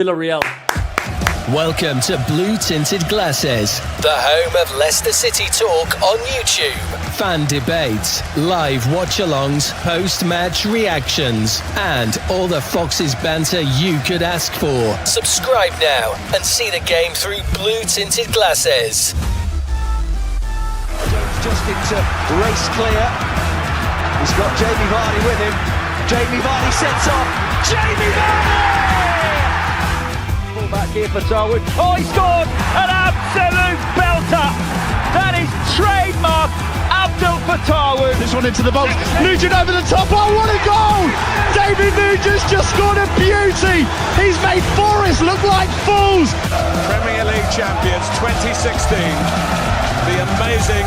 Villarreal. Welcome to Blue Tinted Glasses, the home of Leicester City talk on YouTube. Fan debates, live watch-alongs, post-match reactions, and all the Foxes banter you could ask for. Subscribe now and see the game through Blue Tinted Glasses. Just into race clear. He's got Jamie Vardy with him. Jamie Vardy sets off. Jamie Vardy! Back here for Tarwood. Oh, he scored! An absolute belter! That is trademark Abdul for Tarwood. This one into the box. Nugent over the top. Oh, what a goal! David Nugent's just scored a beauty. He's made Forest look like fools. Premier League champions 2016. The amazing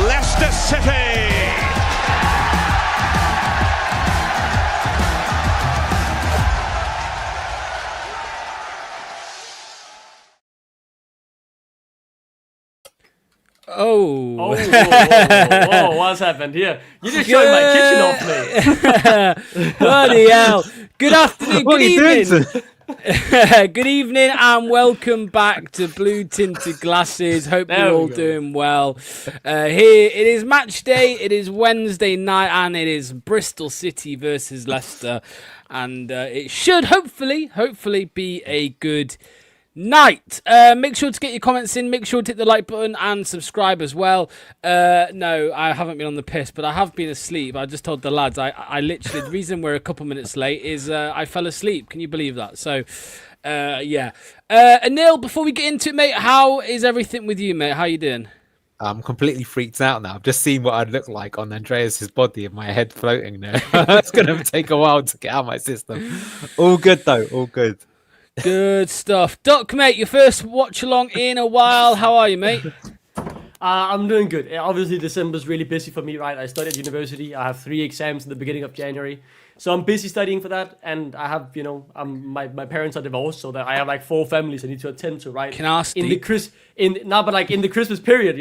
Leicester City. Whoa, what's happened here? You just showed my kitchen off me. Bloody hell. Good afternoon, good evening. Good evening and welcome back to Blue Tinted Glasses. Hope you're all doing well. Here it is match day. It is Wednesday night and it is Bristol City versus Leicester. And it should hopefully be a good night. Make sure to get your comments in. Make sure to hit the like button and subscribe as well. No, I haven't been on the piss, but I have been asleep. I just told the lads. I literally the reason we're a couple minutes late is I fell asleep. Can you believe that? So, yeah. Anil, before we get into it, mate, how is everything with you, mate? How you doing? I'm completely freaked out now. I've just seen what I'd look like on Andreas's body and my head floating there. It's going to take a while to get out of my system. All good, though. All good. Good stuff. Duck, mate, your first watch along in a while. How are you, mate? I'm doing good. Obviously, December's really busy for me, right? I study at university. I have 3 exams in the beginning of January. So I'm busy studying for that. And I have, my parents are divorced, so that I have like 4 families I need to attend to, right? Can I ask in the Christmas period,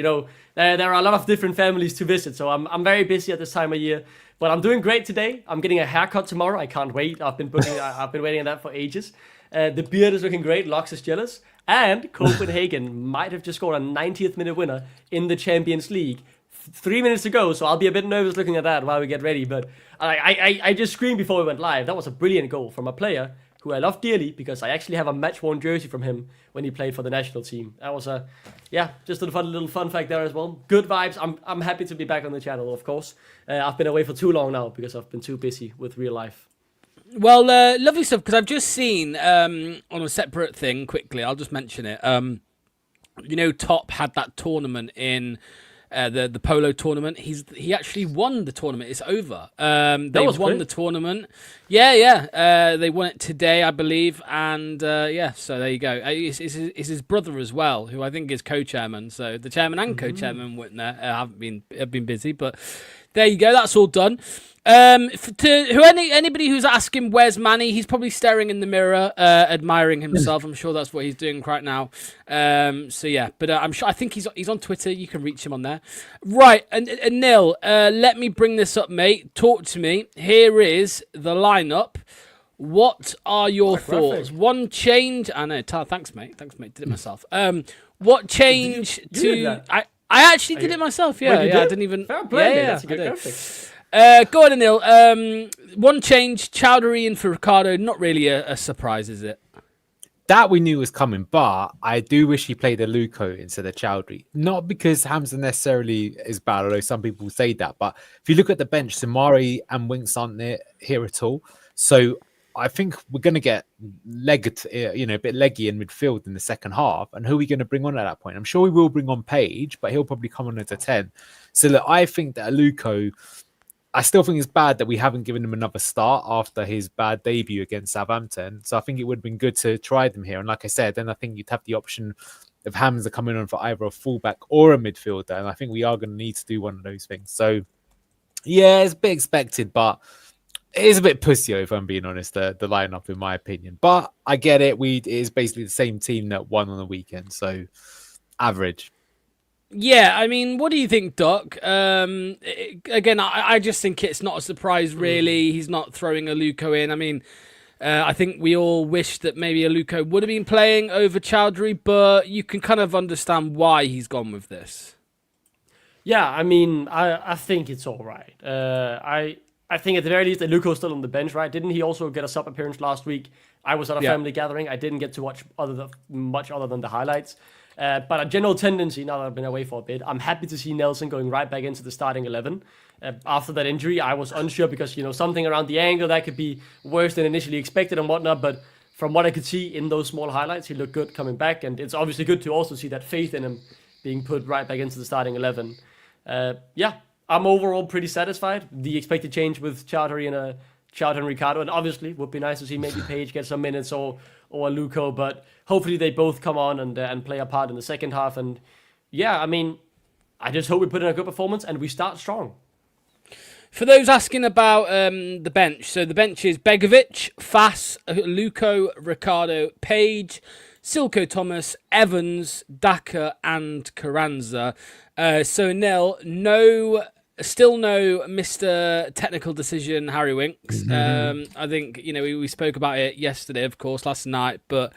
there are a lot of different families to visit. So I'm very busy at this time of year. But I'm doing great today. I'm getting a haircut tomorrow. I can't wait. I've been waiting on that for ages. The beard is looking great. Locks is jealous. And Copenhagen might have just scored a 90th minute winner in the Champions League 3 minutes ago. So I'll be a bit nervous looking at that while we get ready. But I just screamed before we went live. That was a brilliant goal from a player who I love dearly because I actually have a match-worn jersey from him when he played for the national team. That was just a little fun fact there as well. Good vibes. I'm happy to be back on the channel, of course. I've been away for too long now because I've been too busy with real life. Well, lovely stuff, because I've just seen, on a separate thing, quickly, I'll just mention it, Top had that tournament in the polo tournament. He actually won the tournament. It's over. They won the tournament. Yeah. They won it today, I believe, and so there you go. It's his brother as well, who I think is co-chairman. So the chairman and co-chairman went there. Have been busy, but there you go. That's all done. Anybody who's asking where's Manny, he's probably staring in the mirror, admiring himself. I'm sure that's what he's doing right now. But I think he's on Twitter. You can reach him on there. Right, and Nil, let me bring this up, mate. Talk to me. Here is the lineup. What are your thoughts? One change. I know. Thanks, mate. Did it myself. What change to? I actually did it myself. Yeah. I didn't even. Fair play, that's a good graphic. Go on, Anil. One change, Chowdhury in for Ricardo. Not really a surprise, is it? That we knew was coming, but I do wish he played a Luko instead of Chowdhury. Not because Hamza necessarily is bad, although some people say that. But if you look at the bench, Samari and Winks aren't here at all. So I think we're going to get a bit leggy in midfield in the second half. And who are we going to bring on at that point? I'm sure we will bring on Page, but he'll probably come on as a 10. So look, I think that Luko, I still think it's bad that we haven't given him another start after his bad debut against Southampton. So I think it would have been good to try them here. And like I said, then I think you'd have the option of Hamza coming on for either a fullback or a midfielder. And I think we are going to need to do one of those things. So, yeah, it's a bit expected, but it is a bit pussy, if I'm being honest, the lineup, in my opinion. But I get it. It is basically the same team that won on the weekend. So, average. Yeah, I mean, what do you think, Doc? Again, I just think it's not a surprise, really. He's not throwing a Luko in. I mean, I think we all wish that maybe Aluko would have been playing over Chowdhury, but you can kind of understand why he's gone with this. Yeah, I mean, I think it's all right. I think at the very least, Aluko's still on the bench, right? Didn't he also get a sub appearance last week? I was at a family gathering. I didn't get to watch much other than the highlights. But a general tendency, now that I've been away for a bit, I'm happy to see Nelson going right back into the starting 11. After that injury, I was unsure because, something around the ankle, that could be worse than initially expected and whatnot. But from what I could see in those small highlights, he looked good coming back. And it's obviously good to also see that faith in him being put right back into the starting 11. I'm overall pretty satisfied. The expected change with Chowdhury and Ricardo, and obviously would be nice to see maybe Page get some minutes or Aluko, but hopefully they both come on and play a part in the second half. And I mean, I just hope we put in a good performance and we start strong. For those asking about the bench, so the bench is Begovic, Fass, Aluko, Ricardo, Page, Silko Thomas, Evans, Daka, and Carranza. So Nel, still no Mr. Technical Decision Harry Winks. I think, we spoke about it yesterday, of course, last night, but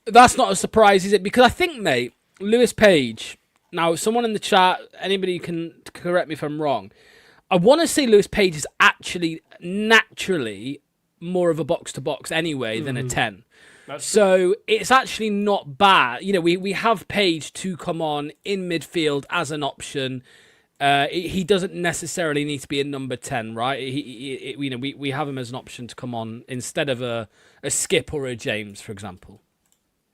that's not a surprise, is it? Because I think, mate, Lewis Page, now someone in the chat, anybody can correct me if I'm wrong, I want to say Lewis Page is actually naturally more of a box-to-box anyway than a 10. So it's actually not bad. We have Page to come on in midfield as an option. He doesn't necessarily need to be a number 10, right? We have him as an option to come on instead of a Skip or a James, for example.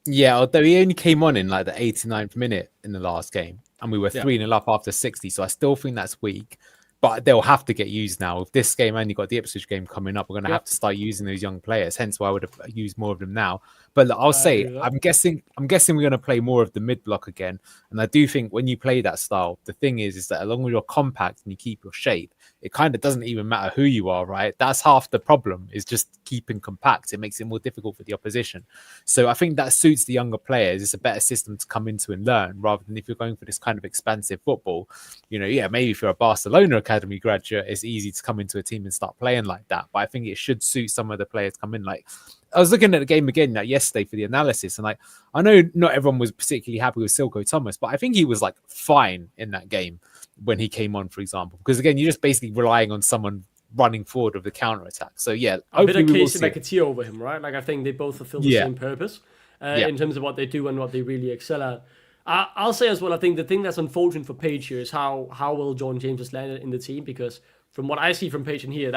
Yeah, although he only came on in like the 89th minute in the last game, and we were 3-0 up after 60, so I still think that's weak. But they'll have to get used now. If this game only got the Ipswich game coming up, we're going to have to start using those young players. Hence why I would have used more of them now. But look, I'll say, I'm guessing we're going to play more of the mid block again. And I do think when you play that style, the thing is that along with your compact and you keep your shape, it kind of doesn't even matter who you are, right? That's half the problem, is just keeping compact. It makes it more difficult for the opposition. So I think that suits the younger players. It's a better system to come into and learn, rather than if you're going for this kind of expansive football. Maybe if you're a Barcelona Academy graduate, it's easy to come into a team and start playing like that. But I think it should suit some of the players come in. Like, I was looking at the game again yesterday for the analysis, and I know not everyone was particularly happy with Silko Thomas, but I think he was fine in that game when he came on, for example, because again, you're just basically relying on someone running forward of the counter attack. So a bit of Casey McAtee over him, right? I think they both fulfill the same purpose in terms of what they do and what they really excel at. I'll say as well, I think the thing that's unfortunate for Page here is how well John James has landed in the team, because from what I see from Page in here,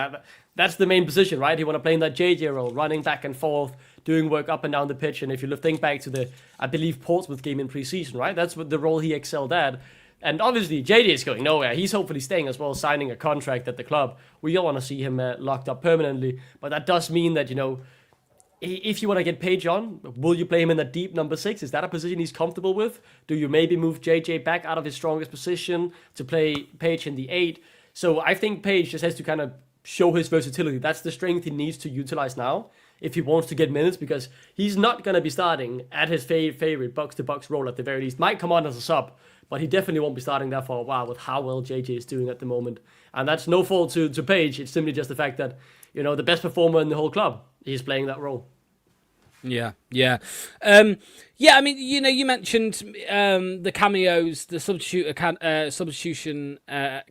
that's the main position, right? He want to play in that JJ role, running back and forth, doing work up and down the pitch. And if you think back to the, I believe, Portsmouth game in pre-season, right? That's what the role he excelled at. And obviously, JJ is going nowhere. He's hopefully staying as well, signing a contract at the club. We don't want to see him locked up permanently. But that does mean that, if you want to get Page on, will you play him in that deep number 6? Is that a position he's comfortable with? Do you maybe move JJ back out of his strongest position to play Page in the 8? So I think Page just has to kind of show his versatility. That's the strength he needs to utilize now if he wants to get minutes, because he's not going to be starting at his favorite box-to-box role at the very least. Might come on as a sub, but he definitely won't be starting there for a while with how well JJ is doing at the moment. And that's no fault to Page. It's simply just the fact that, the best performer in the whole club, he's playing that role. Yeah. I mean, you mentioned the cameos, the substitution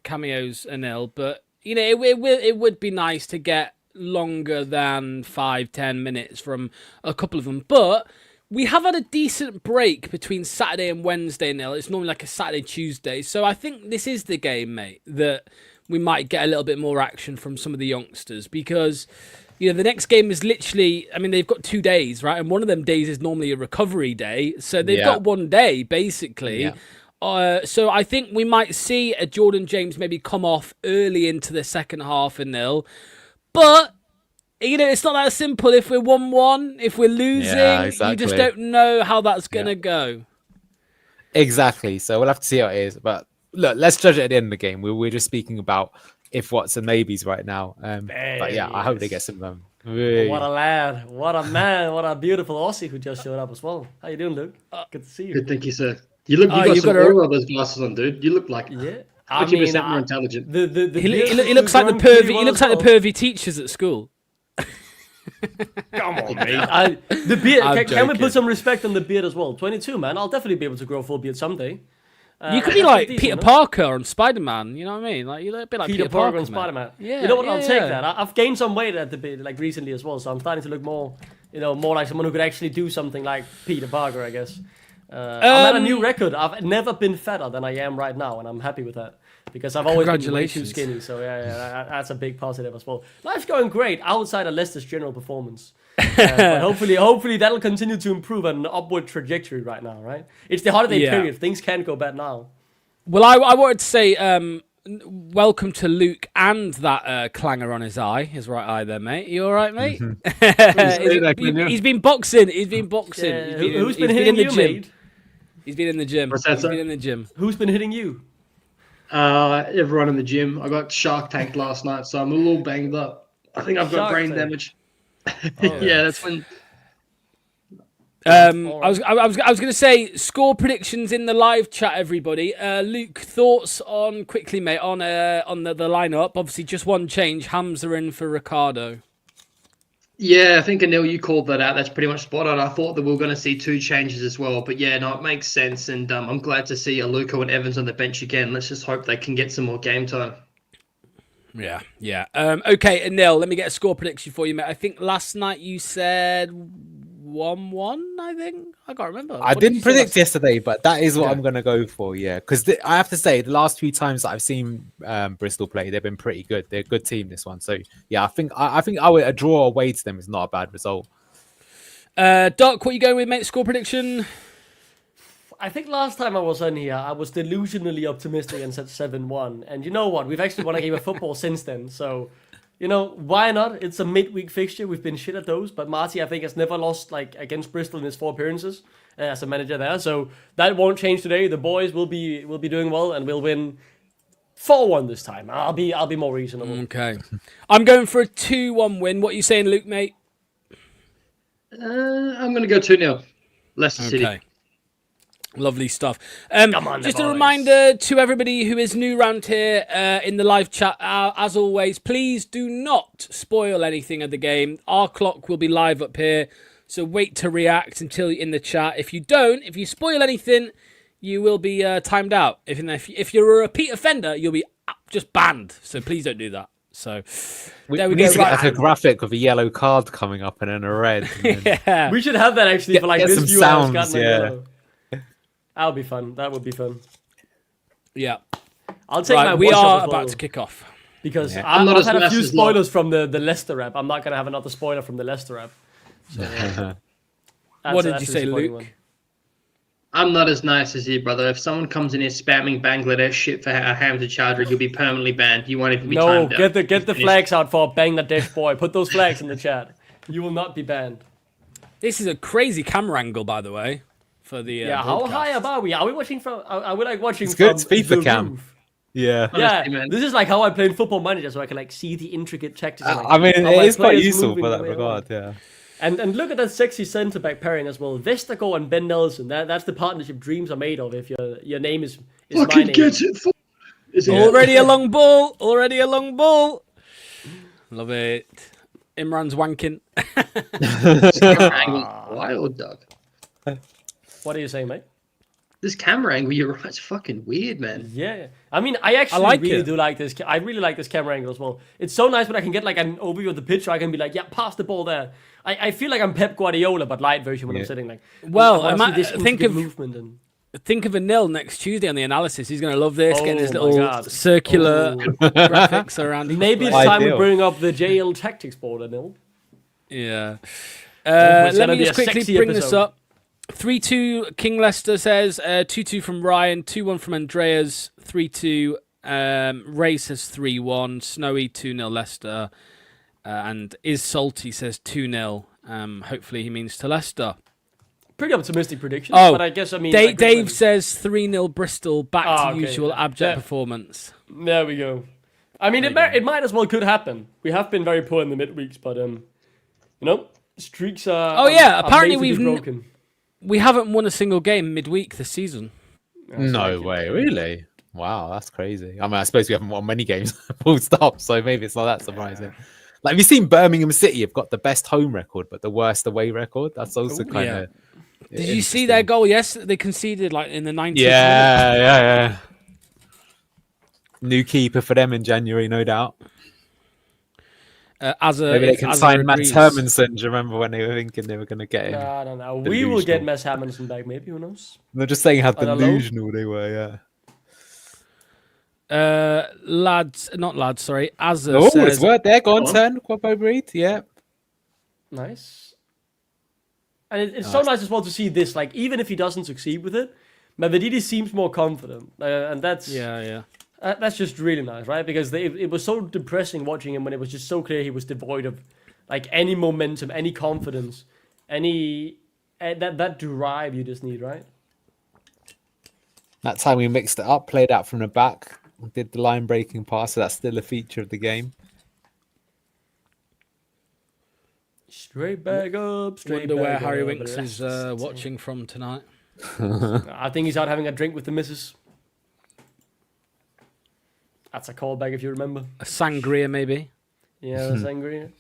cameos, Anil, but it would be nice to get longer than 5-10 minutes from a couple of them. But we have had a decent break between Saturday and Wednesday, Anil. It's normally like a Saturday, Tuesday. So I think this is the game, mate, that we might get a little bit more action from some of the youngsters, because the next game is literally, they've got 2 days, right? And one of them days is normally a recovery day. So they've got 1 day, basically. Yeah. So I think we might see a Jordan James maybe come off early into the second half in nil. But, it's not that simple. If we're 1-1, if we're losing, you just don't know how that's going to go. Exactly. So we'll have to see how it is. But look, let's judge it at the end of the game. We're just speaking about if what's and maybes right now. But yeah, I hope they get some. What a lad, what a man, what a beautiful Aussie who just showed up as well. How you doing, Luke? Good to see you. Good, thank you, sir. You got some aura of those glasses on, dude. You look like 50% more intelligent. He looks like the pervy. He looks like the pervy teachers at school. Come on, mate. The beard. Can we joking. put some respect on the beard as well? 22, man. I'll definitely be able to grow a full beard someday. You could be like Peter Parker on Spider-Man. You know what I mean? Like you're a bit like Peter Parker on mate. Spider-Man. Yeah, you know what? yeah, I'll take yeah. that. I've gained some weight at the beard, like recently as well. So I'm starting to look more, more like someone who could actually do something like Peter Parker, I guess. I'm at a new record. I've never been fatter than I am right now, and I'm happy with that because I've always been way too skinny. So that's a big positive as well. Life's going great outside of Leicester's general performance. But hopefully that'll continue to improve on an upward trajectory right now, right? It's the holiday period. Things can't go bad now. Well, I wanted to say welcome to Luke and that clanger on his eye, his right eye there, mate. You all right, mate? He's been boxing. He's been boxing. Yeah. Who's been hitting you, mate? He's been in the gym. What's that, sir? Been in the gym. Who's been hitting you? Everyone in the gym. I got Shark Tanked last night, so I'm a little banged up. I think I've got brain damage. That's when. I was going to say score predictions in the live chat, everybody. Luke, thoughts on quickly, mate, on the lineup. Obviously, just one change. Hamza in for Ricardo. Yeah, I think Anil, you called that out. That's pretty much spot on. I thought that we were going to see two changes as well, but yeah, no, it makes sense, and I'm glad to see Aluko and Evans on the bench again. Let's just hope they can get some more game time. Yeah. Okay, Anil, let me get a score prediction for you, mate. I think last night you said 1-1, I think. I can't remember. I didn't predict yesterday, but that is what I'm going to go for, yeah. Because I have to say, the last few times that I've seen Bristol play, they've been pretty good. They're a good team, this one. So, yeah, I think a draw away to them is not a bad result. Doc, what are you going with, mate? Score prediction? I think last time I was on here, I was delusionally optimistic and said 7-1. And you know what? We've actually won a game of football since then. So, why not? It's a midweek fixture. We've been shit at those. But Marty, I think, has never lost against Bristol in his 4 appearances as a manager there. So that won't change today. The boys will be doing well and we'll win 4-1 this time. I'll be more reasonable. Okay. I'm going for a 2-1 win. What are you saying, Luke, mate? I'm going to go 2-0. Leicester City. Lovely stuff. Come on, just a boys. reminder to everybody who is new around here in the live chat, as always, please do not spoil anything of the game. Our clock will be live up here, so wait to react until you're in the chat. If you spoil anything, you will be timed out. If you're a repeat offender, you'll be just banned, so please don't do that. So there we go. Need to get a graphic with a yellow card coming up and then a red. Yeah. We should have that actually for get this some viewer sounds, that's gotten a yeah. yellow. That would be fun. That would be fun. Yeah. I'll take my we watch are off as about well, to kick off. because I'm not I've as had a nice few as spoilers from the Leicester app. I'm not gonna have another spoiler from the Leicester app. So, What did you a say, disappointing Luke? one. I'm not as nice as you, brother. If someone comes in here spamming Bangladesh shit for Hamza Chowdhury, you'll be permanently banned. You won't even be No, timed out. get the flags out for Bangladesh boy. Put those flags in the chat. You will not be banned. This is a crazy camera angle, by the way, for the How broadcast. high up are we? Are we watching from? Are we watching It's from good. It's FIFA the cam. roof? Yeah. Honestly, man. This is like how I play in Football Manager, so I can see the intricate tactics. and, I mean, how it my is quite players useful moving for the that way I regard, want. yeah. And look at that sexy centre back pairing as well. Vestergaard and Ben Nelson. That's the partnership dreams are made of. If your name is my Fucking name. get it. Is it? Already a long ball. Love it. Imran's wanking. Wild, Doug. What are you saying, mate? This camera angle, you're right. It's fucking weird, man. Yeah, I mean, I actually like really it. do like this. I really like this camera angle as well. It's so nice when I can get like an overview of the pitch, or I can be like, yeah, pass the ball there. I feel like I'm Pep Guardiola, but light version when I'm sitting like. Well, I wanna see this think intricate of- movement and. Think of a nil next Tuesday on the analysis. He's going to love this, getting his Oh my little God. circular graphics around. each Maybe it's play. time we Ideal. bring up the JL tactics board, Anil. Yeah. It's Let gonna me be just a quickly sexy bring this episode. up. 3-2 King Leicester says, 2-2 from Ryan, 2-1 from Andreas, 3-2 Ray says 3-1, Snowy 2-0 Leicester, and Is Salty says 2-0. Hopefully he means to Leicester. Pretty optimistic predictions, Oh, but I guess I mean. Dave says 3-0 Bristol, back to okay. usual abject Yeah. performance. There we go. I mean, it might as well could happen. We have been very poor in the midweeks, but streaks are. Oh, yeah, are apparently made to be we've broken. We haven't won a single game midweek this season. No way, really? Wow, that's crazy. I mean, I suppose we haven't won many games full stop, so maybe it's not that surprising. Like, have you seen Birmingham City have got the best home record but the worst away record? That's also kind of. Did you see their goal? Yes, they conceded like in the 90th minute. Yeah. New keeper for them in January, no doubt. Maybe they can sign Max Hermansen. Do you remember when they were thinking they were going to get him? No. We will get Max Hermansen back, maybe. Who knows? They're just saying how delusional they were, Sorry. Azza Oh, says, it's word there. Go on, turn. Quapo Breed. Yeah. Nice. And it's so nice as well to see this. Like, even if he doesn't succeed with it, Mavididi seems more confident. And that's... That's just really nice, right? Because it was so depressing watching him when it was just so clear he was devoid of like any momentum, any confidence, any that drive you just need, right? That time we mixed it up, played out from the back, did the line breaking pass, so that's still a feature of the game. Straight back up, straight Wonder back where up. Harry Winks is watching from tonight. I think he's out having a drink with the missus. That's a callback if you remember. A sangria, maybe. Yeah, a sangria.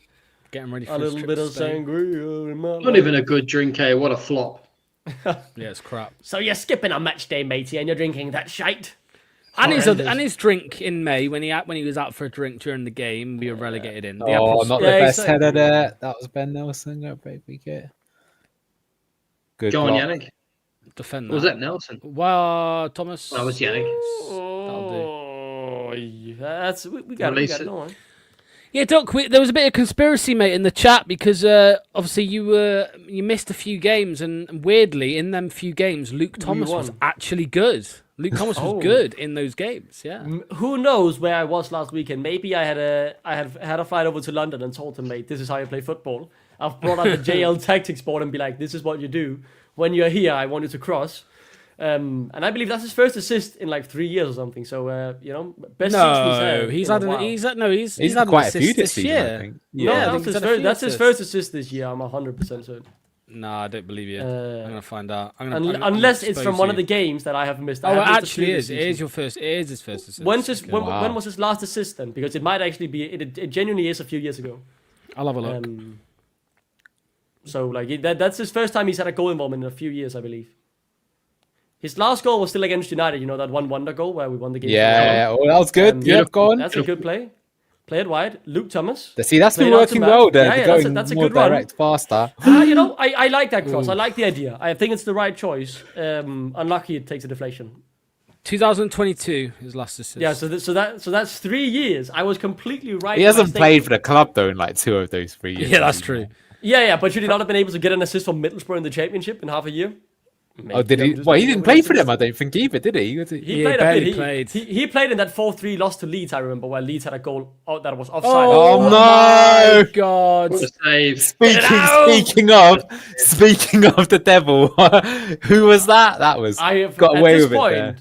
Getting ready for a little bit of sangria in my Not life. even a good drink, eh? What a flop. Yeah, it's crap. So you're skipping a match day, matey, and you're drinking that shite. And his drink in May when he was out for a drink during the game, we were relegated in. Not the best header there. That was Ben Nelson. Great wicket. Good. Go on, block. Yannick. Defend Was that Nelson? Well, Thomas. That was Yannick. That'll do. That's we got it. On. Yeah, Doc. There was a bit of conspiracy, mate, in the chat because obviously you missed a few games, and weirdly in them few games, Luke Thomas was actually good. Luke Thomas was good in those games. Yeah. Who knows where I was last weekend? Maybe I had a flight over to London and told him, mate, this is how you play football. I've brought out the JL tactics board and be like, this is what you do when you're here. I want you to cross. And I believe that's his first assist in like 3 years or something. So best No, he's had quite a few this year. I think. Yeah, that's his first assist this year. I'm 100% certain. No, I don't believe you. I'm gonna find out. Unless it's from one of the games that I have missed. Oh, it actually is. It is his first assist. When was his last assist then? Because it might actually be. It genuinely is a few years ago. I'll have a look. So like that's his first time he's had a goal involvement in a few years, I believe. His last goal was still against United. You know that one wonder goal where we won the game. Yeah. Oh, that was good. Go on. That's a good play. Play it wide. Luke Thomas. See, that's been working well there. That's a more good direct, run. faster. I like that cross. I like the idea. I think it's the right choice. Unlucky it takes a deflation. 2022, his last assist. Yeah, so that's 3 years. I was completely right. He hasn't played for the club though in like 2 of those 3 years. Yeah, that's true. Yeah, but should he not have been able to get an assist from Middlesbrough in the Championship in half a year? Maybe did he? Well, he didn't play for them, I don't think either, did he? He played a bit. He played in that 4-3 loss to Leeds, I remember, where Leeds had a goal that was offside. Oh no! My God! What a save. Speaking of the devil, who was that? That was got away with it there.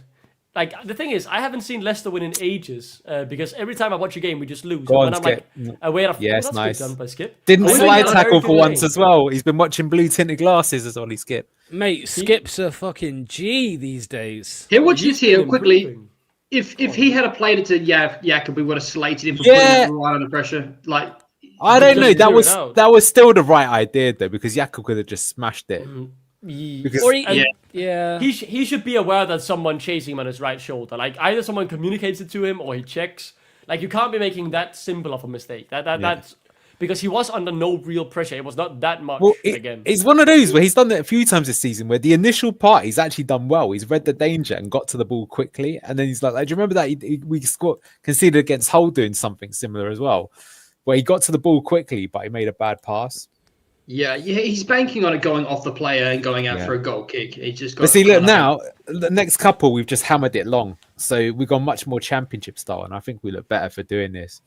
Like, the thing is, I haven't seen Leicester win in ages because every time I watch a game, we just lose. Go on, and I'm Skip. like, aware of Yes, that's nice. Good done by Skip. Didn't slide tackle for once game. as well. He's been watching blue tinted glasses as well. He Skip. Mate, Skip's a fucking G these days. Here, watch this here quickly. If he had played it to Jakob, we would have slated him for putting him right under pressure. Like, I don't know. That was still the right idea though, because Jakob could have just smashed it. He should be aware that someone chasing him on his right shoulder. Like either someone communicates it to him or he checks. Like you can't be making that simple of a mistake. That's because he was under no real pressure. It was not that much. Well, it's one of those where he's done it a few times this season where the initial part he's actually done well. He's read the danger and got to the ball quickly, and then he's like do you remember that we conceded against Hull doing something similar as well, where he got to the ball quickly but he made a bad pass. Yeah, he's banking on it going off the player and going out for a goal kick. He just got. But see, look now, the next couple we've just hammered it long, so we've gone much more championship style, and I think we look better for doing this.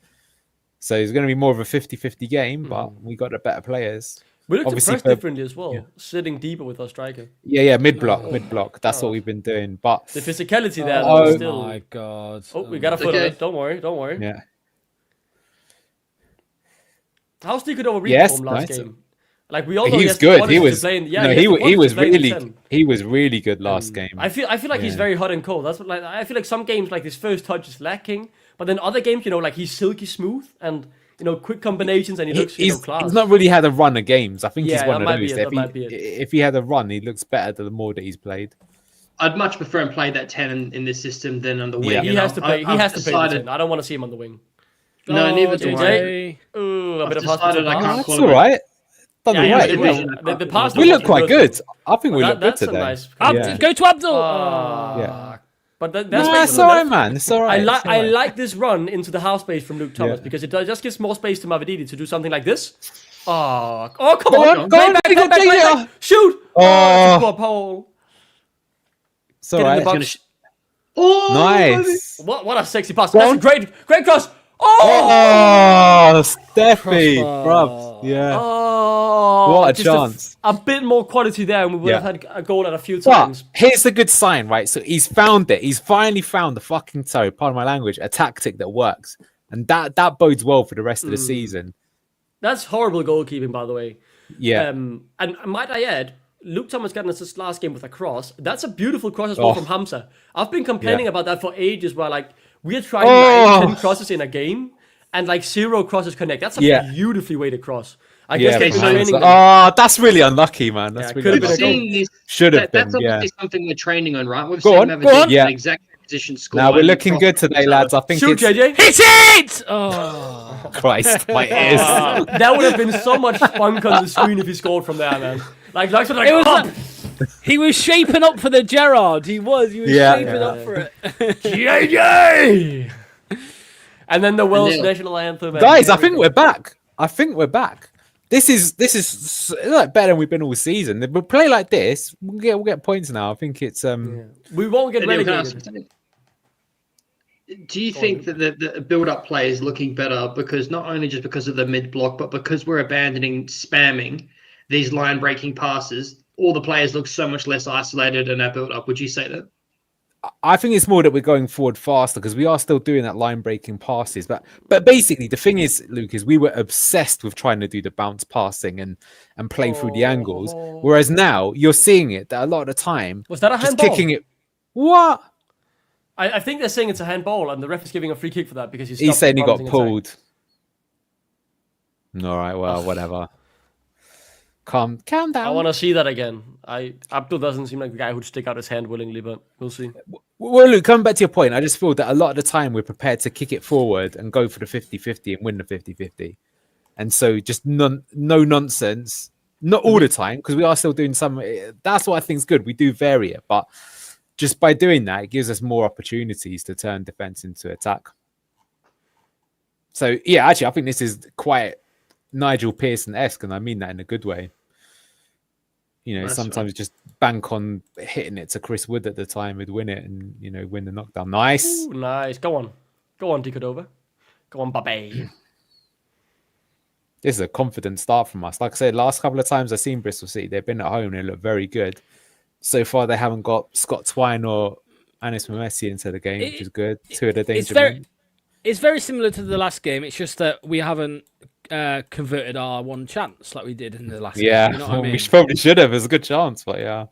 So it's going to be more of a 50-50 game, but we got the better players. We looked to press differently as well, sitting deeper with our striker. Yeah, mid block. That's what we've been doing. But the physicality there. Oh my God! Oh, we got a foot on it. Don't worry. Yeah. How's Nico reform last game? Like we all know he was good. He was he was really good last game. I feel like he's very hot and cold. That's what I feel like some games like his first touch is lacking, but then other games, like he's silky smooth and quick combinations, and he looks class. He's not really had a run of games. I think he's Yeah, one that of those. might be it. If he had a run, he looks better the more that he's played. I'd much prefer him play that 10 in this system than on the wing. He has to play. He has to play the 10. I don't want to see him on the wing. No, neither do JJ. Ooh, a bit of hospital pass. That's all right. Done all right. The pass We look quite good. I think we look good today. Nice. Go to Abdul. Yeah. But it's all right, man. It's all right. I like this run into the half space from Luke Thomas because it just gives more space to Mavididi to do something like this. Oh, come on. Go on. Back. Shoot. Oh. Poor Paul. It's all right. Oh, nice. What a sexy pass. That's a great cross. Oh, Steffi, bruv. Yeah. Oh, what a chance. A bit more quality there, and we would have had a goal at a few times. But here's the good sign, right? So he's found it. He's finally found pardon my language, a tactic that works. And that bodes well for the rest of the season. That's horrible goalkeeping, by the way. Yeah. And might I add, Luke Thomas got us this last game with a cross. That's a beautiful cross as well from Hamza. I've been complaining about that for ages, where like we are trying 9-10 crosses in a game, and like 0 crosses connect. That's a beautifully weighted cross. I guess they've been training them. That's really unlucky, man. That's really unlucky. Should have been. That's obviously something we're training on, right? We've go seen on. the exact position score. Now we're looking good today, lads. I think Shoot, JJ. Hit it! Oh, Christ, my ears. That would have been so much fun on the screen if he scored from there, man. He was shaping up for the Gerrard. He was shaping up for it. JJ! And then the Welsh national anthem. Guys, I think we're back. This is like better than we've been all season. If we play like this, we'll get points now. I think it's we won't get relegated. Do you think that the build-up play is looking better because not only just because of the mid-block, but because we're abandoning spamming these line-breaking passes? All the players look so much less isolated in our build-up. Would you say that? I think it's more that we're going forward faster because we are still doing that line-breaking passes. But basically, the thing is, Luke, is we were obsessed with trying to do the bounce passing and play through the angles. Whereas now you're seeing it that a lot of the time was that a just handball? Kicking it. What? I think they're saying it's a handball, and the ref is giving a free kick for that because he's saying he got pulled. All right, well, whatever. Calm down. I want to see that again. Abdul doesn't seem like the guy who'd stick out his hand willingly, but we'll see. Well, Luke, coming back to your point, I just feel that a lot of the time we're prepared to kick it forward and go for the 50-50 and win the 50-50. And so just no nonsense, not all the time, because we are still doing some. That's what I think is good. We do vary it, but just by doing that, it gives us more opportunities to turn defense into attack. So, yeah, actually, I think this is quite Nigel Pearson-esque, and I mean that in a good way. Sometimes just bank on hitting it to Chris Wood at the time, would win it and, win the knockdown. Nice. Ooh, nice. Go on, Decordova. Go on, Babe. This is a confident start from us. Like I said, last couple of times I've seen Bristol City, they've been at home and they look very good. So far, they haven't got Scott Twine or Anis Messi into the game, which is good. 2 of the danger men. It's very similar to the last game. It's just that we haven't converted our one chance like we did in the last game. Yeah, you know what I mean? We probably should have. There's a good chance, but yeah.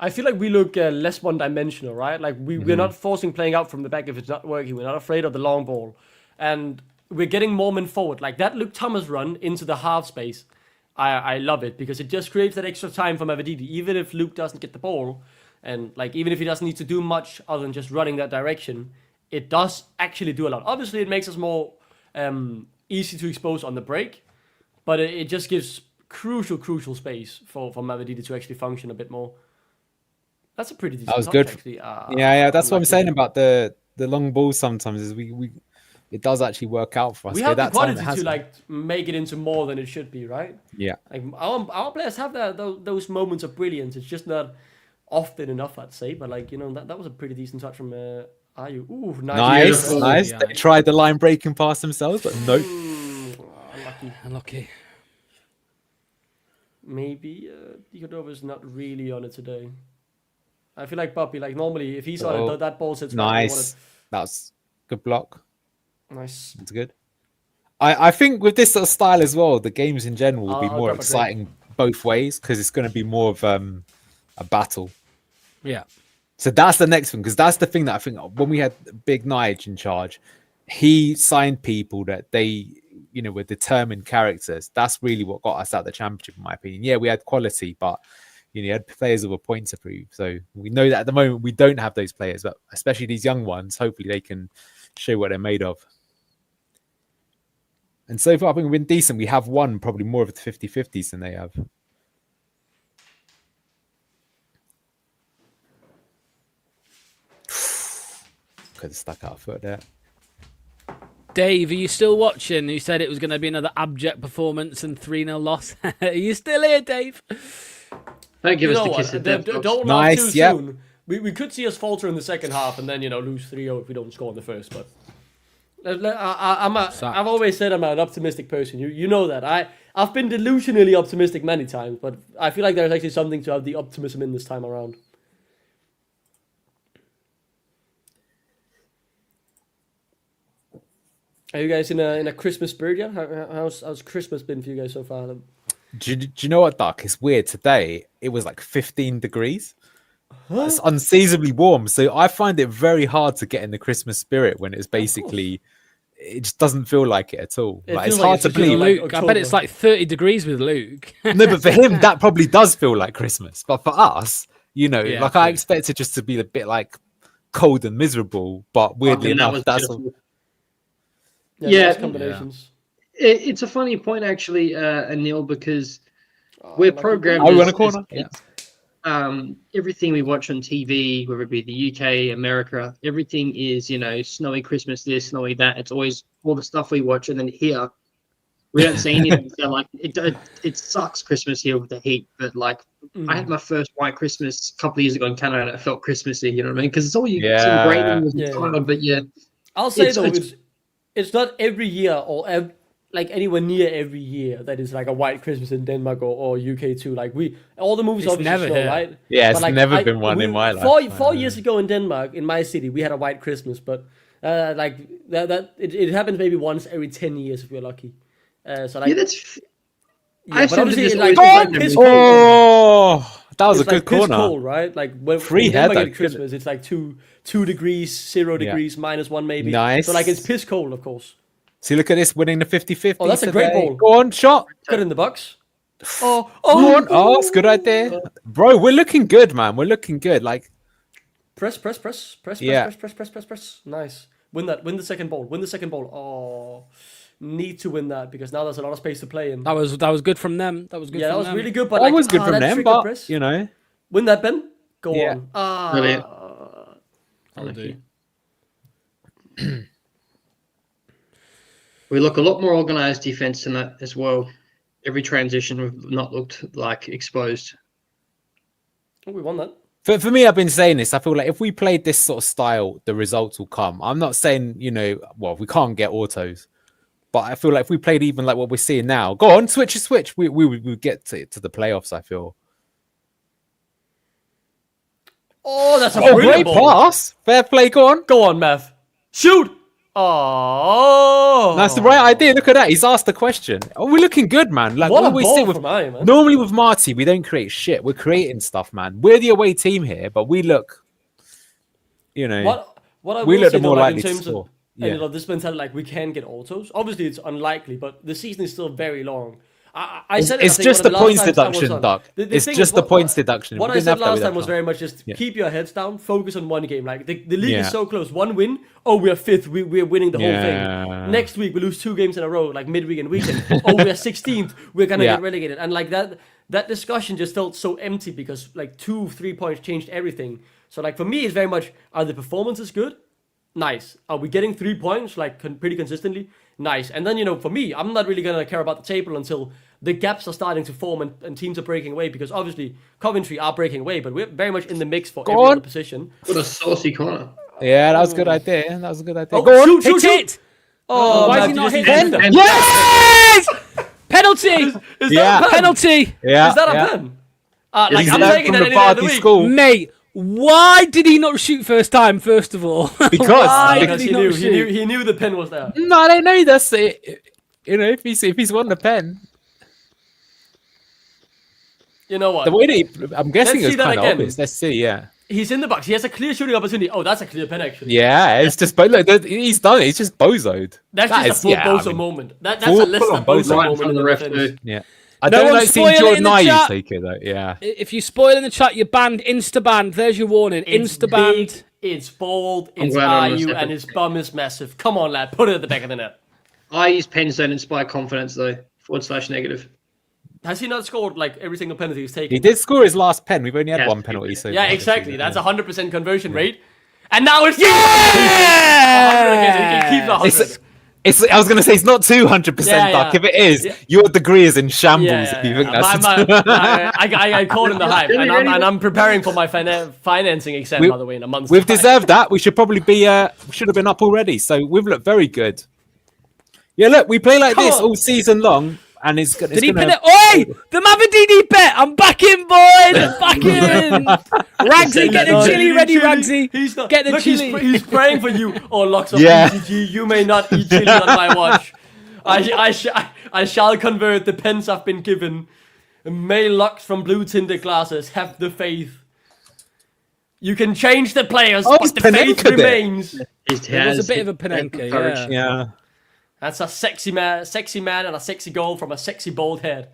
I feel like we look less one-dimensional, right? Like we're not forcing playing out from the back if it's not working. We're not afraid of the long ball. And we're getting more men forward. Like that Luke Thomas run into the half space. I love it because it just creates that extra time for Mavididi. Even if Luke doesn't get the ball, and like even if he doesn't need to do much other than just running that direction, it does actually do a lot. Obviously, it makes us more easy to expose on the break, but it just gives crucial space for Mavididi to actually function a bit more. That's a pretty decent. That was touch, good. Actually. Yeah. That's what I'm saying about the long balls. Sometimes is we it does actually work out for us. We have the quality to like make it into more than it should be, right? Yeah. Like our players have those moments of brilliance. It's just not often enough, I'd say. But like that was a pretty decent touch from Ayu. Ooh, nice. Yeah. They tried the line breaking pass themselves, but nope. Unlucky. Maybe Dikodova's not really on it today. I feel like Puppy, like normally if he's on it, that ball sits nice. That was good block. Nice. That's good. I think with this sort of style as well, the games in general will be more exciting both ways because it's going to be more of a battle. Yeah. So that's the next thing, because that's the thing that I think when we had Big Nige in charge, he signed people that they were determined characters. That's really what got us out of the championship, in my opinion. Yeah, we had quality, but you had players with a point to prove. So we know that at the moment we don't have those players, but especially these young ones, hopefully they can show what they're made of. And so far, I think we've been decent. We have won probably more of the 50-50s than they have. Could have stuck out a foot there. Dave, are you still watching? You said it was going to be another abject performance and 3-0 loss. Are you still here, Dave? Don't give us the kiss of death. Don't laugh too soon. We could see us falter in the second half and then, lose 3-0 if we don't score in the first. But I've always said I'm an optimistic person. You know that. I've been delusionally optimistic many times, but I feel like there's actually something to have the optimism in this time around. Are you guys in a Christmas spirit yet? How's Christmas been for you guys so far? Do you know what, Doc? It's weird. Today, it was like 15 degrees. Huh? It's unseasonably warm. So I find it very hard to get in the Christmas spirit when it's basically... It just doesn't feel like it at all. It's hard to believe. Luke, I bet it's like 30 degrees with Luke. No, but for him, that probably does feel like Christmas. But for us, I expect it just to be a bit like cold and miserable. But weirdly enough, that's... Yeah, combinations. It's a funny point actually, Anil, because we're programmed. Oh, we're in a corner. Everything we watch on TV, whether it be the UK, America, everything is snowy Christmas, this, snowy that. It's always all the stuff we watch, and then here we don't see anything. So like it sucks Christmas here with the heat, but like I had my first white Christmas a couple of years ago in Canada, and it felt Christmassy. You know what I mean? Because it's all you see great. But yeah, I'll say it's not every year or like anywhere near every year that is like a white Christmas in Denmark or UK too. Like all the movies obviously never snow, right? Yeah, it's never been one in my life. 4 years ago in Denmark, in my city, we had a white Christmas, but like it happens maybe once every 10 years if we're lucky. So like that's. But obviously, that was a good like corner. Cold, right? Like when Denmark at Christmas, it's like 2 degrees, 0 degrees, -1 maybe. Nice. So like it's piss cold, of course. See, look at this, winning the 50-50. Oh, that's a great ball. Go on, shot. Good in the box. It's good right there. Bro, we're looking good, man. We're looking good. Like press. Nice. Win the second ball. Oh, need to win that because now there's a lot of space to play in. That was good from them. That was good. Yeah, from that was them. really good. But that was good from them. But win that, Ben. Go on. Brilliant. That'll do. We look a lot more organised defence than that as well. Every transition we've not looked like exposed. Oh, we won that. For me, I've been saying this. I feel like if we played this sort of style, the results will come. I'm not saying, we can't get autos. But I feel like if we played even like what we're seeing now, go on, switch. We would get to the playoffs, I feel. Oh, that's a great pass. Fair play, go on. Go on, Mav. Shoot! Oh, that's the right idea. Look at that. He's asked the question. Oh, we're looking good, man. Like what a ball from Iron, man. Normally with Marty, we don't create shit. We're creating stuff, man. We're the away team here, but we look, what I we will look say, more though, likely in terms to score. And this mentality, like we can get autos. Obviously, it's unlikely, but the season is still very long. I said it's just the points deduction, Doc. It's just the points deduction. What I said last time was very much just keep your heads down, focus on one game. Like the league is so close. One win, we're fifth. We're winning the whole thing. Next week we lose 2 games in a row, like midweek and weekend. We're 16th. We're gonna get relegated. And like that discussion just felt so empty because like 2-3 points changed everything. So like for me, it's very much: are the performances good? Nice. Are we getting 3 points like pretty consistently? Nice. And then for me, I'm not really gonna care about the table until the gaps are starting to form and teams are breaking away because obviously Coventry are breaking away, but we're very much in the mix for every other position. What a saucy corner. Yeah, that was a good idea. Oh, go on, shoot. Oh, why is he not hitting? Yes! Penalty! Is that a pen? Penalty! Yeah. Is that a pen? I'm taking that from any the day of the party week. school. Mate, why did he not shoot first time, first of all? Because he knew the pen was there. No, I don't know. That's it. If he's won the pen. You know what? The way that I'm guessing it's kind of again. obvious. Let's see, yeah. He's in the box. He has a clear shooting opportunity. Oh, that's a clear pen, actually. Yeah, it's just look, he's done it. He's just bozoed. That's That just is- a full yeah, Bozo moment. That's a full Leicester on Bozo Bozo. Right in moment front in of the the ref defense. too. Yeah. I No don't one like seeing spoil it Jordan in the Ayew chat. take it though. Yeah. If you spoil in the chat, you're banned. Insta-banned. There's your warning. It's Insta-banned. big, it's bold, I'm it's glad I'm Ayew, receptive. and his bum is massive. Come on, lad. Put it at the back of the net. Ayews pens don't inspire confidence though. / negative. Has he not scored like every single penalty he's taken? He did score his last pen. We've only had Yeah. one penalty so Yeah, far this exactly. season. That's a 100% conversion rate. And now it's 100 Yeah! again. He can keep the 100. I was going to say it's not 200%, Yeah, Duck. yeah. If it is, Yeah. your degree is in shambles. Yeah, If you think that's I caught in the hype, and I'm preparing for my financing exam, We- by the way, in a month's we've time. deserved that. We should probably be. We should have been up already. So we've looked very good. Yeah, look, we play like Come this on. all season long, and it's. Did he pin it? Oi! The Mavadini bet! I'm back in, boys! I'm back in! Ragsy, get the chili ready, Ragsy! He's not. Get the Look, chili. He's praying for you. Oh, locks of Yeah. BTG. You may not eat chili on my watch. I shall convert the pence I've been given. May locks from blue tinted glasses have the faith. You can change the players, Oh, but he's the faith Panenka there. remains. It was a bit of a Panenka, yeah. Yeah. That's a sexy man, and a sexy goal from a sexy bald head.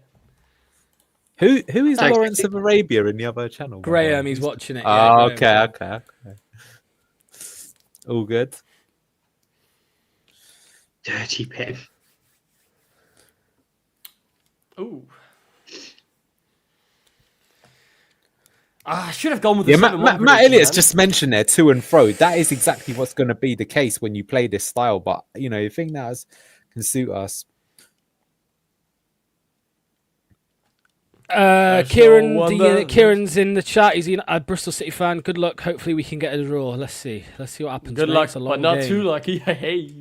Who is Thanks. Lawrence of Arabia in the other channel? Graham, he's watching it. Oh, yeah, okay. All good. Dirty pen. Ooh. I should have gone with the Yeah, 7-1 Matt prediction, Elliott's man. just mentioned there to and fro. That is exactly what's going to be the case when you play this style. But you think that can suit us. Kieran, no wonder. Kieran's in the chat. He's a Bristol City fan. Good luck. Hopefully, we can get a draw. Let's see. Let's see what happens. Good mate. luck, It's a long but not game. too lucky. Hey.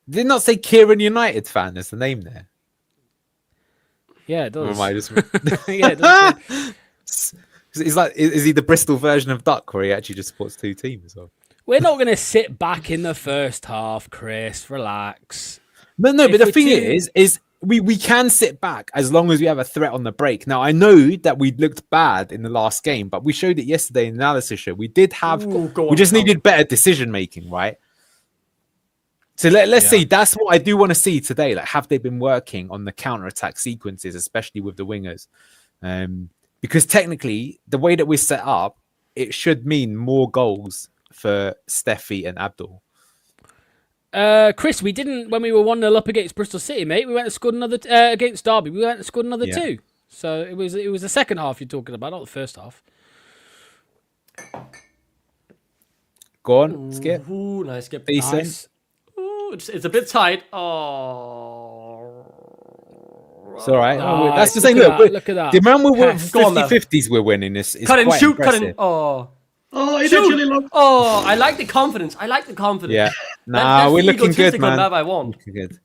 Did not say Kieran United fan as the name there. Yeah, it Or does. am I just... Yeah, it does. He's like, is he the Bristol version of Duck, where he actually just supports two teams? Or... We're not going to sit back in the first half, Chris. Relax. No, If but the we're thing too- is we can sit back as long as we have a threat on the break. Now, I know that we looked bad in the last game, but we showed it yesterday in the analysis show. We did have, Ooh, go we on, just Tom. needed better decision making, right? So let's see. That's what I do want to see today. Like, have they been working on the counter-attack sequences, especially with the wingers? Because technically, the way that we're set up, it should mean more goals for Steffi and Abdul. Chris, we didn't when we were 1-0 up against Bristol City, mate. We went and scored another against Derby. We went and scored another two. So it was the second half you're talking about, not the first half. Go on, Skip. Ooh, nice skip. Decent. Nice. Ooh, it's a bit tight. Oh. It's all right. Oh, That's the look thing. at Look, that, look at that. the amount we're Pass. Go on, man. 50-50s we're winning is Cut and quite shoot, cut impressive. and... Oh. Oh, he Shoot. did really long. Oh, I like the confidence. Yeah. Nah, That's we're the looking good, egotistical man. map I want. Looking good.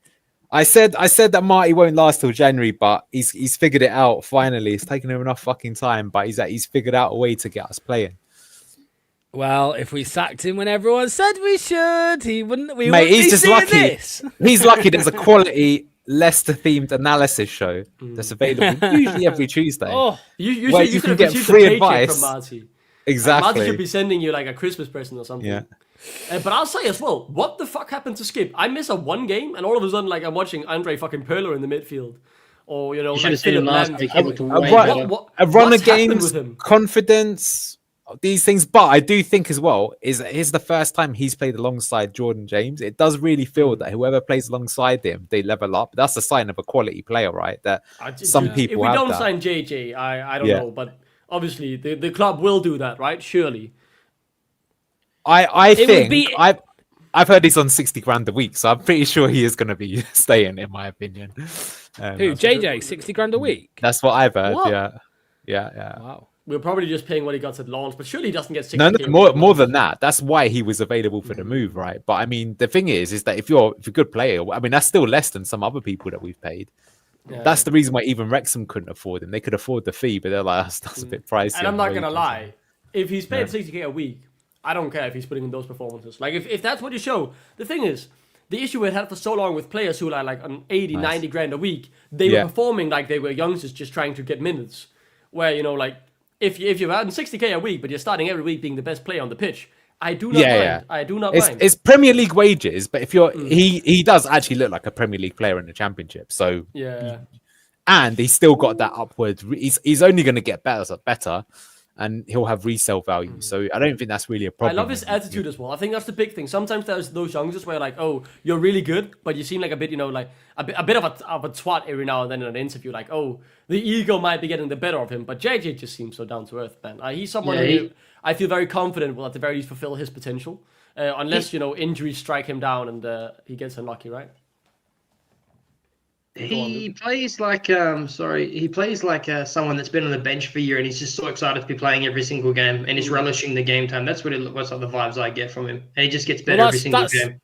I said that Marty won't last till January, but he's figured it out finally. It's taken him enough fucking time, but he's figured out a way to get us playing. Well, if we sacked him when everyone said we should, he wouldn't. We Mate, wouldn't he's be just seeing lucky. This. He's lucky there's a quality Leicester themed analysis show that's available usually every Tuesday. Oh, You Well, should, you could can have get received free a paycheck advice. from Marty. Marty Exactly. should be sending you like a Christmas present or something. Yeah. But I'll say as well, what the fuck happened to Skip? I miss one game, and all of a sudden, like I'm watching Andre fucking Perler in the midfield, or You should like have seen him Philip last Lam. week. He looked way Right. better. A run what's of happened games, with him? confidence, these things. But I do think as well is the first time he's played alongside Jordan James. It does really feel that whoever plays alongside him, they level up. That's a sign of a quality player, right? That some If people we have don't that. sign JJ, I don't Yeah. know, but obviously the club will do that, right? Surely. I It would think be- I've heard he's on 60 grand a week, so I'm pretty sure he is going to be staying, in my opinion. who? JJ, 60 grand a week. That's what I've heard. What? Yeah. Wow. We're probably just paying what he got at launch, but surely he doesn't get 60. No, more than that. That's why he was available for the move, right? But I mean, the thing is that if you're a good player, I mean, that's still less than some other people that we've paid. Yeah. That's the reason why even Wrexham couldn't afford him. They could afford the fee, but they're like, that's a bit pricey. And I'm on not the gonna wages. lie, if he's paid 60k a week, I don't care if he's putting in those performances. Like if that's what you show. The thing is, the issue we had for so long with players who are like on 80, 90 grand a week, they Yeah. were performing like they were youngsters just trying to get minutes. Where like if you're earning 60k a week, but you're starting every week being the best player on the pitch, I do not mind. Yeah. I do not It's, mind. it's Premier League wages, but if you're he does actually look like a Premier League player in the Championship. So Yeah. and he's still got that upward. He's only going to get better, and he'll have resale value. So I don't think that's really a problem. I love his attitude as well. I think that's the big thing. Sometimes there's those youngsters where like, oh, you're really good, but you seem like a bit, like a bit of a twat every now and then in an interview. Like, oh, the ego might be getting the better of him, but JJ just seems so down to earth, man. He's someone who I feel very confident will at the very least fulfill his potential, unless injuries strike him down and he gets unlucky, right? He plays like someone that's been on the bench for a year and he's just so excited to be playing every single game and he's relishing the game time. That's what's like the vibes I get from him, and he just gets better every single game.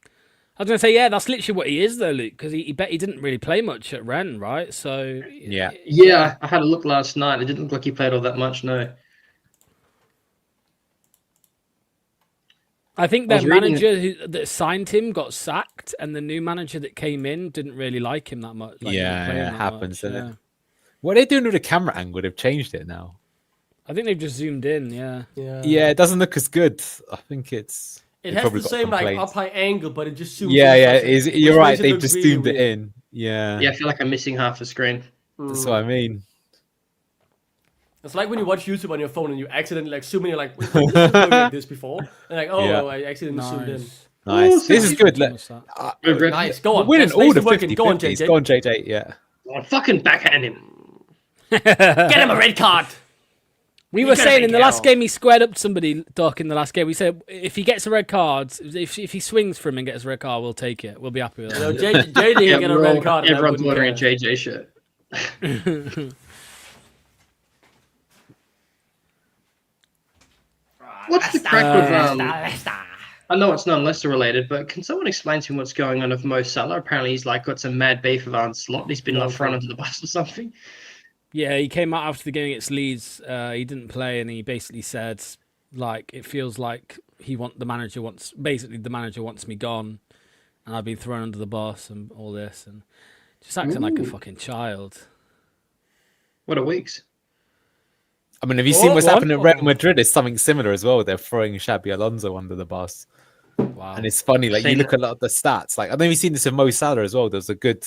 I was gonna say, yeah, that's literally what he is, though, Luke, because he didn't really play much at Rennes, right? So yeah, I had a look last night. It didn't look like he played all that much. No. I think their manager that signed him got sacked, and the new manager that came in didn't really like him that much. Like, it happens, doesn't it? What are they doing with the camera angle? They've changed it now. I think they've just zoomed in, Yeah, it doesn't look as good. I think it has the same like up high angle, but it just zooms in. You're right, they've just really zoomed it in. Yeah. Yeah, I feel like I'm missing half the screen. That's what I mean. It's like when you watch YouTube on your phone and you accidentally like zoom in, you're like, wait, this is going like this before. And like, I accidentally zoomed in. Nice. This is good. Nice. Go on. We're in order 50 Go on, JJ. Go on, JJ. Yeah. Oh, fucking backhand him. Get him a red card. We were saying in the last game he squared up to somebody, Doc, in the last game. We said if he gets a red card, if he swings for him and gets a red card, we'll take it. We'll be happy with that. JJ can get a red card. Everyone's wearing a JJ shirt. What's the crack with I know it's not Leicester related, but can someone explain to me what's going on with Mo Salah? Apparently he's like got some mad beef with Arne Slot. He's been like thrown under the bus or something. Yeah, he came out after the game against Leeds. He didn't play, and he basically said like it feels like the manager wants me gone, and I've been thrown under the bus and all this, and just acting like a fucking child. What a weeks. I mean, have you seen what's happened at Real Madrid? It's something similar as well. They're throwing Xabi Alonso under the bus. Wow. And it's funny, like you look at a lot of the stats. Like I know you've seen this with Mo Salah as well. There's a good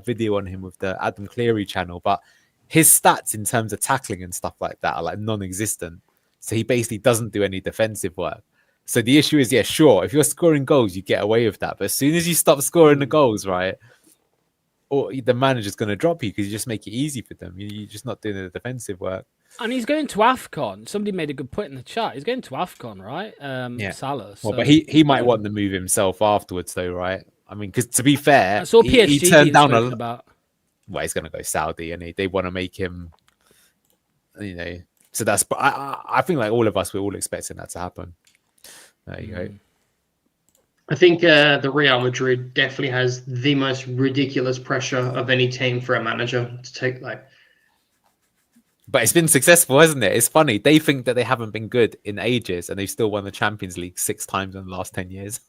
video on him with the Adam Cleary channel, but his stats in terms of tackling and stuff like that are like non-existent. So he basically doesn't do any defensive work. So the issue is, sure, if you're scoring goals, you get away with that. But as soon as you stop scoring the goals, right, or the manager's going to drop you because you just make it easy for them. You're just not doing the defensive work. And he's going to AFCON. Somebody made a good point in the chat. He's going to AFCON, right? Salah. So, well, but he might want to move himself afterwards, though, right? I mean, because to be fair, that's all PSG he turned down about. Well, he's going to go Saudi, and they want to make him, So that's. I think like all of us, we're all expecting that to happen. There you go. I think the Real Madrid definitely has the most ridiculous pressure of any team for a manager to take. But it's been successful, hasn't it? It's funny. They think that they haven't been good in ages, and they've still won the Champions League 6 times in the last 10 years.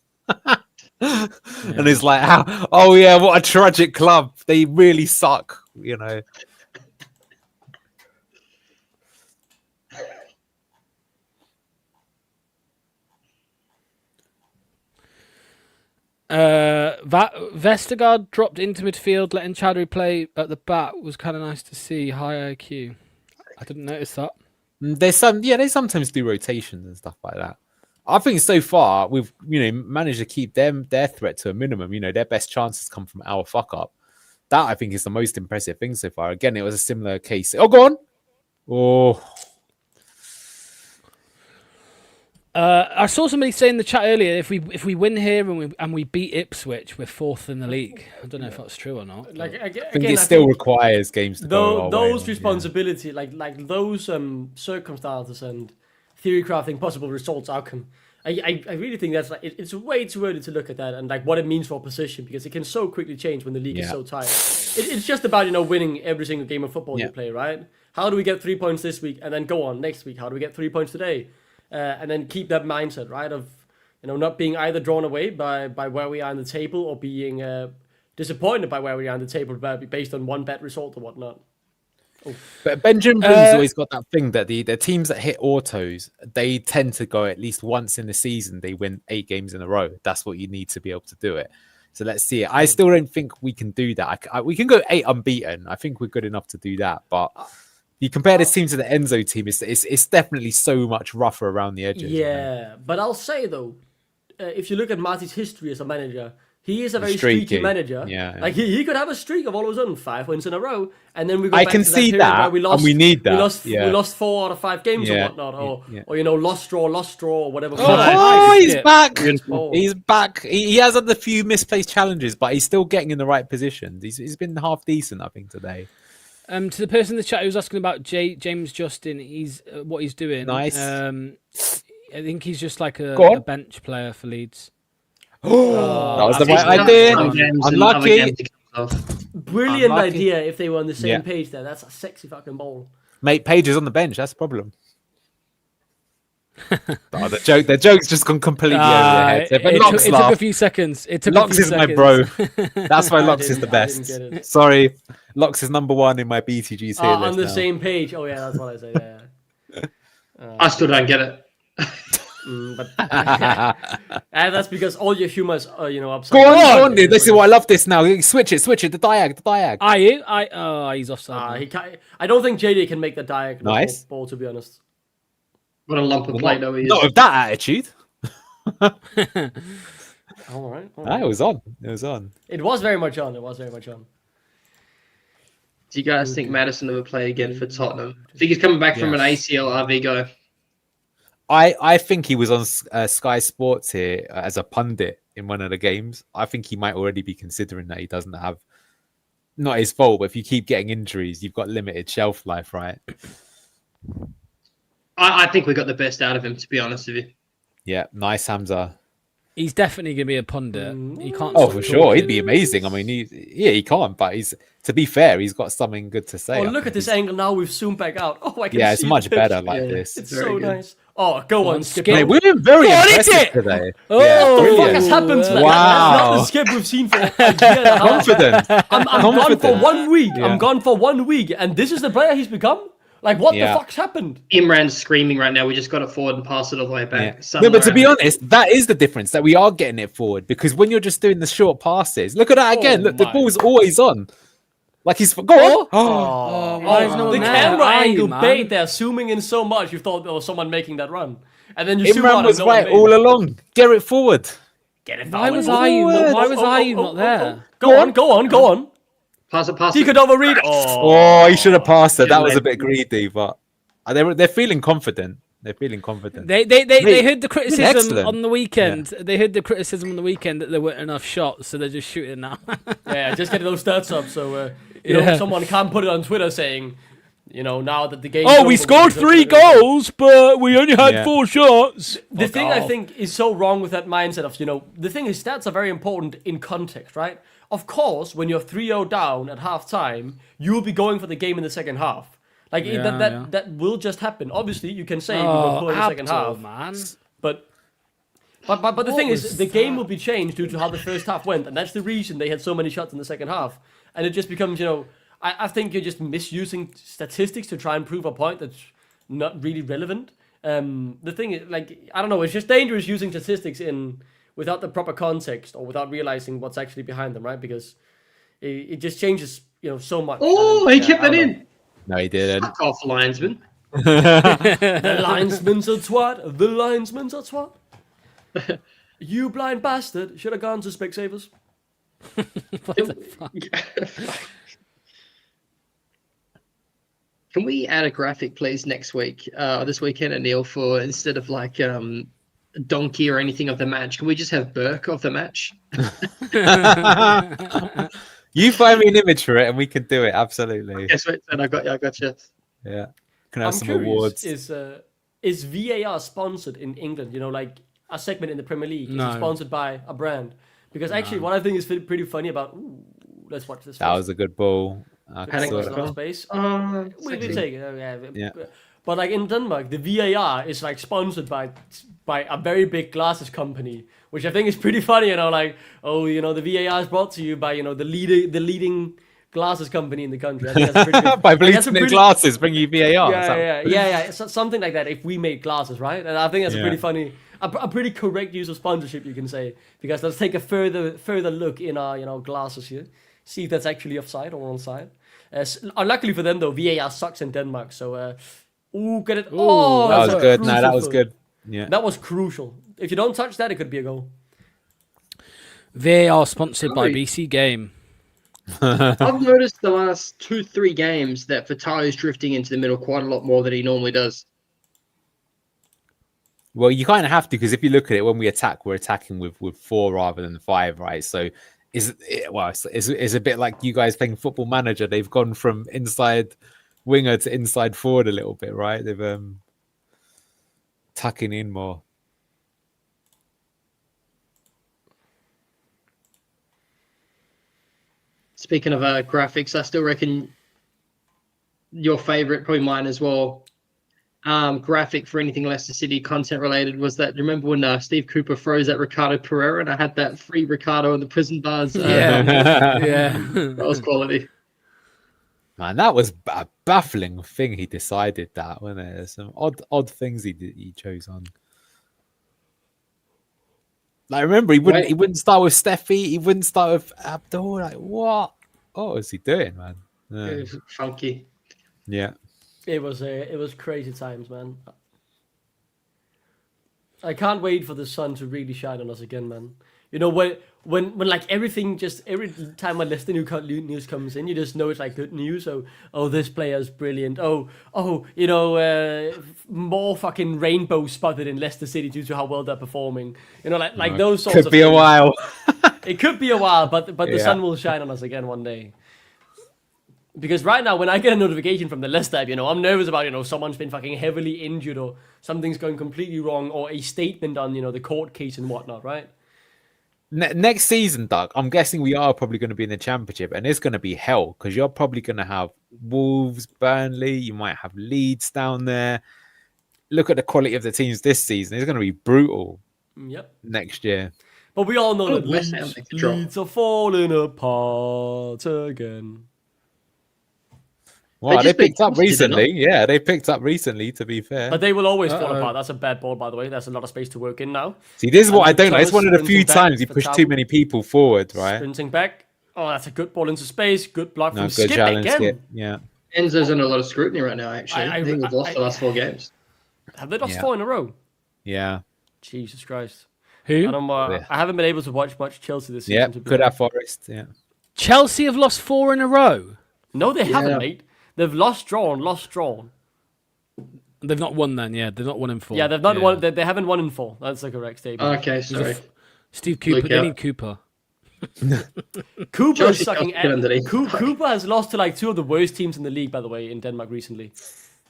And it's like, what a tragic club. They really suck, Vestergaard dropped into midfield, letting Chadri play at the back was kind of nice to see. High IQ. I didn't notice that. They sometimes do rotations and stuff like that. I think so far we've managed to keep their threat to a minimum. Their best chances come from our fuck up. That I think is the most impressive thing so far. Again, it was a similar case. Oh, go on. Oh. I saw somebody say in the chat earlier, if we win here and we beat Ipswich, we're 4th in the league. I don't know if that's true or not. I think it still requires games to go. Those responsibility, like those circumstances and theory crafting possible results outcome. I really think that's it's way too early to look at that and like what it means for opposition because it can so quickly change when the league is so tight. It's just about winning every single game of football you play, right? How do we get 3 points this week and then go on next week? How do we get 3 points today? And then keep that mindset, right, of not being either drawn away by where we are in the table or being disappointed by where we are in the table based on one bad result or whatnot. But Benjamin Bloom's always got that thing that the teams that hit autos, they tend to go at least once in the season. They win 8 games in a row. That's what you need to be able to do it. So let's see it. I still don't think we can do that. We can go 8 unbeaten. I think we're good enough to do that. But you compare this team to the Enzo team, it's definitely so much rougher around the edges. Yeah, but I'll say though, if you look at Marty's history as a manager, he is a very streaky manager. Yeah. Like he could have a streak of all of a sudden 5 wins in a row, and then we go I back can to see period that, where we lost, and we need that. We lost 4 out of 5 games or whatnot, or you know, lost draw, or whatever. He's back. He's back. He has had a few misplaced challenges, but he's still getting in the right positions. He's been half decent, I think, today. To the person in the chat who was asking about James Justin, he's what he's doing. Nice. I think he's just like a bench player for Leeds. That was the right idea. Unlucky. Brilliant idea if they were on the same page there. That's a sexy fucking ball. Mate, Page is on the bench. That's the problem. The joke's just gone completely over their heads. It took a few seconds. Locks is my bro. That's why Locks is the best. Sorry. Locks is number 1 in my BTGs here. On the same page. Oh, yeah, that's what I say. Yeah. I still don't get it. But and that's because all your humors are, you know, upside. Go on, dude. This is why I love this now. Switch it. The diag. He's offside. He can't, I don't think JD can make the diagonal ball, to be honest. What a lump of play, though, he is. Not with that attitude. All right. It was on. It was very much on. Do you guys think Maddison will play again for Tottenham? I think he's coming back from an ACL RV go. I think he was on Sky Sports here as a pundit in one of the games. I think he might already be considering that he doesn't have, not his fault, but if you keep getting injuries, you've got limited shelf life, right? I think we got the best out of him, to be honest with you. Yeah, nice, Hamza. He's definitely going to be a pundit. He can't. Oh, for sure. He'd be amazing. I mean, he can't, but to be fair, he's got something good to say. Oh, look at this angle now. We've zoomed back out. Oh, I can see. Yeah, it's much better like this. It's so nice. Oh, go on, Skip. Mate, we've been very impressive today. Oh, what the fuck has happened to that? Wow. That's not the Skip we've seen for a year and a half. Confident. I'm gone for 1 week. I'm gone for 1 week, and this is the player he's become? Like, what the fuck's happened? Imran's screaming right now. We just got it forward and pass it all the way back. Yeah. No, but to be honest, that is the difference, that we are getting it forward, because when you're just doing the short passes, look at that again. Look, the ball's always on. Like he's go on. Why is no one the there? camera angle bait there, zooming in so much, you thought there was someone making that run, and then you zoom Imran out was and no right one made all it. along. Get it forward. Get it Why forward. was Ayew not there? Go on. Pass it. He could overread. Oh, he should have passed it. That was a bit greedy, but they're feeling confident. They heard the criticism on the weekend. Yeah. They heard the criticism on the weekend that there weren't enough shots, so they're just shooting now. Yeah, just getting those stats up, so you know, someone can't put it on Twitter saying, you know, now that the game. Oh, we scored 3 goals, but we only had 4 shots. The thing I think is so wrong with that mindset of, you know, the thing is stats are very important in context, right? Of course, when you're 3-0 down at half time, you will be going for the game in the second half. Like that will just happen. Obviously, you can say we will play in the second half, man. But the thing is, the game will be changed due to how the first half went, and that's the reason they had so many shots in the second half. And it just becomes, you know, I think you're just misusing statistics to try and prove a point that's not really relevant. The thing is, like, I don't know, it's just dangerous using statistics without the proper context or without realizing what's actually behind them, right? Because it just changes, you know, so much. Oh, he kept that in. No, he didn't. Fuck off, linesman. The linesman's a twat. You blind bastard. Should have gone to Specsavers. What the fuck? Can we add a graphic, please, next week, this weekend, Anil, for instead of like donkey or anything of the match, can we just have Burke of the match? You find me an image for it, and we can do it. Absolutely. Yes, wait, I got you. Yeah, can have I'm some curious, awards. Is VAR sponsored in England? You know, like a segment in the Premier League is it sponsored by a brand? Because actually, what I think is pretty funny about. Let's watch this. That was a good ball. Space. We take it. Yeah. But like in Denmark, the VAR is like sponsored by a very big glasses company, which I think is pretty funny. You know, like, oh, you know, the VAR is brought to you by, you know, the leading glasses company in the country. I think that's a pretty good, By like, that's a bleaching pretty- glasses, bring you VAR. Yeah. Something like that. If we made glasses, right? And I think that's a pretty funny, a pretty correct use of sponsorship, you can say. Because let's take a further look in our glasses here, see if that's actually offside or onside. Unluckily for them though, VAR sucks in Denmark. So, get it. Oh, that that's was a good. No, crucial that was foot. good. Yeah. That was crucial. If you don't touch that, it could be a goal. VAR sponsored by Sorry. BC Game. I've noticed the last 2-3 games that Vitaly's drifting into the middle quite a lot more than he normally does. Well, you kind of have to, because if you look at it, when we attack, we're attacking with 4 rather than 5, right? So it's a bit like you guys playing Football Manager. They've gone from inside winger to inside forward a little bit, right? They've tucking in more. Speaking of graphics, I still reckon your favorite, probably mine as well, graphic for anything Leicester City content related was that. Remember when Steve Cooper froze that Ricardo Pereira, and I had that free Ricardo in the prison bars? Yeah. That was quality. Man, that was a baffling thing. He decided that, wasn't it? There's some odd things he chose on. Like, remember, he wouldn't start with Steffi. He wouldn't start with Abdul. Like, what was he doing, man? It was funky. Yeah. It was crazy times, man. I can't wait for the sun to really shine on us again, man. You know, when like everything, just every time when Leicester news comes in, you just know it's like good news. So, this player's brilliant. More fucking rainbow spotted in Leicester City due to how well they're performing. You know, like those sorts of Could be a things. while. It could be a while, but the sun will shine on us again one day. Because right now, when I get a notification from the Leicester app, I'm nervous about, someone's been fucking heavily injured or something's going completely wrong or a statement on, the court case and whatnot, right? Next season, Doug, I'm guessing we are probably going to be in the Championship, and it's going to be hell because you're probably going to have Wolves, Burnley, you might have Leeds down there. Look at the quality of the teams this season. It's going to be brutal next year. But we all know that West Ham make the drop. Leeds are falling apart again. Well, they just picked been up toasted, didn't recently. Yeah, they picked up recently, to be fair. But they will always fall apart. That's a bad ball, by the way. There's a lot of space to work in now. See, this is what I don't like. Thomas It's one of the few sprinting back times you for push Tabu. too many people forward, right? Sprinting back. Oh, that's a good ball into space. Good block No, from good Skip challenge, again. Skip. Yeah. Enzo's under a lot of scrutiny right now, actually. I think we've lost the last 4 games. Have they lost Yeah. 4 in a row? Yeah. Jesus Christ. Who? I haven't been able to watch much Chelsea this season. Yeah. to be Could have honest. Forest. Yeah. Chelsea have lost 4 in a row. No, they haven't, Yeah. mate. They've lost, drawn. They've not won then, yeah. They've not won in 4. Yeah, they've not won. They haven't won in 4. That's the correct statement. Okay, sorry. Steve Cooper, Look they out. need Cooper. Cooper is Chelsea sucking can't get underneath. Cooper has lost to like 2 of the worst teams in the league, by the way, in Denmark recently.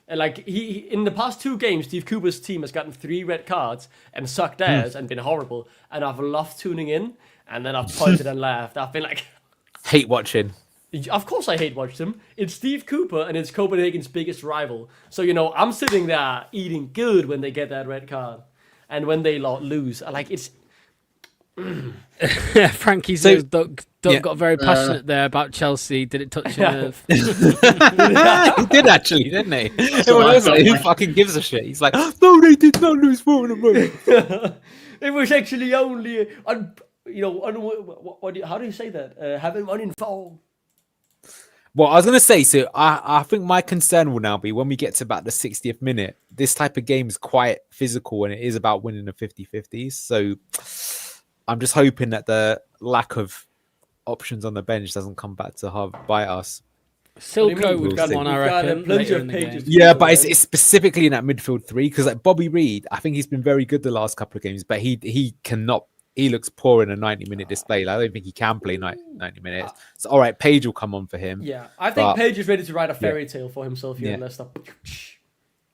And like he in the past 2 games, Steve Cooper's team has gotten 3 red cards and sucked ass and been horrible. And I've loved tuning in, and then I've pointed and laughed. I've been like, Hate watching. of course I hate watched him. It's Steve Cooper and it's Copenhagen's biggest rival. So I'm sitting there eating good when they get that red card, and when they lose, I like it's. Frankie So- says Doug got very passionate there about Chelsea. Did it touch your nerve? He did actually, didn't he? what I felt Who like. fucking gives a shit? He's like, no, they did not lose 4 in a row. It was actually only how do you say that? Having 1 in 4. Well, I was going to say, so I think my concern will now be when we get to about the 60th minute, this type of game is quite physical and it is about winning the 50-50s. So I'm just hoping that the lack of options on the bench doesn't come back to bite us. Silko We've would got come on, I we've got, reckon. plenty later of in the pages. game. Yeah, but it's specifically in that midfield 3 because like Bobby Reed, I think he's been very good the last couple of games, but he cannot. He looks poor in a 90-minute display. Like, I don't think he can play 90 minutes. So, all right, Page will come on for him. Yeah, I think But- Page is ready to write a fairy tale for himself here in Yeah. Leicester.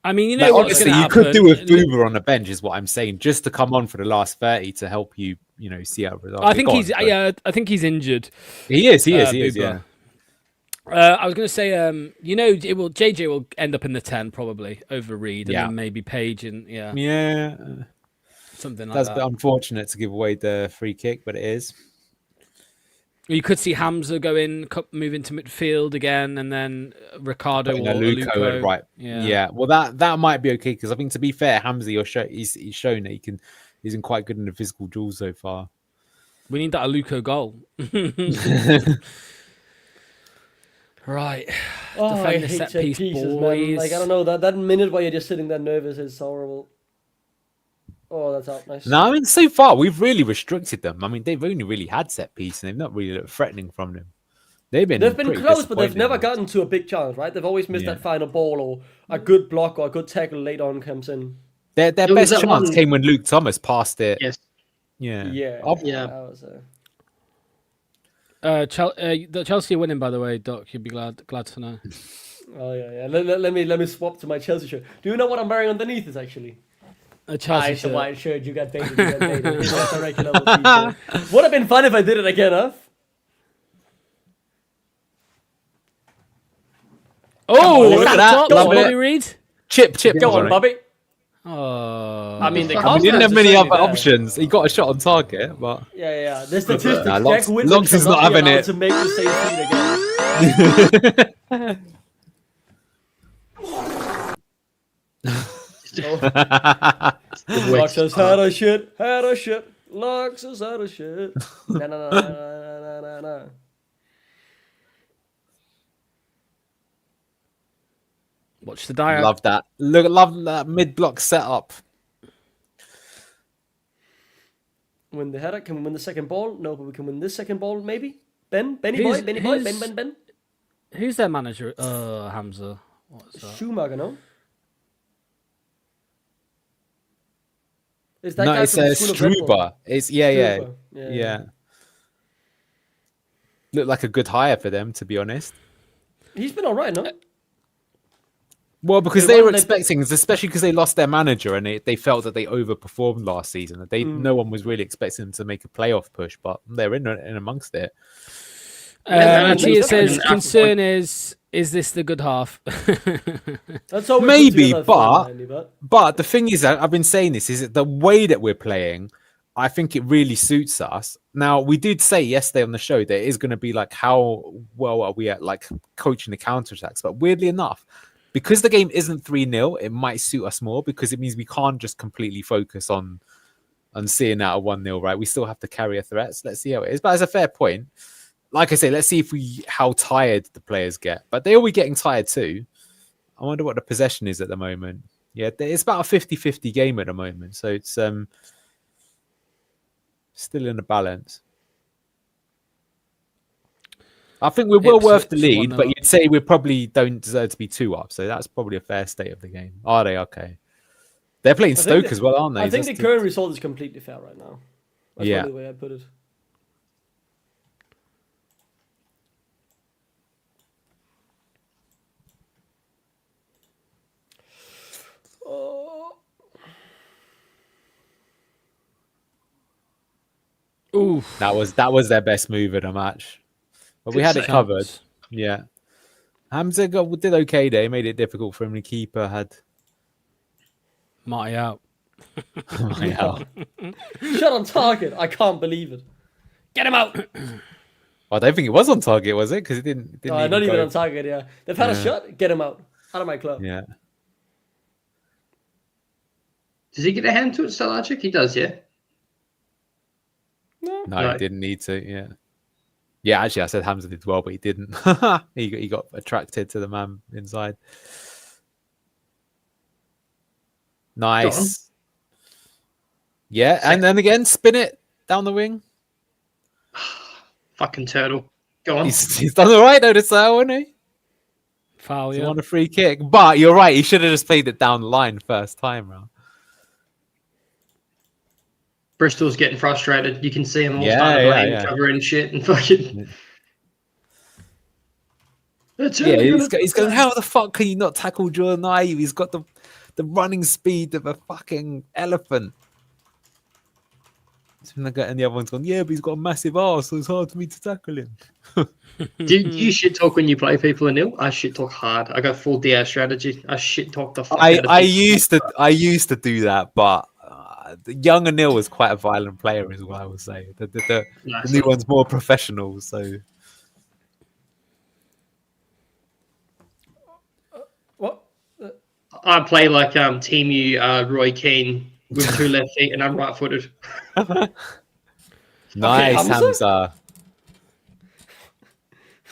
I mean, you know Like, what's honestly, gonna you could happen? do with Boober on the bench, is what I'm saying, just to come on for the last 30 to help you, see out results. I think Go he's on, sorry. I think he's injured. He is, yeah. Boober. I was going to say, JJ will end up in the 10 probably over Reed, and Yeah. then maybe Page and Yeah, something like that's a that. bit unfortunate to give away the free kick, but it is. You could see Hamza move into midfield again, and then Ricardo or Luco, right? Yeah. Well, that might be okay because I think, to be fair, Hamza, he's shown that he's been quite good in the physical duels so far. We need that Aluko goal. Right. Oh, Defend I the hate set set piece, pieces, boys. man. Like, I don't know, that minute where you're just sitting there nervous is horrible. Oh, that's out. Nice. No, I mean, so far we've really restricted them. I mean, they've only really had set piece, and they've not really looked threatening from them. They've been close, but they've never gotten to a big chance, right? They've always missed that final ball, or a good block or a good tackle late on comes in. Their best chance came when Luke Thomas passed it. Yes. Yeah. Yeah. Yeah. That was, the Chelsea are winning, by the way, Doc. You'd be glad to know. Oh yeah. Let me swap to my Chelsea shirt. Do you know what I'm wearing underneath this actually? A Chelsea It's a shirt. white shirt. You got baited. It's just a regular old t-shirt. Would have been fun if I did it again, huh? Oh, look at that. Top, Love Bobby it. Reed. Chip. Go on, Bobby. Oh. I mean, He didn't have many other options. He got a shot on target, but Yeah. The statistics. Nah, Jack Wilson Logs is should not be having allowed it. to make the same feed again. Logs has had a shit. Logs has had a shit. No. Watch the dial. love that. Love that mid-block setup. Win the header. Can we win the second ball? No, but we can win this second ball, maybe. Benny Who's- boy, who's- Ben. Who's their manager? Hamza. What's that? Schumacher, no? Is that No, guy it's from the School of Red Bull? Struber. It's yeah. Struber. Yeah. Looked like a good hire for them, to be honest. He's been alright, no? Well, because They they were won, they- expecting, especially because they lost their manager and they felt that they overperformed last season. No one was really expecting them to make a playoff push, but they're in amongst it. Actually, it says concern is this the good half? That's all we Maybe, put together for Andy, but the thing is, I've been saying this, is that the way that we're playing, I think it really suits us. Now, we did say yesterday on the show that it is going to be like, how well are we at like coaching the counterattacks? But weirdly enough, because the game isn't 3-0, it might suit us more because it means we can't just completely focus on seeing out a 1-0, right? We still have to carry a threat. So let's see how it is. But it's a fair point. Like I say, let's see how tired the players get. But they will be getting tired too. I wonder what the possession is at the moment. Yeah, it's about a 50-50 game at the moment. So it's still in a balance. I think we're well worth the lead, but you'd say we probably don't deserve to be 2 up. So that's probably a fair state of the game. Are they? Okay. They're playing Stoke as well, aren't they? I think the current result is completely fair right now. That's Yeah. probably the way I put it. Oof. That was their best move in a match. But we had it covered. Yeah. Hamza did okay there. He made it difficult for him. The keeper had Marty out. Shot on target. I can't believe it. Get him out. I don't think it was on target, was it? Because it didn't Not go. even on target, yeah. They've had a shot. Get him out. Out of my club. Yeah. Does he get a hand to it, Stalagic? He does, yeah. No, he didn't need to. Yeah. Yeah, actually, I said Hamza did well, but he didn't. he got attracted to the man inside. Nice. Yeah, and then again, spin it down the wing. Fucking turtle. Go on. He's done all right though, this hour, hasn't he? Foul, He yeah. won a free kick. But you're right, he should have just played it down the line first time round. Bristol's getting frustrated. You can see him all Yeah, starting lane yeah. covering shit and fucking. Yeah, he's going, how the fuck can you not tackle Jordan Ive? He's got the running speed of a fucking elephant. And the other one's gone, yeah, but he's got a massive arse, so it's hard for me to tackle him. Do you shit talk when you play people in nil? I shit talk hard. I got full DA strategy. I shit talk the fuck out of I people. used to do that, but young Anil was quite a violent player, is what I would say. The new one's more professional, so. What? I play like Teemu Roy Keane with 2 left feet, and I'm right-footed. Nice, Hamza? Hamza.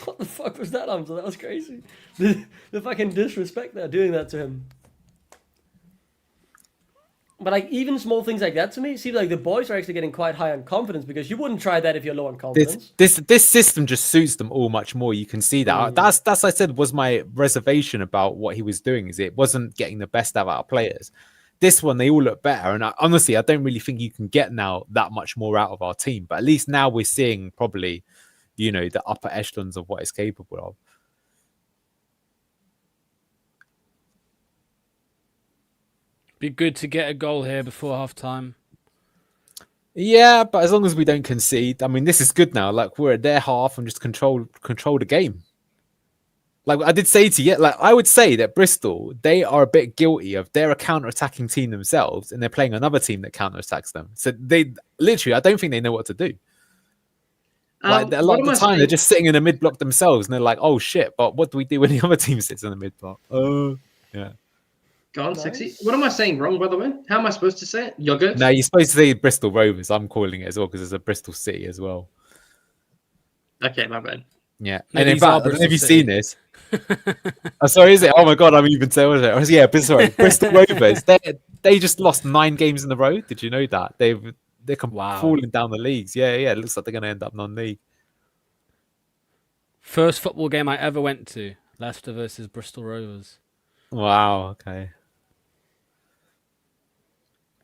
What the fuck was that, Hamza? That was crazy. The fucking disrespect they're doing that to him. But like even small things like that to me seems like the boys are actually getting quite high on confidence, because you wouldn't try that if you're low on confidence. This system just suits them all much more. You can see that. That's I said was my reservation about what he was doing, is it wasn't getting the best out of our players. This one, they all look better, and honestly, I don't really think you can get now that much more out of our team. But at least now we're seeing probably, you know, the upper echelons of what it's capable of. Be good to get a goal here before half time. Yeah, but as long as we don't concede, I mean, this is good now. Like, we're at their half and just control the game. Like I did say to you, like I would say that Bristol, they are a bit guilty of they're a counter-attacking team themselves, and they're playing another team that counter-attacks them. So they literally, I don't think they know what to do. Like a lot of the time, they're just sitting in the mid block themselves, and they're like, "Oh shit!" But what do we do when the other team sits in the mid block? Oh, yeah. Go on, sexy. What am I saying wrong, by the way? How am I supposed to say it? Yogurt? No, you're supposed to say Bristol Rovers. I'm calling it as well because there's a Bristol City as well. Okay, my bad. Yeah, Maybe and in fact, I don't know if you've seen this. Oh, sorry, is it? Oh my god, I'm even saying it. Yeah, but sorry, Bristol Rovers. They just lost 9 games in a row. Did you know that they're falling down the leagues? Yeah, it looks like they're going to end up non-league. First football game I ever went to: Leicester versus Bristol Rovers. Wow. Okay.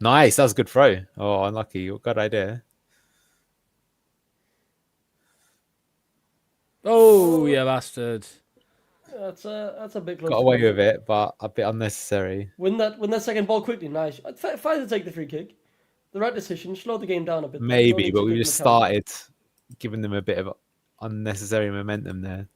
Nice. That was a good throw. Oh, unlucky. Good idea. Oh, yeah, bastard. That's a big close. Got away with it, but a bit unnecessary. Win that second ball quickly. Nice. Fine to take the free kick. The right decision. Slow the game down a bit. Maybe, but we just started giving them a bit of unnecessary momentum there.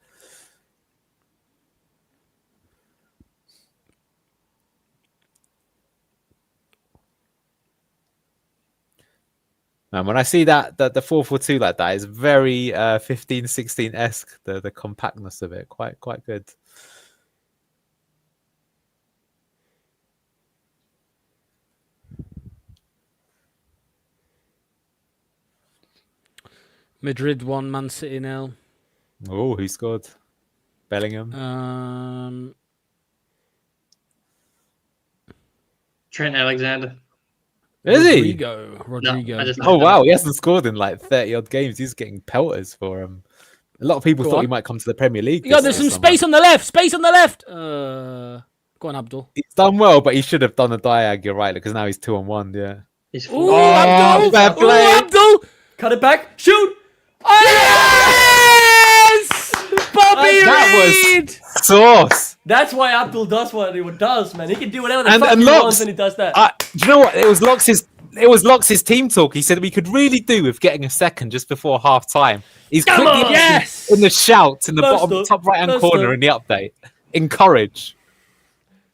Man, when I see that the 4-4-2 like that, it's very 15-16-esque. The compactness of it, quite good. Madrid 1, Man City 0. Oh, who scored? Bellingham. Trent Alexander. Is he? Rodrigo. Oh wow, he hasn't scored in like 30 odd games. He's getting pelters for him. A lot of people thought he might come to the Premier League. Yeah, there's some space on the left. Space on the left. Go on, Abdul. He's done well, but he should have done a diag. You're right, because now he's 2-on-1. Yeah. Abdul! Bad play. Abdul! Cut it back. Shoot. Yes! Bobby Reed! Was sauce. That's why Abdul does what he does, man. He can do whatever the And fuck he Locks, wants when he does that. Do you know what? It was Locks' team talk. He said we could really do with getting a second just before half time. He's Come quickly on! Yes! in the shout in the Leicester, bottom top right hand Leicester. corner in the update. Encourage.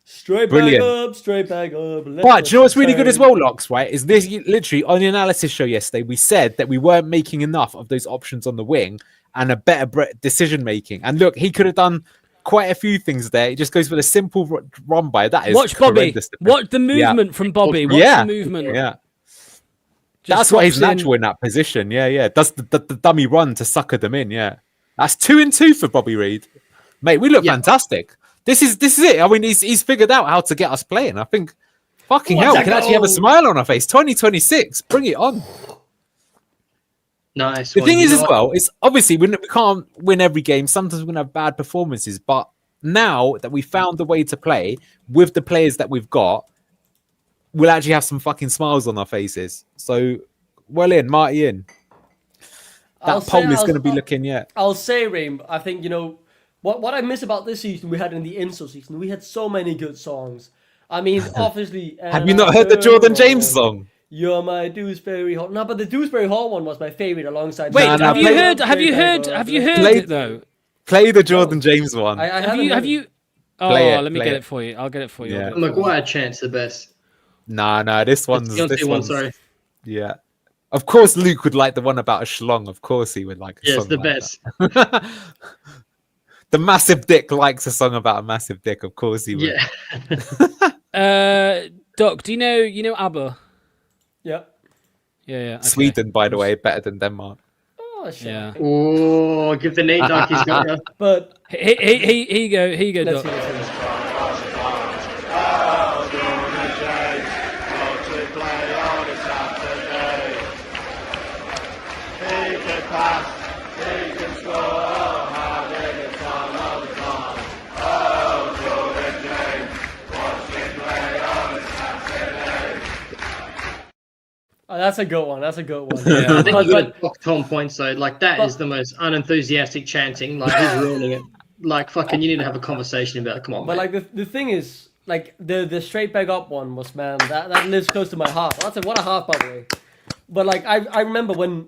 Straight Brilliant. back up, straight back up. But do you know what's really good as well, Locks, right? Is this literally on the analysis show yesterday, we said that we weren't making enough of those options on the wing and a better decision making. And look, he could have done quite a few things there. It just goes with a simple run by. That is Watch Bobby. horrendous. Watch the movement from Bobby. Watch the movement. Yeah. Just That's why he's drops in. natural in that position. Yeah. Does the dummy run to sucker them in. Yeah. That's 2-2 for Bobby Reed. Mate, we look fantastic. This is it. I mean, he's figured out how to get us playing. I think, fucking hell, we can actually have a smile on our face. 2026, bring it on. Nice. The thing is, as well, is obviously we can't win every game. Sometimes we're going to have bad performances. But now that we found the way to play with the players that we've got, we'll actually have some fucking smiles on our faces. So, well in, Marty in. That poll is going to be looking, I'll say, Reem, I think, what I miss about this season we had in the Inso season, we had so many good songs. I mean, obviously... Have you not heard the Jordan James song? You're my Dewsbury Hall. No, but the Dewsbury Hall one was my favorite alongside... Wait, have you heard it, though? Play the Jordan James one. Have you... Oh, let me get it for you. I'll get it for you. Yeah. Maguire chant's the best. No, this one's Deontay one, sorry. Yeah. Of course, Luke would like the one about a schlong. Of course, he would like a Yeah, song it's the like best. that. The massive dick likes a song about a massive dick. Of course, he would. Yeah. Doc, do you know ABBA? Yeah. Yeah. Okay. Sweden, by the way, better than Denmark. Oh shit. Yeah. Oh, give the Nate Doc he's got you. But Here you go, let's Doc. see, let's see. Oh, that's a good one. That's a good one. Yeah. I think But- you got to talk Tom points though. Like that is the most unenthusiastic chanting. Like he's ruining it. Like fucking, you need to have a conversation about it. Come on, But mate. like the thing is, like the straight back up one was, man, that lives close to my heart. What a half, by the way. But like I remember when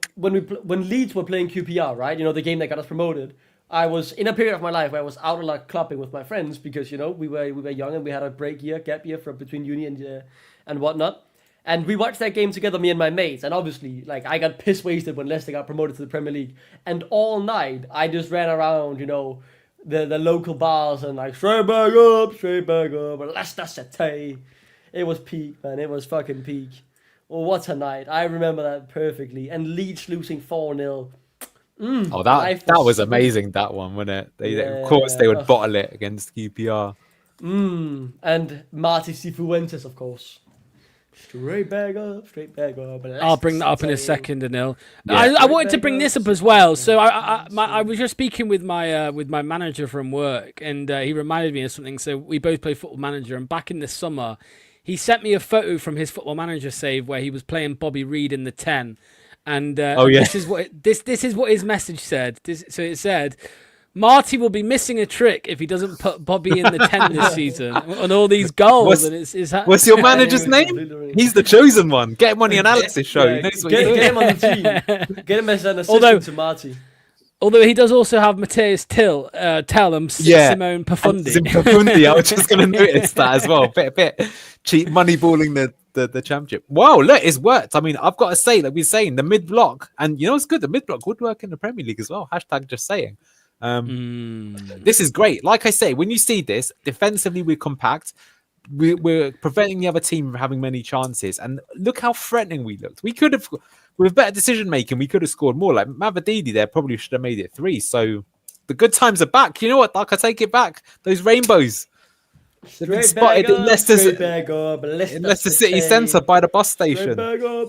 Leeds were playing QPR, right? You know, the game that got us promoted. I was in a period of my life where I was out a lot clubbing with my friends because, you know, we were young and we had a gap year from between uni and whatnot. And we watched that game together, me and my mates. And obviously, like, I got piss wasted when Leicester got promoted to the Premier League. And all night, I just ran around, you know, the local bars and like, straight back up, Leicester City. It was peak, man. It was fucking peak. Oh, what a night. I remember that perfectly. And Leeds losing 4-0. Oh, that was amazing, that one, wasn't it? Of course, they would bottle it against QPR. And Marty Cifuentes, of course. Straight back up. I'll bring that up in a second, Anil. Yeah. I wanted to bring this up as well. So I was just speaking with my manager from work, and he reminded me of something. So we both play Football Manager, and back in the summer, he sent me a photo from his Football Manager save where he was playing Bobby Reed in the 10. And this is what his message said. So it said, Marty will be missing a trick if he doesn't put Bobby in the 10 this season on all these goals. What's your manager's name? He's the chosen one. Get him on the analysis show. He knows what he's doing. Get him on the team. Get him as an assistant to Marty. Although he does also have Matthias Tell and Simone Pafundi. Pafundi, I was just going to notice that as well. Bit cheap money balling the championship. Wow, look, it's worked. I mean, I've got to say, like we're saying, the mid block, and you know it's good. The mid block would work in the Premier League as well. Hashtag just saying. This is great. Like I say, when you see this, defensively we're compact. We're preventing the other team from having many chances. And look how threatening we looked. We could have, with better decision making, we could have scored more. Like Mavadidi there probably should have made it 3. So the good times are back. You know what, Doc? I take it back. Those rainbows. They've been spotted in Leicester City Centre by the bus station.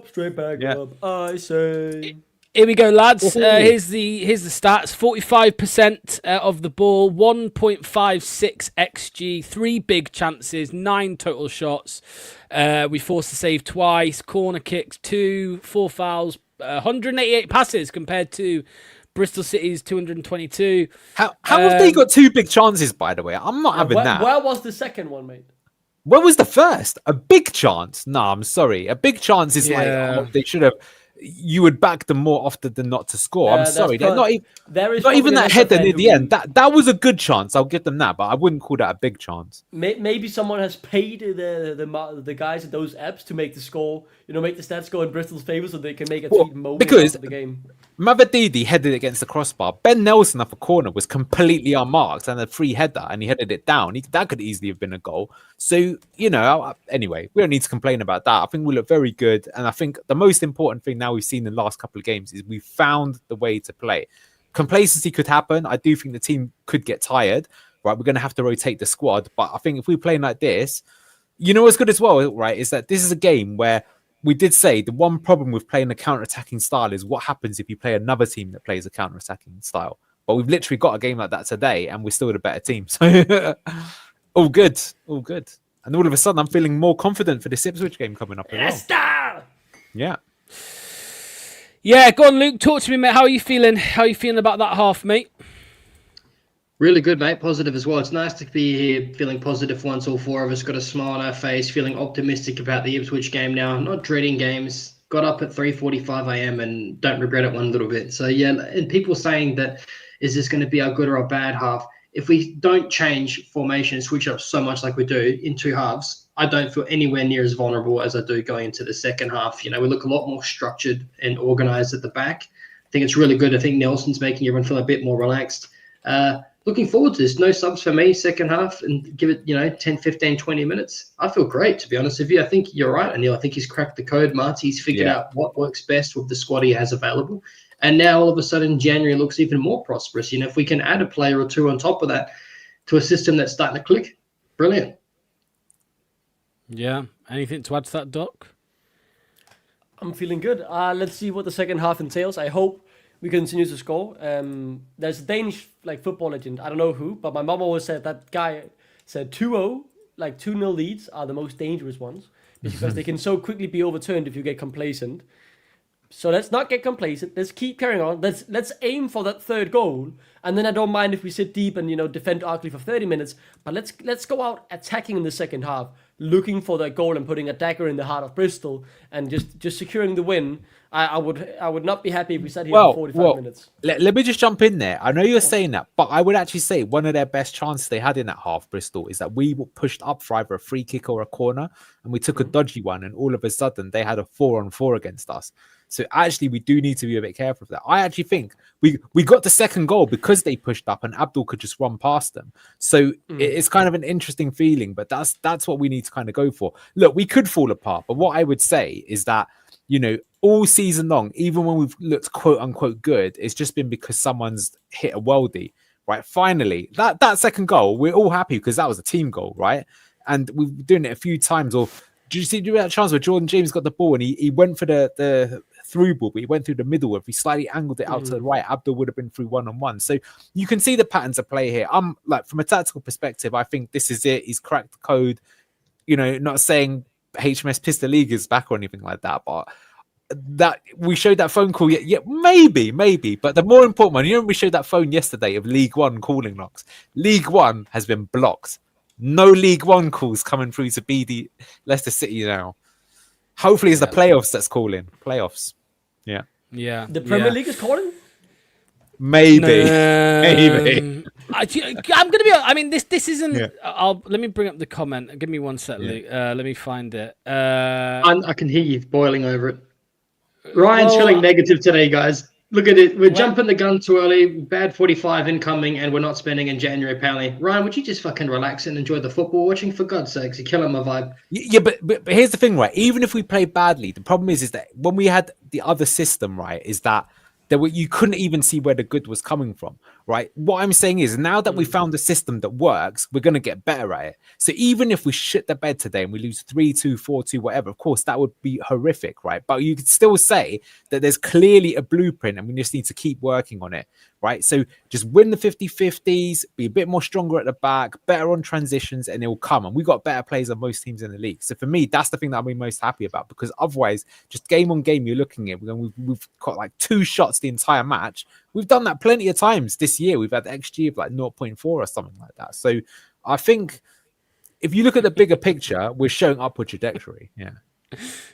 Straight back up, I say. Here we go, lads. Here's the stats. 45% of the ball, 1.56 XG, 3 big chances, 9 total shots. We forced to save twice, corner kicks 2, 4 fouls, 188 passes compared to Bristol City's 222. How have they got 2 big chances, by the way? I'm not having that. Where was the second one, mate? Where was the first? A big chance? No, I'm sorry. A big chance is they should have. You would back them more often than not to score. I'm sorry. They're not even that header near the end. That was a good chance. I'll give them that, but I wouldn't call that a big chance. Maybe someone has paid the guys at those apps to make the score, make the stats go in Bristol's favour so they can make a tweet moment of the game. Mavadidi headed against the crossbar. Ben Nelson off a corner was completely unmarked and a free header, and he headed it down. That could easily have been a goal. So, anyway, we don't need to complain about that. I think we look very good. And I think the most important thing now we've seen in the last couple of games is we found the way to play. Complacency could happen. I do think the team could get tired. Right, we're going to have to rotate the squad. But I think if we're playing like this, what's good as well, right, is that this is a game where we did say the one problem with playing a counter-attacking style is what happens if you play another team that plays a counter-attacking style. But we've literally got a game like that today, and we're still the better team. So all good. And all of a sudden, I'm feeling more confident for the Ipswich game coming up as well. Yeah. Yeah, go on, Luke. Talk to me, mate. How are you feeling? How are you feeling about that half, mate? Really good, mate. Positive as well. It's nice to be here feeling positive once all 4 of us got a smile on our face, feeling optimistic about the Ipswich game now, not dreading games. Got up at 3:45 a.m. and don't regret it one little bit. So, yeah, and people saying that, is this going to be a good or a bad half? If we don't change formation and switch up so much like we do in 2 halves, I don't feel anywhere near as vulnerable as I do going into the second half. We look a lot more structured and organized at the back. I think it's really good. I think Nelson's making everyone feel a bit more relaxed. Looking forward to this. No subs for me, second half, and give it, 10, 15, 20 minutes. I feel great, to be honest with you. I think you're right, Anil. I think he's cracked the code. Marty's figured out what works best with the squad he has available. And now, all of a sudden, January looks even more prosperous. If we can add a player or two on top of that to a system that's starting to click, brilliant. Yeah. Anything to add to that, Doc? I'm feeling good. Let's see what the second half entails. I hope we continue to score. There's a Danish football legend. I don't know who, but my mom always said that guy said 2-0, 2-0 leads are the most dangerous ones because they can so quickly be overturned if you get complacent. So let's not get complacent. Let's keep carrying on. Let's aim for that third goal. And then I don't mind if we sit deep and defend ugly for 30 minutes. But let's go out attacking in the second half, looking for that goal and putting a dagger in the heart of Bristol and just securing the win. I would not be happy if we sat here for 45 minutes. Let me just jump in there. I know you're saying that, but I would actually say one of their best chances they had in that half, Bristol, is that we pushed up for either a free kick or a corner, and we took a dodgy one, and all of a sudden they had a 4-on-4 against us. So actually, we do need to be a bit careful of that. I actually think we got the second goal because they pushed up and Abdul could just run past them. So it's kind of an interesting feeling, but that's what we need to kind of go for. Look, we could fall apart, but what I would say is that, all season long, even when we've looked quote unquote good, it's just been because someone's hit a worldie, right? Finally, that second goal, we're all happy because that was a team goal, right? And we've been doing it a few times. Or do you see that chance where Jordan James got the ball and he went for the through ball, but he went through the middle. If he slightly angled it out to the right, Abdul would have been through 1-on-1. So you can see the patterns of play here. I'm from a tactical perspective, I think this is it. He's cracked the code. Not saying HMS Pistol League is back or anything like that, but that we showed that phone call. Yeah, maybe. But the more important one, we showed that phone yesterday of League One calling logs. League One has been blocked. No League One calls coming through to BD Leicester City now. Hopefully, it's the playoffs that's calling. Playoffs. Yeah. The Premier League is calling? Maybe. I'm gonna be. I mean, this isn't. Yeah. Let me bring up the comment. Give me one sec, Luke. Let me find it. I can hear you boiling over it. Ryan's feeling negative today, guys. Look at it. We're jumping the gun too early. Bad 45 incoming, and we're not spending in January, apparently. Ryan, would you just fucking relax and enjoy the football watching? For God's sakes, you're killing my vibe. Yeah, but here's the thing, right? Even if we play badly, the problem is that when we had the other system, right, is that you couldn't even see where the good was coming from, right? What I'm saying is now that we found a system that works, we're going to get better at it. So even if we shit the bed today and we lose 3-2, 4-2, whatever, of course, that would be horrific, right? But you could still say that there's clearly a blueprint and we just need to keep working on it, right? So just win the 50-50s, be a bit more stronger at the back, better on transitions, and it will come. And we've got better players than most teams in the league. So for me, that's the thing that I'll be most happy about, because otherwise, just game on game, you're looking at, we've got like 2 shots the entire match. We've done that plenty of times this year. We've had XG of like 0.4 or something like that. So I think if you look at the bigger picture, we're showing upward trajectory. Yeah.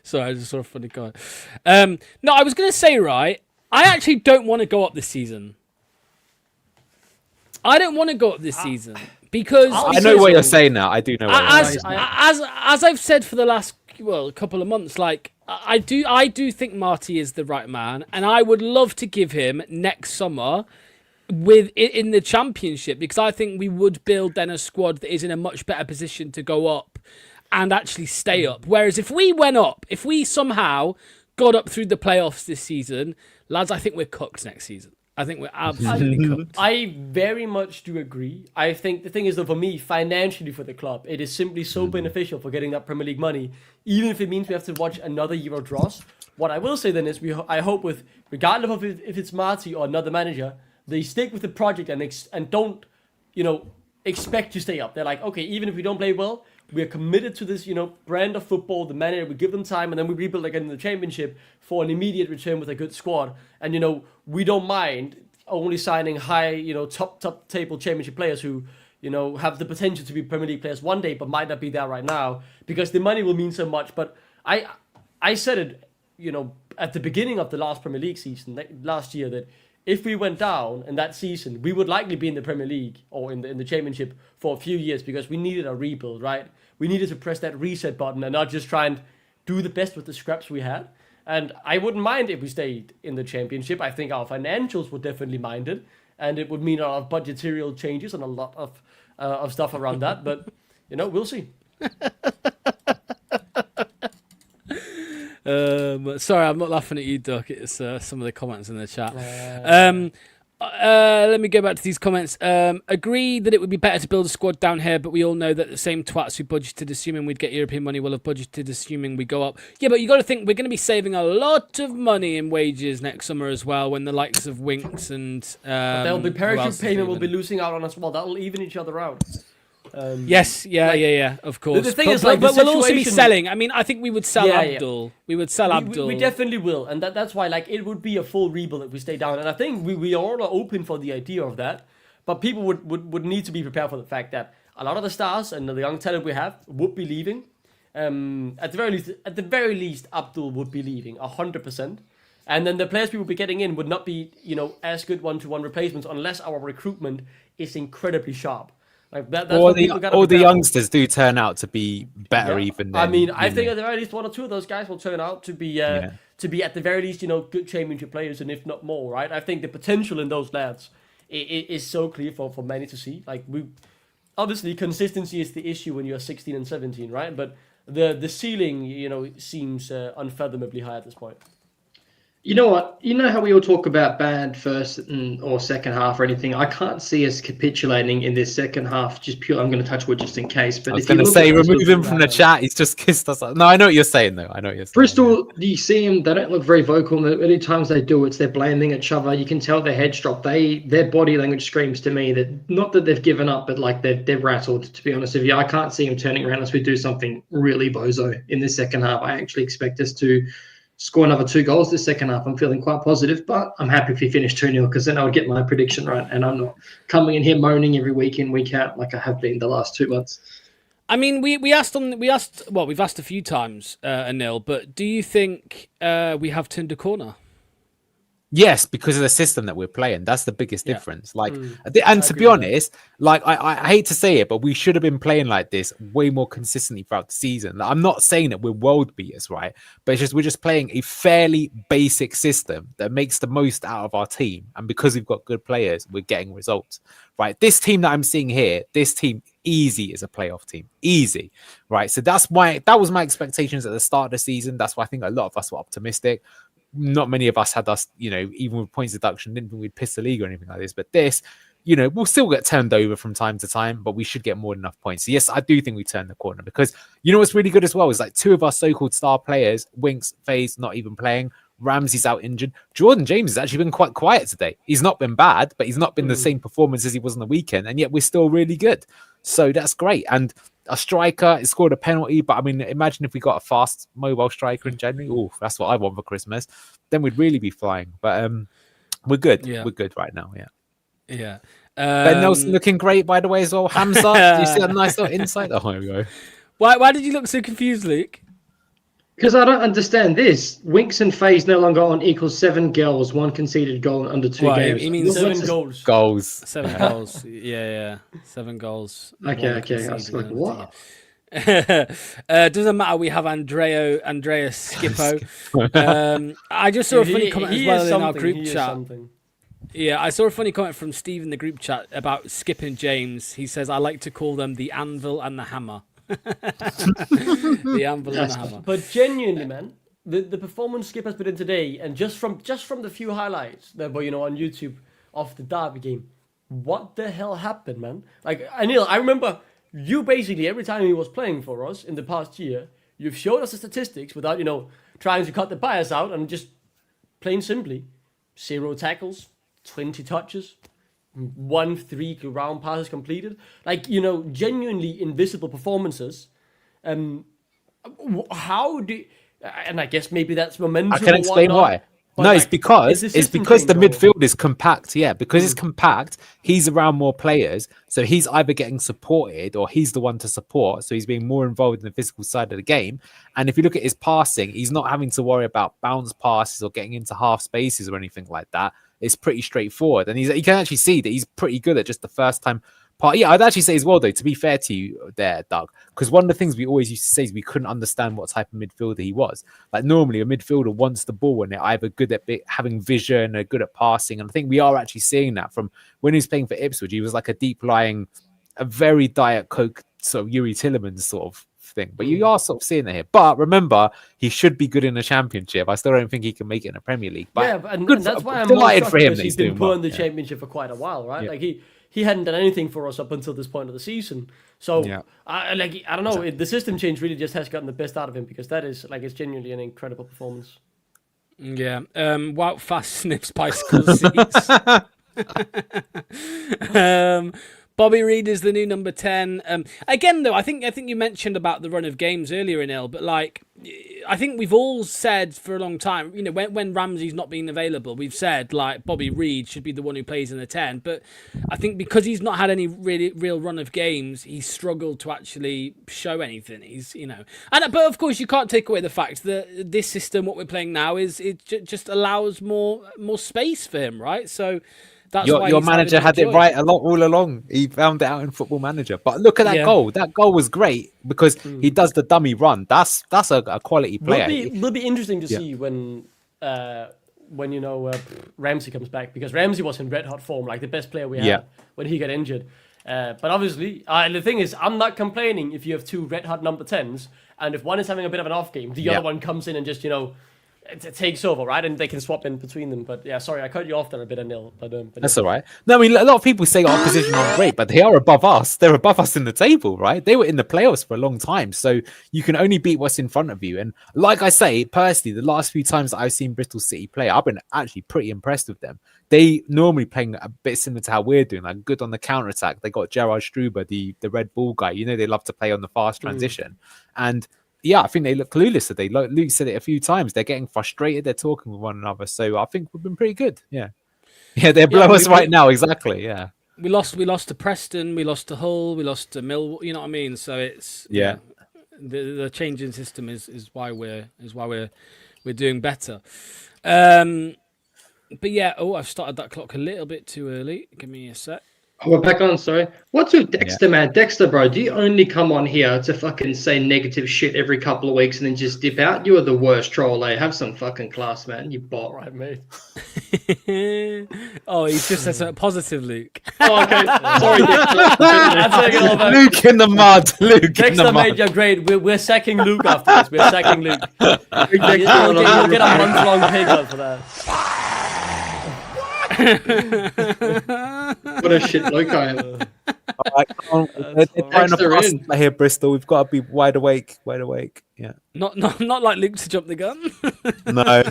Sorry, I just saw a funny comment. No, I was going to say, right, I actually don't want to go up this season. I don't want to go up this season because I know what you're saying now. I do know what you're saying. As I've said for the last couple of months, like I do think Marty is the right man, and I would love to give him next summer in the championship, because I think we would build then a squad that is in a much better position to go up and actually stay up. Whereas if we somehow got up through the playoffs this season, lads, I think we're cooked next season. I think we're absolutely cooked. I very much do agree. I think the thing is, though, for me, financially for the club, it is simply so beneficial for getting that Premier League money, even if it means we have to watch another year of draws. What I will say then is, I hope with, regardless of if it's Marty or another manager, they stick with the project and don't, expect to stay up. They're like, okay, even if we don't play well, we're committed to this, brand of football, the manager, we give them time, and then we rebuild again in the championship for an immediate return with a good squad. And, we don't mind only signing high, top table championship players who, have the potential to be Premier League players one day, but might not be there right now, because the money will mean so much. But I said it, at the beginning of the last Premier League season, last year, that if we went down in that season, we would likely be in the Premier League or in the Championship for a few years, because we needed a rebuild, right? we needed to press that reset button and not just try and do the best with the scraps we had. And I wouldn't mind if we stayed in the championship. I think our financials would definitely mind it, and it would mean a lot of budgetary changes and a lot of stuff around that. But we'll see. Sorry, I'm not laughing at you, Duck. It's some of the comments in the chat. Let me go back to these comments. Agree that it would be better to build a squad down here, but we all know that the same twats who budgeted assuming we'd get European money will have budgeted assuming we go up. Yeah, but you got to think we're going to be saving a lot of money in wages next summer as well when the likes of Winks and... there'll be parachute payment we'll be losing out on as well. That'll even each other out. Yes, of course. The thing is, like, but we'll also be selling. I mean, I think we would sell Abdul. Yeah. We would sell Abdul. We definitely will, and that's why, like, it would be a full rebuild if we stay down. And I think we all are open for the idea of that, but people would need to be prepared for the fact that a lot of the stars and the young talent we have would be leaving. At the very least, Abdul would be leaving 100%. And then the players we would be getting in would not be, as good one-to-one replacements unless our recruitment is incredibly sharp. Like that's or the youngsters do turn out to be better even then. I mean, I think at the very least one or two of those guys will turn out to be at the very least, good championship players, and if not more, right? I think the potential in those lads is so clear for many to see. Like, obviously consistency is the issue when you're 16 and 17, right? But the ceiling, seems unfathomably high at this point. You know what? You know how we all talk about bad first or second half or anything? I can't see us capitulating in this second half. Just pure. I'm going to touch wood just in case. But I was going to say, remove him from the chat. He's just kissed us. No, I know what you're saying, though. Bristol, do you see them? They don't look very vocal. Any times they do, they're blaming each other. You can tell their heads drop. Their body language screams to me that not that they've given up, but like they're rattled, to be honest with you. I can't see them turning around unless we do something really bozo in the second half. I actually expect us to score another 2 goals this second half. I'm feeling quite positive, but I'm happy if we finish 2-0 because then I'll get my prediction right, and I'm not coming in here moaning every week in, week out like I have been the last 2 months. I mean, we've asked a few times, Anil, but do you think we have turned a corner? Yes, because of the system that we're playing. That's the biggest difference. Like, and to be honest, like I hate to say it, but we should have been playing like this way more consistently throughout the season. Like, I'm not saying that we're world beaters, right? But it's just we're just playing a fairly basic system that makes the most out of our team. And because we've got good players, we're getting results, right? This team that I'm seeing here, this team easy is a playoff team, easy, right? So that was my expectations at the start of the season. That's why I think a lot of us were optimistic. Not many of us had us, even with points deduction, didn't think we'd piss the league or anything like this. But this, we'll still get turned over from time to time, but we should get more than enough points. So yes, I do think we turned the corner because what's really good as well is like 2 of our so-called star players, Winks, FaZe, not even playing. Ramsey's out injured. Jordan James has actually been quite quiet today. He's not been bad, but he's not been the same performance as he was on the weekend. And yet we're still really good. So that's great. And a striker scored a penalty, but I mean, imagine if we got a fast mobile striker in January. Oh, that's what I want for Christmas. Then we'd really be flying. But we're good. Yeah. We're good right now. Yeah. Ben Nelson looking great, by the way, as well. Hamza, do you see that nice little insight? Oh, here we go. Why did you look so confused, Luke? Because I don't understand this. Winks and FaZe no longer on equals 7 goals, 1 conceded goal in under 2 games. You mean 7 goals? Goals. 7 goals. Yeah. 7 goals. Okay. I was like, what? Doesn't matter. We have Andrea Skippo. I just saw a funny comment as well in our group chat. Yeah, I saw a funny comment from Steve in the group chat about Skip and James. He says, I like to call them the anvil and the hammer. The anvil and the hammer. But genuinely, man, the performance Skip has put in today, and just from the few highlights that were on YouTube of the Derby game, what the hell happened, man? Like, Anil, I remember you basically every time he was playing for us in the past year, you've showed us the statistics without trying to cut the bias out, and just plain simply 0 tackles, 20 touches, 1 3 round passes completed, like genuinely invisible performances. How do? And I guess maybe that's momentum. I can explain why. No, it's because the midfield is compact. Yeah, because it's compact. He's around more players, so he's either getting supported or he's the one to support. So he's being more involved in the physical side of the game. And if you look at his passing, he's not having to worry about bounce passes or getting into half spaces or anything like that. It's pretty straightforward, and you can actually see that he's pretty good at just the first time part. Yeah, I'd actually say as well, though, to be fair to you there, Doug, because one of the things we always used to say is we couldn't understand what type of midfielder he was. Like normally a midfielder wants the ball and they're either good at having vision or good at passing. And I think we are actually seeing that from when he was playing for Ipswich. He was like a deep lying, a very Diet Coke sort of Yuri Tillemans sort of thing. But you are sort of seeing that here. But remember, he should be good in the Championship. I still don't think he can make it in the Premier League. But yeah, and that's why I'm delighted more for him because that he's been poor in the Championship for quite a while, right? Yeah. Like he hadn't done anything for us up until this point of the season. So I don't know. The system change really just has gotten the best out of him because that is like it's genuinely an incredible performance. Yeah. Wout fast sniffs bicycle seats. Bobby Reed is the new number 10. Again, though, I think you mentioned about the run of games earlier, Anil, but like, I think we've all said for a long time, you know, when Ramsey's not been available, we've said like Bobby Reed should be the one who plays in the 10. But I think because he's not had any real run of games, he's struggled to actually show anything. He's, you know, but of course you can't take away the fact that this system, what we're playing now, just allows more space for him, right? So. That's why your manager had it right all along. He found it out in Football Manager. But look at that goal. That goal was great because he does the dummy run. That's a quality player. Will be interesting to see when you know Ramsey comes back because Ramsey was in red hot form, like the best player we had when he got injured. But obviously, the thing is, I'm not complaining if you have two red hot number 10s, and if one is having a bit of an off game, the other one comes in and just it takes over, right? And they can swap in between them. But yeah, sorry, I cut you off there a bit, Anil. But that's all right. No, I mean, a lot of people say our position is great, but they are above us. They're above us in the table, right? They were in the playoffs for a long time. So you can only beat what's in front of you. And like I say, personally, the last few times that I've seen Bristol City play, I've been actually pretty impressed with them. They normally playing a bit similar to how we're doing, like good on the counter attack. They got Gerard Struber, the Red Bull guy. You know, they love to play on the fast transition. And yeah, I think they look clueless today. Like Luke said it a few times. They're getting frustrated. They're talking with one another. So I think we've been pretty good. Yeah, they're below us right now. Exactly. Yeah. We lost to Preston. We lost to Hull. We lost to Mill. You know what I mean? So it's the changing system is why we're doing better. But yeah. Oh, I've started that clock a little bit too early. Give me a sec. Oh, we're back on, sorry. What's with Dexter, man? Dexter, bro, do you only come on here to fucking say negative shit every couple of weeks and then just dip out? You are the worst troll, eh? Have some fucking class, man. You bot. Right, mate. Oh, he's just said something positive, Luke. Oh, okay. Sorry, Dexter. Luke in the mud. Luke Dexter in the mud. made your grade. We're sacking Luke after this. We're sacking Luke. You'll get a month-long pay cut for that. What a shit look I am. They're trying to pass here, Bristol. We've got to be wide awake. Yeah. Not like Luke to jump the gun. No.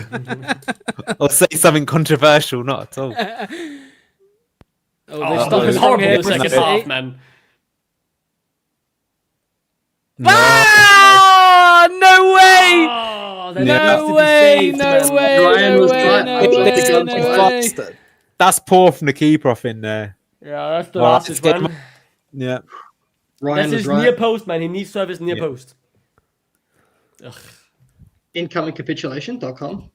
Or say something controversial. Not at all. It was horrible in the second half, man. No. Ah! No way! Oh, No way! That's poor from the keeper off in there. Yeah, that's the last one. Yeah. Ryan That's his was near right. post, man. He needs to have his near post. Ugh. Incomingcapitulation.com.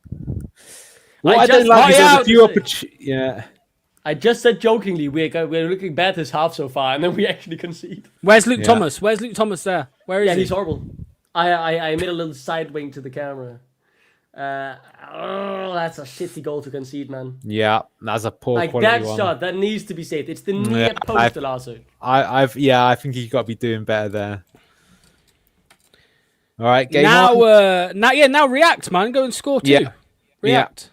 What I don't like is there's a few opportunities. I just said jokingly we're looking bad this half so far, and then we actually concede. Where's Luke Thomas? Where's Luke Thomas there? Where is he? He's horrible. I made a little side wing to the camera. That's a shitty goal to concede, man. Yeah, that's a poor like quality that one. shot that needs to be saved. It's the near post, Lasso. I think he's got to be doing better there. All right, game now, on. now react, man. Go and score too. Yeah. React.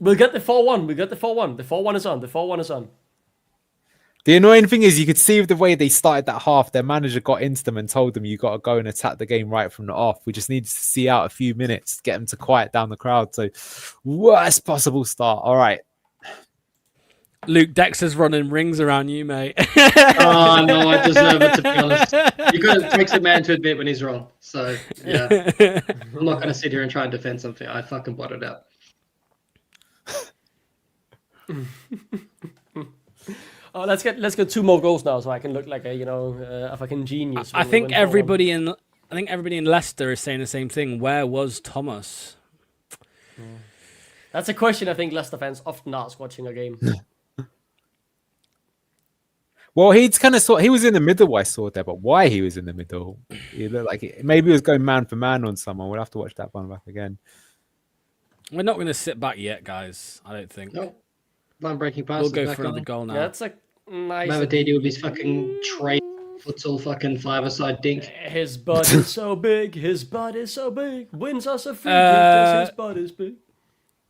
We'll get the 4-1. The 4-1 is on. The 4-1 is on. The annoying thing is you could see with the way they started that half, their manager got into them and told them you got to go and attack the game right from the off. We just needed to see out a few minutes, get them to quiet down the crowd. So worst possible start. All right. Luke, Dexter's running rings around you, mate. Oh, no, I deserve it, to be honest. It takes a man to admit when he's wrong. So, yeah. I'm not going to sit here and try and defend something. I fucking blotted out. Oh, let's get 2 more goals now, so I can look like a fucking genius. I think everybody in Leicester is saying the same thing. Where was Thomas? That's a question I think Leicester fans often ask watching a game. Well, he's kind of he was in the middle. I saw there, but why he was in the middle? He looked like maybe he was going man for man on someone. We'll have to watch that one back again. We're not going to sit back yet, guys. I don't think. No. Line breaking pass. We'll go for another goal now. Yeah, that's a nice. Mavididi with his fucking trade futsal fucking five-a-side dink. His butt is so big. His butt is so big. Wins us a free kick 'cause his butt is big.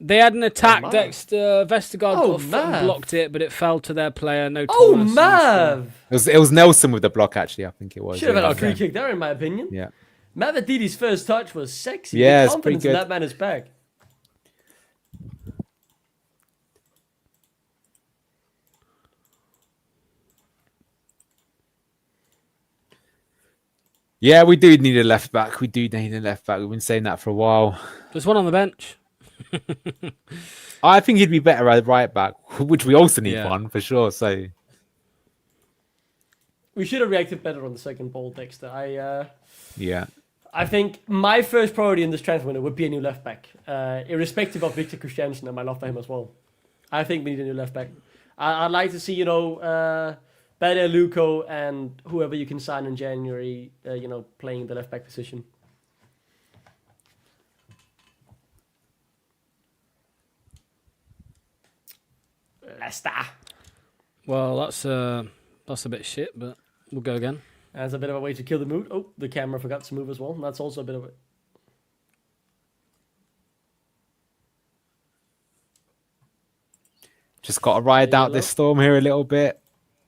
They had an attack. Mav. Dexter Vestergaard got a foot and Mav. blocked it, but it fell to their player. No. Oh, Thomas. Mav! It was Nelson with the block. Actually, I think it was. Should have had a Yeah. free kick there, in my opinion. Yeah. Mavadidi's first touch was sexy. Yeah, The it's confidence pretty in good. that man is back. Yeah, we do need a left back. We do need a left back. We've been saying that for a while. There's one on the bench. I think he'd be better at right back, which we also need Yeah. one for sure. So We should have reacted better on the second ball, Dexter. yeah, I think my first priority in this transfer window would be a new left back, irrespective of Victor Christiansen and my love for him as well. I think we need a new left back. I'd like to see, Bada Luco and whoever you can sign in January, playing the left back position. Leicester. Well, that's a bit shit, but we'll go again. That's a bit of a way to kill the mood. Oh, the camera forgot to move as well. That's also a bit of a... just got to ride out this storm here a little bit.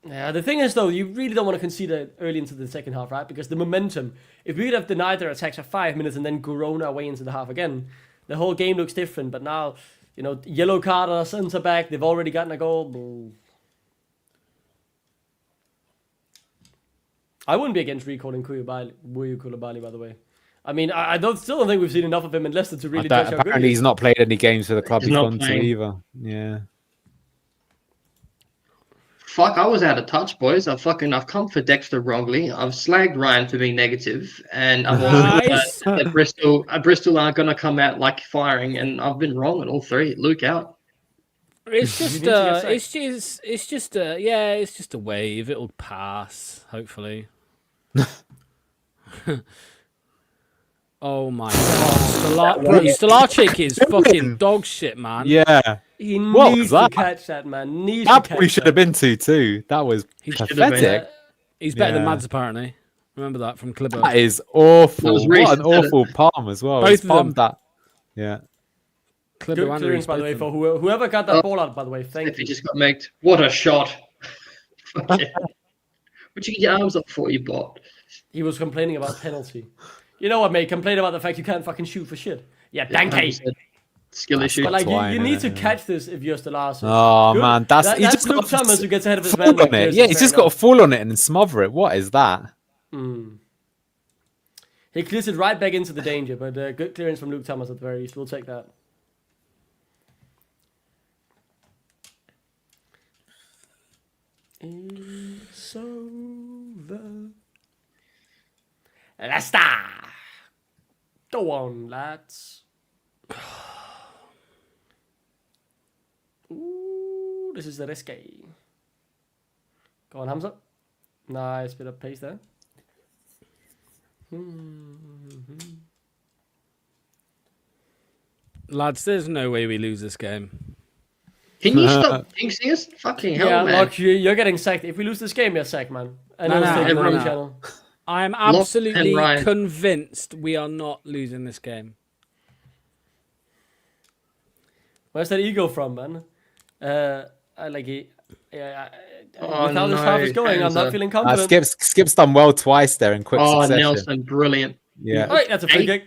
Yeah, the thing is, though, you really don't want to concede it early into the second half, right? Because the momentum, if we could have denied their attacks for 5 minutes and then grown our way into the half again, the whole game looks different. But now, yellow card or centre back, they've already gotten a goal. I wouldn't be against recalling Koulibaly, by the way. I mean, I still don't think we've seen enough of him in Leicester to really judge how good Apparently, he is. he's not played any games for the club He's he's not gone to playing. either. Yeah. Fuck, I was out of touch, boys. I've come for Dexter wrongly. I've slagged Ryan for being negative, and I've also Nice. that Bristol aren't going to come out like firing, and I've been wrong on all three. Luke out. It's just, need to get it's just a wave. It'll pass, hopefully. Oh my god, Stolarczyk is fucking dog shit, man. Yeah. He What needs was to that? catch that, man. Needs That to probably catch should that. have been 2-2. That was should have been. pathetic. He's better than Yeah. Mads, apparently. Remember that from Clipper. That is awful. That was What recent, an awful palm as well. Both He's of them. palmed that. Yeah. Clipper Good and clearance, Reece, by the both way, of for them. whoever got that ball out, by the way. Thank If he you. just got made. What a shot! Fuck yeah. What'd you get your arms up for, you bot? He was complaining about penalty. You know what, mate? Complain about the fact you can't fucking shoot for shit. Yeah, danke. Skill issue. But like, Twine, you need innit? to catch this if you're still Larson. Oh Good. man, That's he just Luke got Thomas who gets ahead of his fall man. on it. Yeah, he's just got to fall on it and then smother it. What is that? He clears it right back into the danger, but good clearance from Luke Thomas at the very least. We'll take that. It's over. Leicester! Go on, lads. Ooh, this is the risky. Go on, Hamza. Nice bit of pace there. Lads, there's no way we lose this game. Can you stop jinxing us? Fucking hell, Yeah, man. Locke, you're getting sacked. If we lose this game, you're sacked, man. And No, it'll no, stay no, on the no. channel. I am and absolutely Ryan. convinced we are not losing this game. Where's that ego from, man? I like it. Oh, with how this half is going, I'm Hamza. not feeling confident. Skip's done well twice there in quick Oh, succession. Nelson, brilliant. Yeah. All right, that's a free Hey. kick.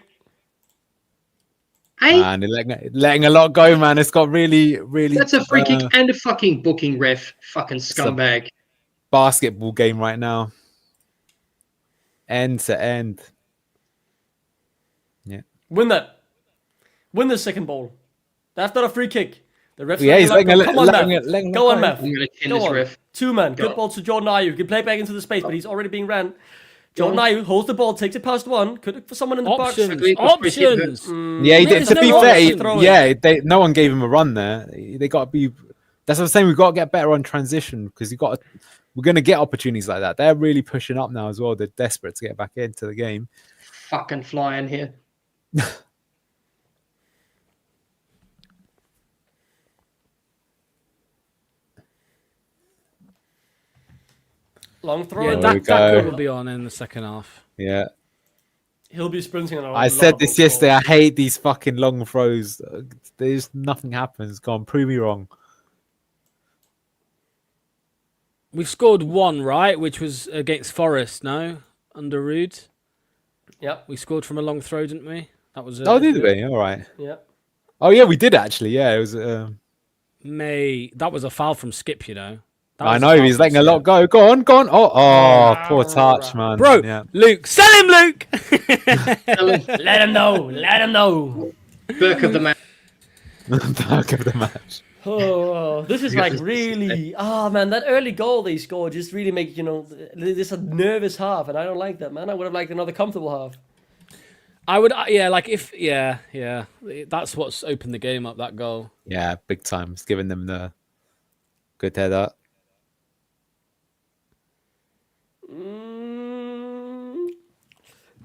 Hey, Man, they're letting a lot go, man. It's got really, really. that's a free kick and a fucking booking ref. Fucking scumbag. Basketball game right now. End to end. Yeah. Win that. Win the second ball. That's not a free kick. The ref's Yeah, he's letting letting it a go. Come on, letting Mav. it- letting it Go on, go. Mav. I'm going to chin Go this on. ref. 2-man. Go. Good ball to Jordan Ayew. You can play back into the space, but he's already being ran. Jordan Ayew holds the ball, takes it past one. Could look for someone in the Options. box. Quickly, quick free kick. Options. Yeah, he There's did. To no be option fair, to throw it. no one gave him a run there. They got to be. That's what I'm saying. We've got to get better on transition because you got to we're going to get opportunities like that. They're really pushing up now as well. They're desperate to get back into the game. Fucking flying here. Long throw. Yeah, There we that go. will be on in the second half. Yeah. He'll be sprinting on a I lot said of this those yesterday. balls. I hate these fucking long throws. There's nothing happens. Go on, prove me wrong. We've scored one, right? Which was against Forest, no? Under Rude. Yep. We scored from a long throw, didn't we? That was Oh, did we? All right. Yeah. Oh, yeah, we did actually. Yeah, it was. That was a foul from Skip, you know. That I was a know foul he's from letting a lot Skip. go. Go on, go on. Oh, poor touch, man. Bro, Yeah. Luke, sell him, Luke! Let him know. Let him know. Burke of the match. Back of the match. Oh, this is like really. Oh man, that early goal they scored just really make this a nervous half, and I don't like that, man. I would have liked another comfortable half. I would, yeah. That's what's opened the game up, that goal. Yeah, big time. It's giving them the good header.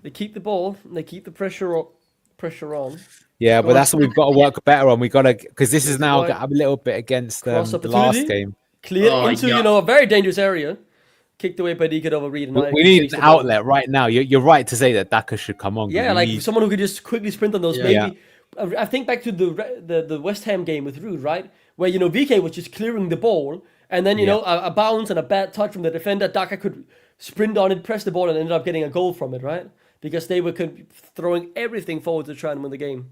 They keep the ball. They keep the pressure on. Yeah, but that's what we've got to work better on. We got to, because this is now Right. a little bit against Cross the last opportunity. game. Clear Oh, into yeah. a very dangerous area. Kicked away by Dika over Reed. We need an outlet right now. You're right to say that Daka should come on. 'Cause Yeah, we like need- someone who could just quickly sprint on those. Yeah. Maybe I think back to the West Ham game with Rude, right? Where VK was just clearing the ball, and then a bounce and a bad touch from the defender. Daka could sprint on it, press the ball, and ended up getting a goal from it, right? Because they were throwing everything forward to try and win the game.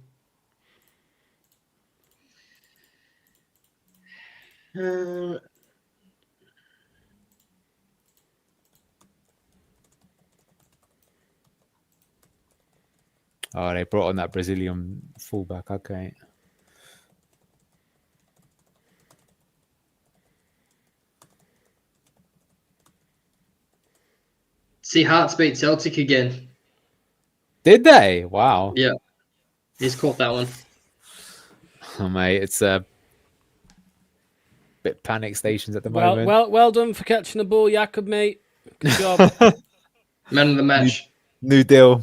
Oh, they brought on that Brazilian fullback. Okay. See Hearts beat Celtic again. Did they? Wow. Yeah. He's caught that one. Oh, mate, it's a bit panic stations at the moment. Well done for catching the ball, Jakob, mate. Good job. Man of the match. New deal.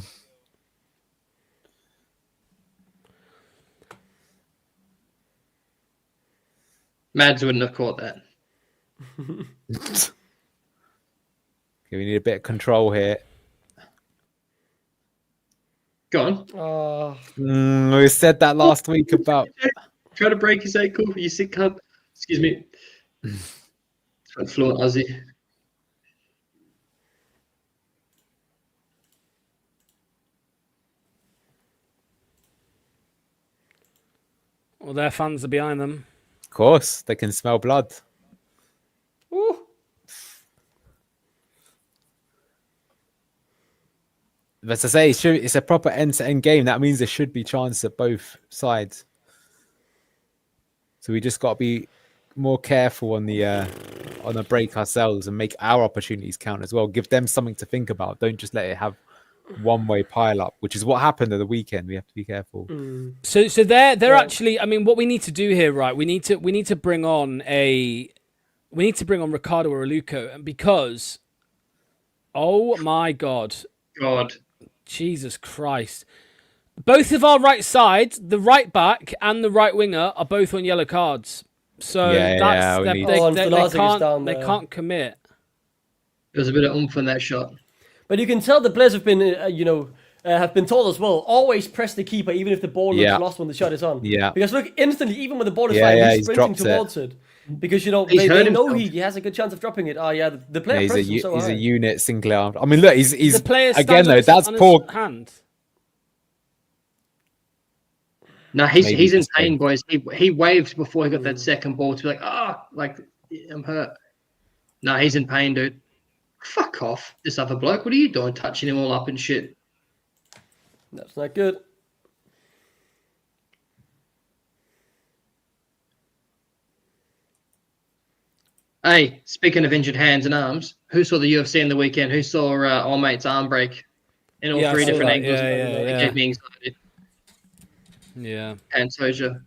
Mads wouldn't have caught that. Okay, we need a bit of control here. Go on. We said that last week about. Try to break his ankle. You sick cunt. Excuse me. It's fluent Aussie. Well, their fans are behind them. Of course, they can smell blood. But as I say, it's a proper end-to-end game. That means there should be chance at both sides. So we just got to be more careful on the break ourselves and make our opportunities count as well. Give them something to think about. Don't just let it have one-way pile up, which is what happened at the weekend. We have to be careful. So they're actually. I mean, what we need to do here, right? We need to bring on Ricardo or Aluko, and because, oh my God, Jesus Christ. Both of our right sides, the right back and the right winger, are both on yellow cards. So they can't commit. There's a bit of oomph in that shot. But you can tell the players have been, have been told as well, always press the keeper even if the ball looks lost when the shot is on. Yeah. Because look, instantly, even when the ball is flying, he's sprinting towards it. Because, they know he has a good chance of dropping it. Oh, yeah, the player presses him so high. He's a unit, Sinclair. I mean, look, he's the player again, though, that's on poor. His hand. No, he's in pain, boys. He waved before he got that second ball to be like, I'm hurt. No, he's in pain, dude. Fuck off, this other bloke. What are you doing, touching him all up and shit? That's not good. Hey, speaking of injured hands and arms, who saw the UFC in the weekend? Who saw our mate's arm break in all three different angles? It gave me anxiety. Yeah. Pantoja.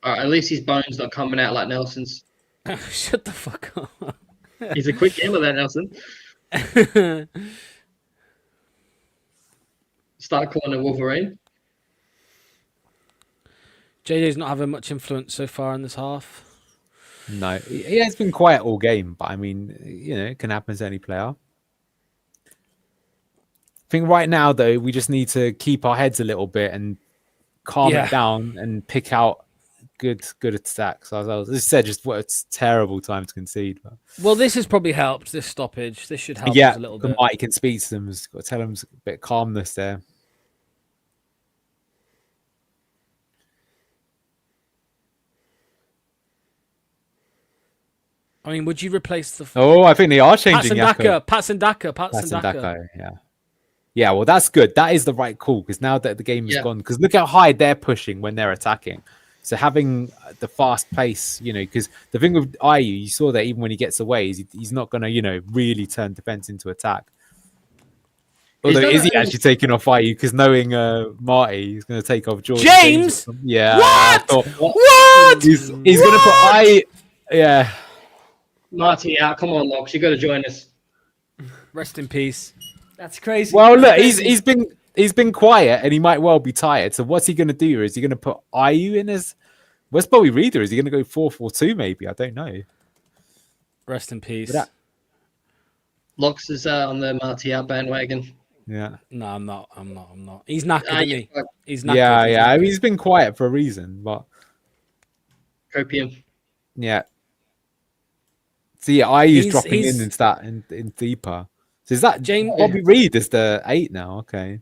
At least his bone's not coming out like Nelson's. Shut the fuck up. He's a quick gamer, that Nelson. Start calling him Wolverine. JJ's not having much influence so far in this half. No, he has been quiet all game, but I mean, it can happen to any player. I think right now, though, we just need to keep our heads a little bit and calm it down and pick out good attacks. As I said, just what a terrible time to concede. But... Well, this has probably helped, this stoppage. This should help us a little bit. Mike can speak to them. Got to tell them a bit of calmness there. I mean, would you replace the... I think they are changing Yako. Patson Daka. Yeah, well, that's good. That is the right call, because now that the game is gone, because look how high they're pushing when they're attacking. So having the fast pace, because the thing with Ayu, you saw that even when he gets away, he's not going to, really turn defense into attack. Although, is he actually taking off Ayu? Because knowing Marty, he's going to take off Jordan. James? Yeah. What? What? He's going to put Ayu... Yeah. Marty out. Come on, Locks. You got to join us. Rest in peace. That's crazy. Well, look, he's been quiet and he might well be tired. So what's he going to do? Is he going to put Ayu in as... Where's Bobby Reader? Is he going to go 4-4-2 maybe? I don't know. Rest in peace. Locks is on the Marty out bandwagon. Yeah. No, I'm not. He's knackered, isn't he? He's knackered. Yeah. I mean, he's been quiet for a reason, but... Copium. Yeah. So yeah, Ayu's dropping in deeper. So is that James Bobby Reed is the 8 now? Okay.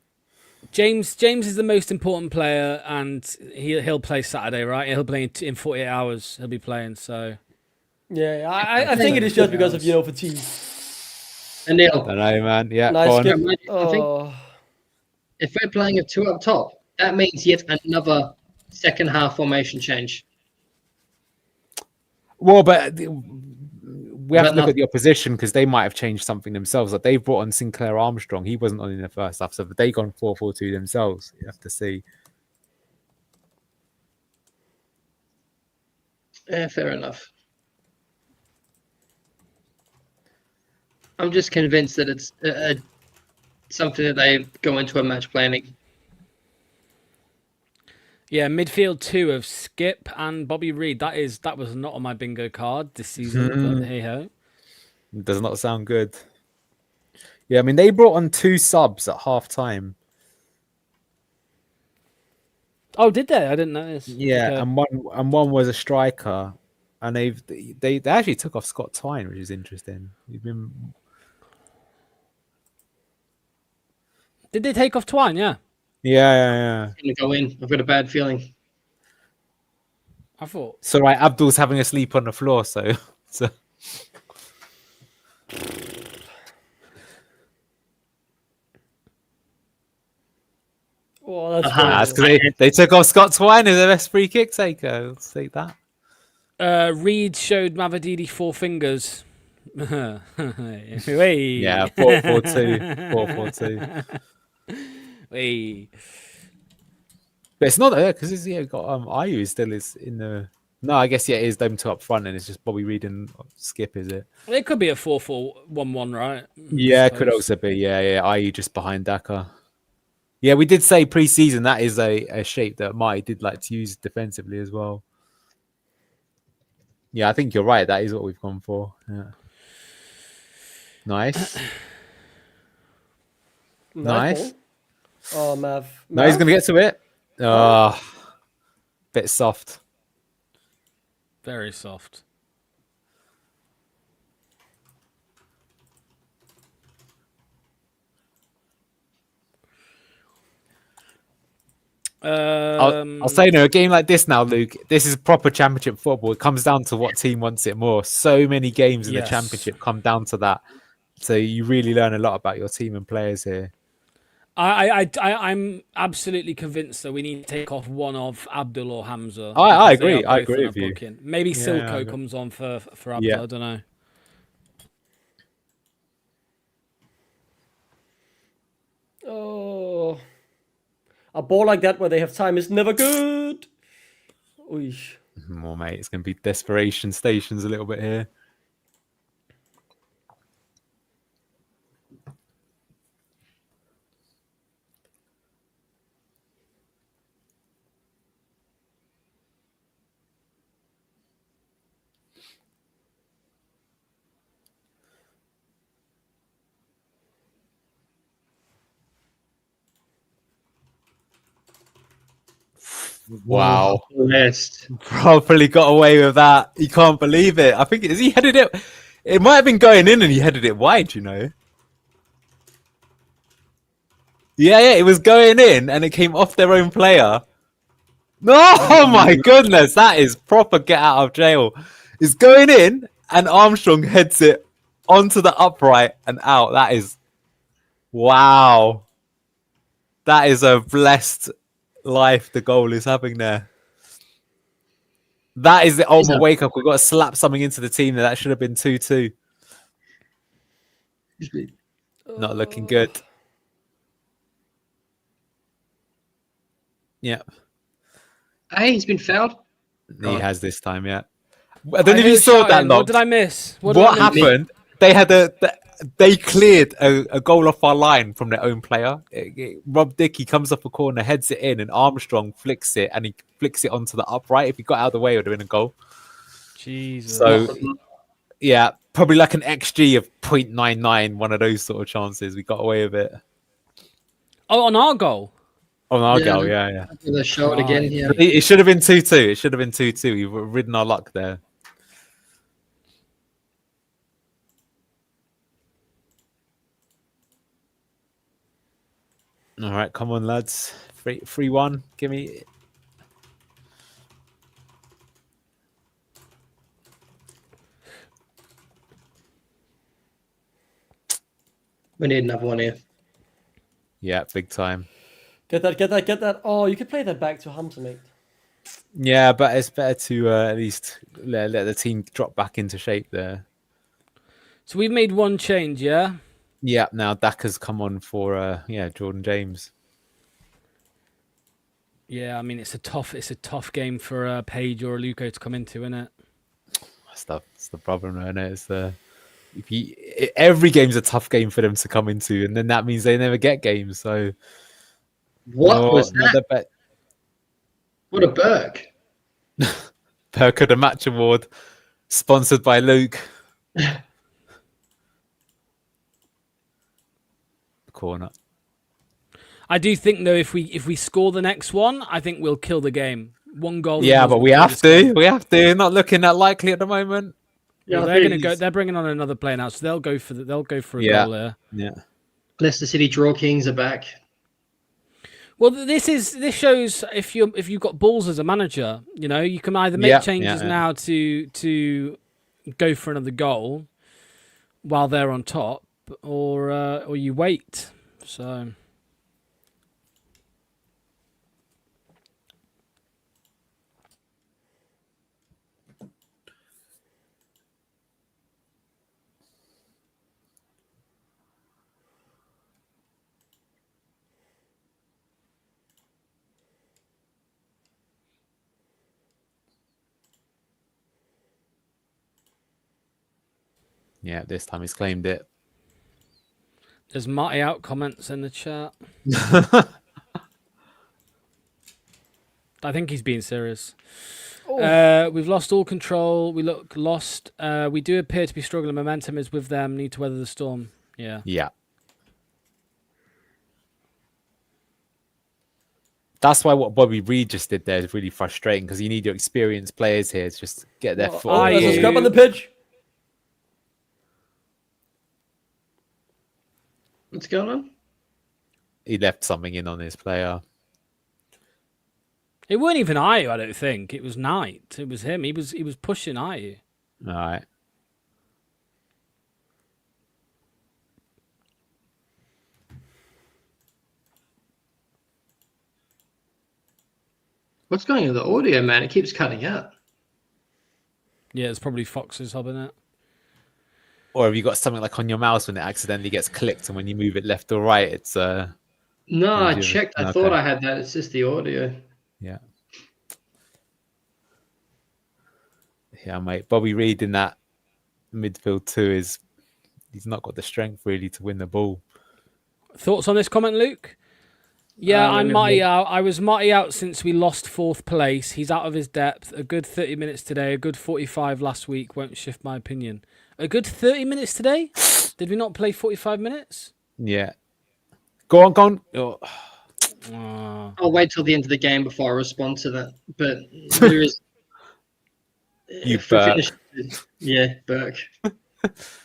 James is the most important player, and he'll play Saturday, right? He'll play in 48 hours. He'll be playing. So yeah, I think it is just because of fatigue. And Neil, I know, man. Yeah, nice skip. I think if we're playing a 2 up top, that means yet another second half formation change. Well, but we have to look at the opposition, because they might have changed something themselves. Like they've brought on Sinclair Armstrong. He wasn't on in the first half, so they gone 4-4-2 themselves. You have to see. Yeah, fair enough. I'm just convinced that it's something that they go into a match planning. Yeah, midfield 2 of Skip and Bobby Reed. That was not on my bingo card this season. But hey ho, does not sound good. Yeah, I mean they brought on 2 subs at half time. Oh, did they? I didn't notice. Yeah, okay. and one was a striker, and they actually took off Scott Twine, which is interesting. Did they take off Twine? Yeah. Yeah. It's gonna go in. I've got a bad feeling. I thought. So right, Abdul's having a sleep on the floor, so. Oh, that's because they took off Scott Twine as the best free kick taker. Let's take that. Reed showed Mavadidi 4 fingers. Yeah, 4-4-2. 4-4-2. Hey. But it's not there because it's got Ayu still is in the. No, I guess it is them 2 up front, and it's just Bobby Reed and Skip, is it? It could be a 4-4-1-1, right? Yeah, it could also be. Yeah. Ayu just behind Daka. Yeah, we did say pre-season that is a shape that Marty did like to use defensively as well. Yeah, I think you're right. That is what we've gone for. Yeah. Nice. Nice. Oh, Mav. No, he's going to get to it. Oh, bit soft. Very soft. I'll say a game like this now, Luke. This is proper championship football. It comes down to what team wants it more. So many games in the championship come down to that. So you really learn a lot about your team and players here. I'm absolutely convinced that we need to take off one of Abdul or Hamza. I agree. I agree with you. Maybe Silko comes on for Abdul. Yeah. I don't know. Oh, a ball like that where they have time is never good. Oy. More, mate. It's going to be desperation stations a little bit here. Wow. Blessed. Probably got away with that. You can't believe it. I think he headed it. It might have been going in and he headed it wide, you know. Yeah, it was going in and it came off their own player. No, oh my goodness, that is proper get out of jail. It's going in and Armstrong heads it onto the upright and out. That is, wow. That is a blessed life the goal is having there. That is the ultimate wake up. We've got to slap something into the team that should have been 2-2. Not looking good. Yeah. Hey, he's been fouled. He has this time, yeah. I don't know if you saw that. What did I miss? What happened? They had they cleared a goal off our line from their own player. Rob Dickey comes off a corner, heads it in, and Armstrong flicks it, and he flicks it onto the upright. If he got out of the way, it would have been a goal. Jesus. So, yeah, probably like an XG of 0.99, one of those sort of chances. We got away with it. Oh, on our goal? On our goal, yeah. Let's show it again here. It should have been 2-2. It should have been 2-2. We've ridden our luck there. All right, come on, lads. 3-1. Give me. We need another one here. Yeah, big time. Get that. Oh, you could play that back to Hamza, mate. Yeah, but it's better to at least let the team drop back into shape there. So we've made one change, yeah? Yeah, now Daka's come on for Jordan James. Yeah, I mean it's a tough game for Page or Luco to come into, isn't it? That's the problem, isn't it? It's every game's a tough game for them to come into, and then that means they never get games. So what was that? What a Burke. Burke of the Match Award, sponsored by Luke. Corner. I do think though, if we score the next one, I think we'll kill the game. One goal. Yeah, but we have to. We have to. Not looking that likely at the moment. Yeah, they're going to go. They're bringing on another player now, so they'll go for a goal there. Yeah. Leicester City Draw Kings are back. Well, this shows if you've got balls as a manager, you know you can either make changes now to go for another goal while they're on top, or you wait. So. Yeah, this time he's claimed it. There's Marty out comments in the chat. I think he's being serious. We've lost all control. We look lost. We do appear to be struggling. Momentum is with them. Need to weather the storm. Yeah. Yeah. That's why what Bobby Reed just did there is really frustrating because you need your experienced players here to just get their foot on. There's a scrub on the pitch. What's going on? He left something in on his player. It weren't even Ayu, I don't think. It was Knight. It was him. He was pushing Ayu. All right. What's going on with the audio, man? It keeps cutting out. Yeah, it's probably Fox's hub in it. Or have you got something like on your mouse when it accidentally gets clicked and when you move it left or right, it's No, I checked. I thought I had that. It's just the audio. Yeah. Yeah, mate. Bobby Reed in that midfield too he's not got the strength really to win the ball. Thoughts on this comment, Luke? Yeah, I'm Marty out. I was Marty out since we lost 4th place. He's out of his depth. A good 30 minutes today. A good 45 last week. Won't shift my opinion. A good 30 minutes today? Did we not play 45 minutes? Yeah. Go on. Oh. I'll wait till the end of the game before I respond to that. But there is... You Burke. Yeah, Burke.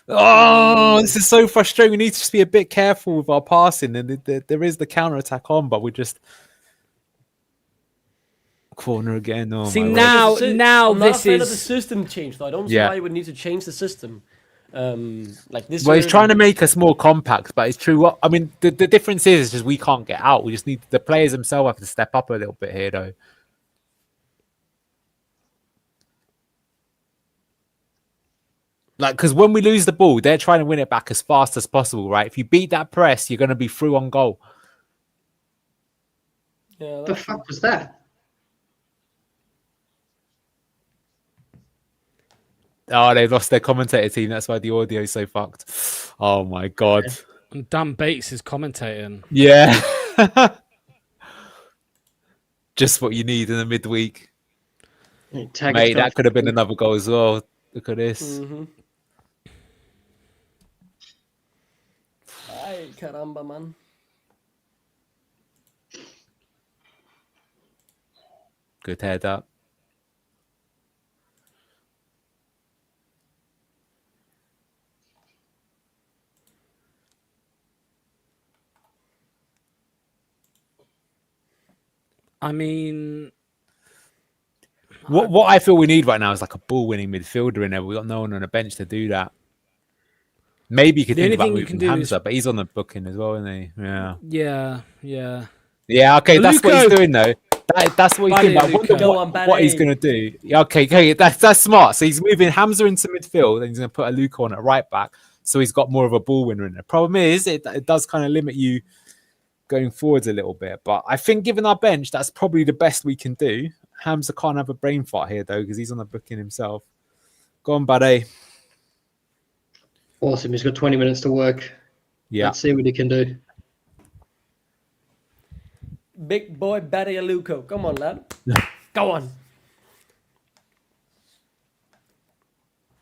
Oh, this is so frustrating. We need to just be a bit careful with our passing, and there is the counter attack on, but we just corner again. Oh, see my now word. now I'm this not a fan of is the system change, though. I don't see why you would need to change the system. Like this. Well, he's trying to make us more compact, but it's true. I mean, the difference is just we can't get out. We just need the players themselves have to step up a little bit here, though. Like, because when we lose the ball, they're trying to win it back as fast as possible, right? If you beat that press, you're going to be through on goal. Yeah. What the fuck was that? Oh, they've lost their commentator team. That's why the audio is so fucked. Oh, my God. And Dan Bates is commentating. Yeah. Just what you need in the midweek. Mate, that could have been another goal as well. Look at this. Mm-hmm. Ay, caramba, man. Good head up. I mean, what I feel we need right now is like a ball-winning midfielder in there. We've got no one on the bench to do that. Maybe you could think about moving Hamza, but he's on the booking as well, isn't he? Yeah. Yeah, okay, that's what he's doing, though. That's what he's doing. I wonder what he's going to do. Okay, that's smart. So he's moving Hamza into midfield, and he's going to put a Luca on at right back, so he's got more of a ball winner in there. Problem is, it does kind of limit you going forwards a little bit. But I think given our bench, that's probably the best we can do. Hamza can't have a brain fart here, though, because he's on the booking himself. Go on, buddy. Awesome. He's got 20 minutes to work. Yeah. Let's see what he can do. Big boy Badialuko. Come on, lad. Go on.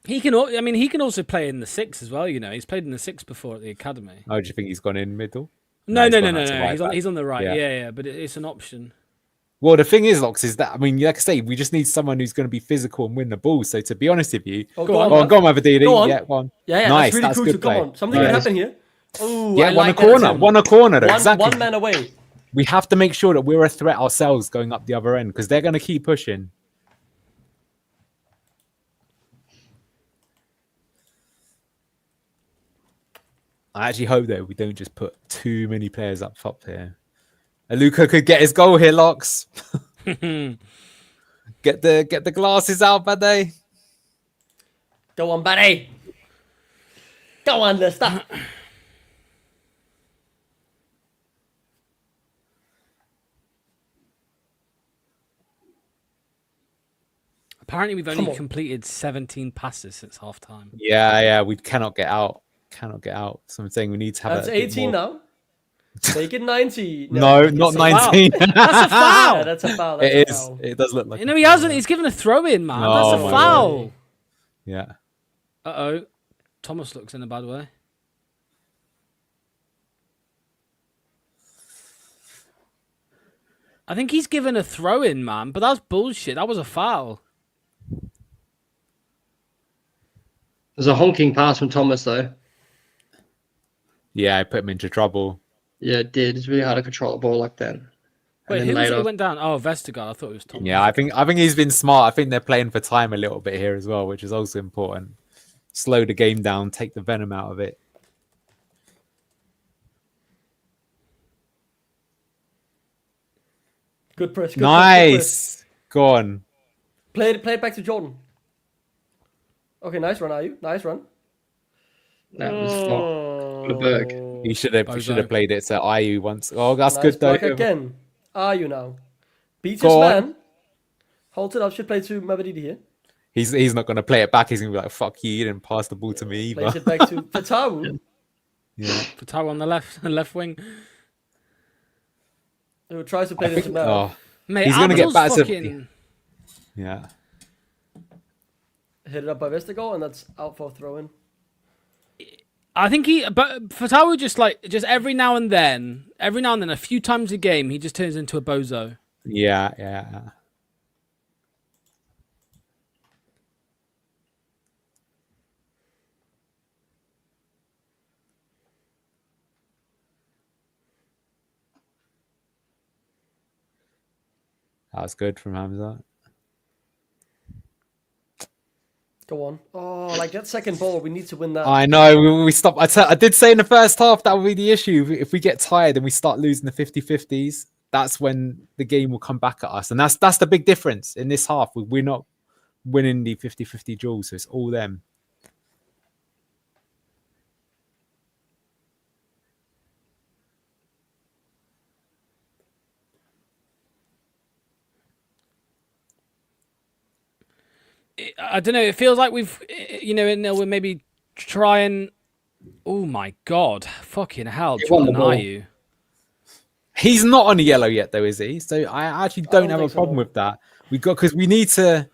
He can also play in the 6 as well, you know. He's played in the 6 before at the academy. Oh, do you think he's gone in middle? No. He's on the right. Yeah. But it's an option. Well, the thing is, Lox, is that, I mean, like I say, we just need someone who's going to be physical and win the ball. So to be honest with you, go on, Mavadidi. Go on. Yeah, go on. Yeah, nice. That's really crucial. Come on. Something can happen here. Oh, yeah, one a corner, though. Exactly. One man away. We have to make sure that we're a threat ourselves going up the other end because they're going to keep pushing. I actually hope that we don't just put too many players up top here. Luca could get his goal here, Lox. Get the glasses out, buddy. Go on, buddy. Go on, Leicester. Apparently, we've only completed 17 passes since half time. Yeah, we cannot get out. So I'm saying we need to have. That's 18 now. Make it 90. No, not 19. That's a foul. Yeah, that's a foul. It is. It does look like. He hasn't. He's given a throw in, man. That's a foul. God. Yeah. Thomas looks in a bad way. I think he's given a throw in, man. But that's bullshit. That was a foul. There's a honking pass from Thomas, though. Yeah, I put him into trouble. Yeah, it did. It's really hard to control a ball like that. Wait, who was it went down? Oh, Vestergaard. I thought it was Thomas. Yeah, I think he's been smart. I think they're playing for time a little bit here as well, which is also important. Slow the game down, take the venom out of it. Good press. Nice. Go on. Play it back to Jordan. Okay, nice run, Ayu. Nice run. That was for the Berg. He should have played it to Ayu once. Oh, that's nice good though. Again. Ayu now. Beats his man. Holds it up. Should play to Mavadidi here. He's not going to play it back. He's going to be like, "Fuck you didn't pass the ball to me either." Plays it back to Fatawu, Yeah, Fatawu on the left wing. who tries to play it into Matt. oh, Mate, he's going to get back fucking... to. Yeah, Hit it up by Vestergaard, and that's out for a throw-in. I think but Fatawu just every now and then, a few times a game, he just turns into a bozo. yeah. That was good from Hamza. Go on. Oh, like that second ball, we need to win that. I know. We stopped. I did say in the first half that would be the issue. If we get tired and we start losing the 50-50s, that's when the game will come back at us. And that's the big difference in this half. We're not winning the 50-50 duels, so it's all them. I don't know. It feels like we've, we're maybe trying. Oh my god! Fucking hell, Jordan, are you? He's not on the yellow yet, though, is he? So I actually don't have a problem with that. Because we need to.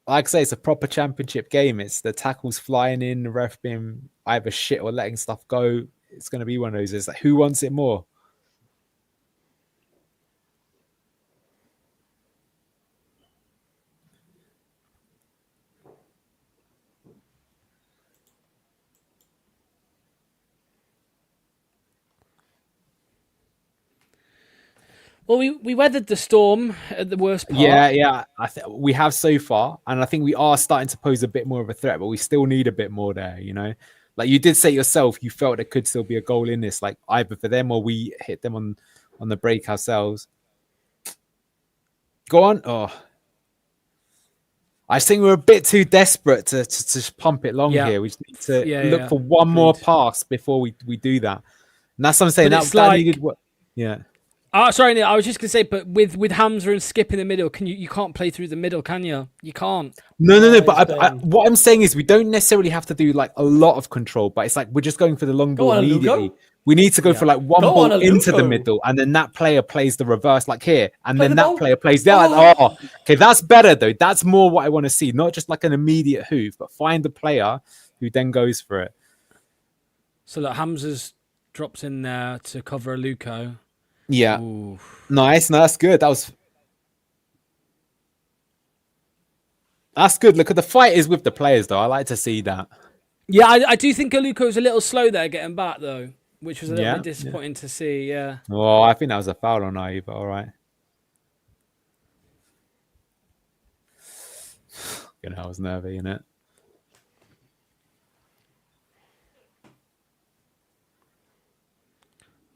Like I say, it's a proper championship game. It's the tackles flying in, the ref being either shit or letting stuff go. It's going to be one of those. It's like, who wants it more? Well, we weathered the storm at the worst part. Yeah. We have so far, and I think we are starting to pose a bit more of a threat, but we still need a bit more there, Like you did say yourself, you felt there could still be a goal in this, like either for them or we hit them on the break ourselves. Go on. Oh. I think we're a bit too desperate to just pump it long here. We just need to look for one more pass before we do that. And that's what I'm saying. That needed what? Yeah. Sorry, Neil, I was just going to say, but with Hamza and Skip in the middle, you can't play through the middle, can you? You can't. No. But what I'm saying is we don't necessarily have to do like a lot of control, but it's like we're just going for the long ball immediately. Lugo? We need to go for like one ball into the middle, and then that player plays the reverse, like here, and then that player plays there. Like, okay, that's better though. That's more what I want to see, not just like an immediate hoof, but find the player who then goes for it. So that Hamza's drops in there to cover a Luco. Yeah. Ooh. Nice. No, that's good. That's good. Look at the fight is with the players, though. I like to see that. Yeah, I do think Aluko was a little slow there getting back, though, which was a little bit disappointing to see. Yeah. Oh, I think that was a foul on Ayew, but all right. I was nervy, innit?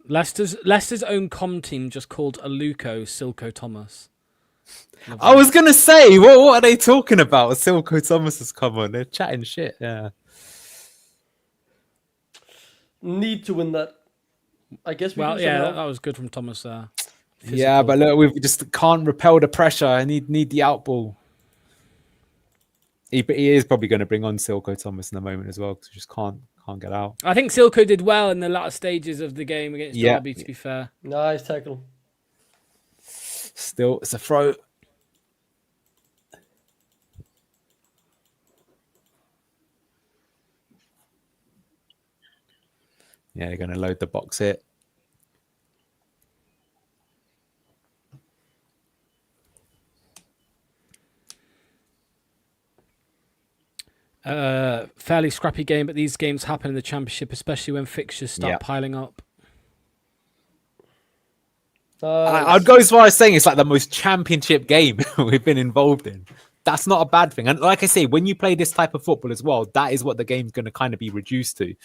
Leicester's own comm team just called Aluko Silko Thomas. I was gonna say, what are they talking about? Silko Thomas has come on. They're chatting shit. Yeah. Need to win that. I guess we that was good from Thomas there. Physical. Yeah, but look, we just can't repel the pressure. I need the outball. He is probably going to bring on Silko Thomas in a moment as well because we just can't get out. I think Silko did well in the latter stages of the game against Derby, to be fair. Nice tackle. Still, it's a throw. Yeah, they're going to load the box here. Fairly scrappy game, but these games happen in the Championship, especially when fixtures start piling up. I'd go as far as saying it's like the most Championship game we've been involved in. That's not a bad thing. And like I say, when you play this type of football as well, that is what the game's going to kind of be reduced to.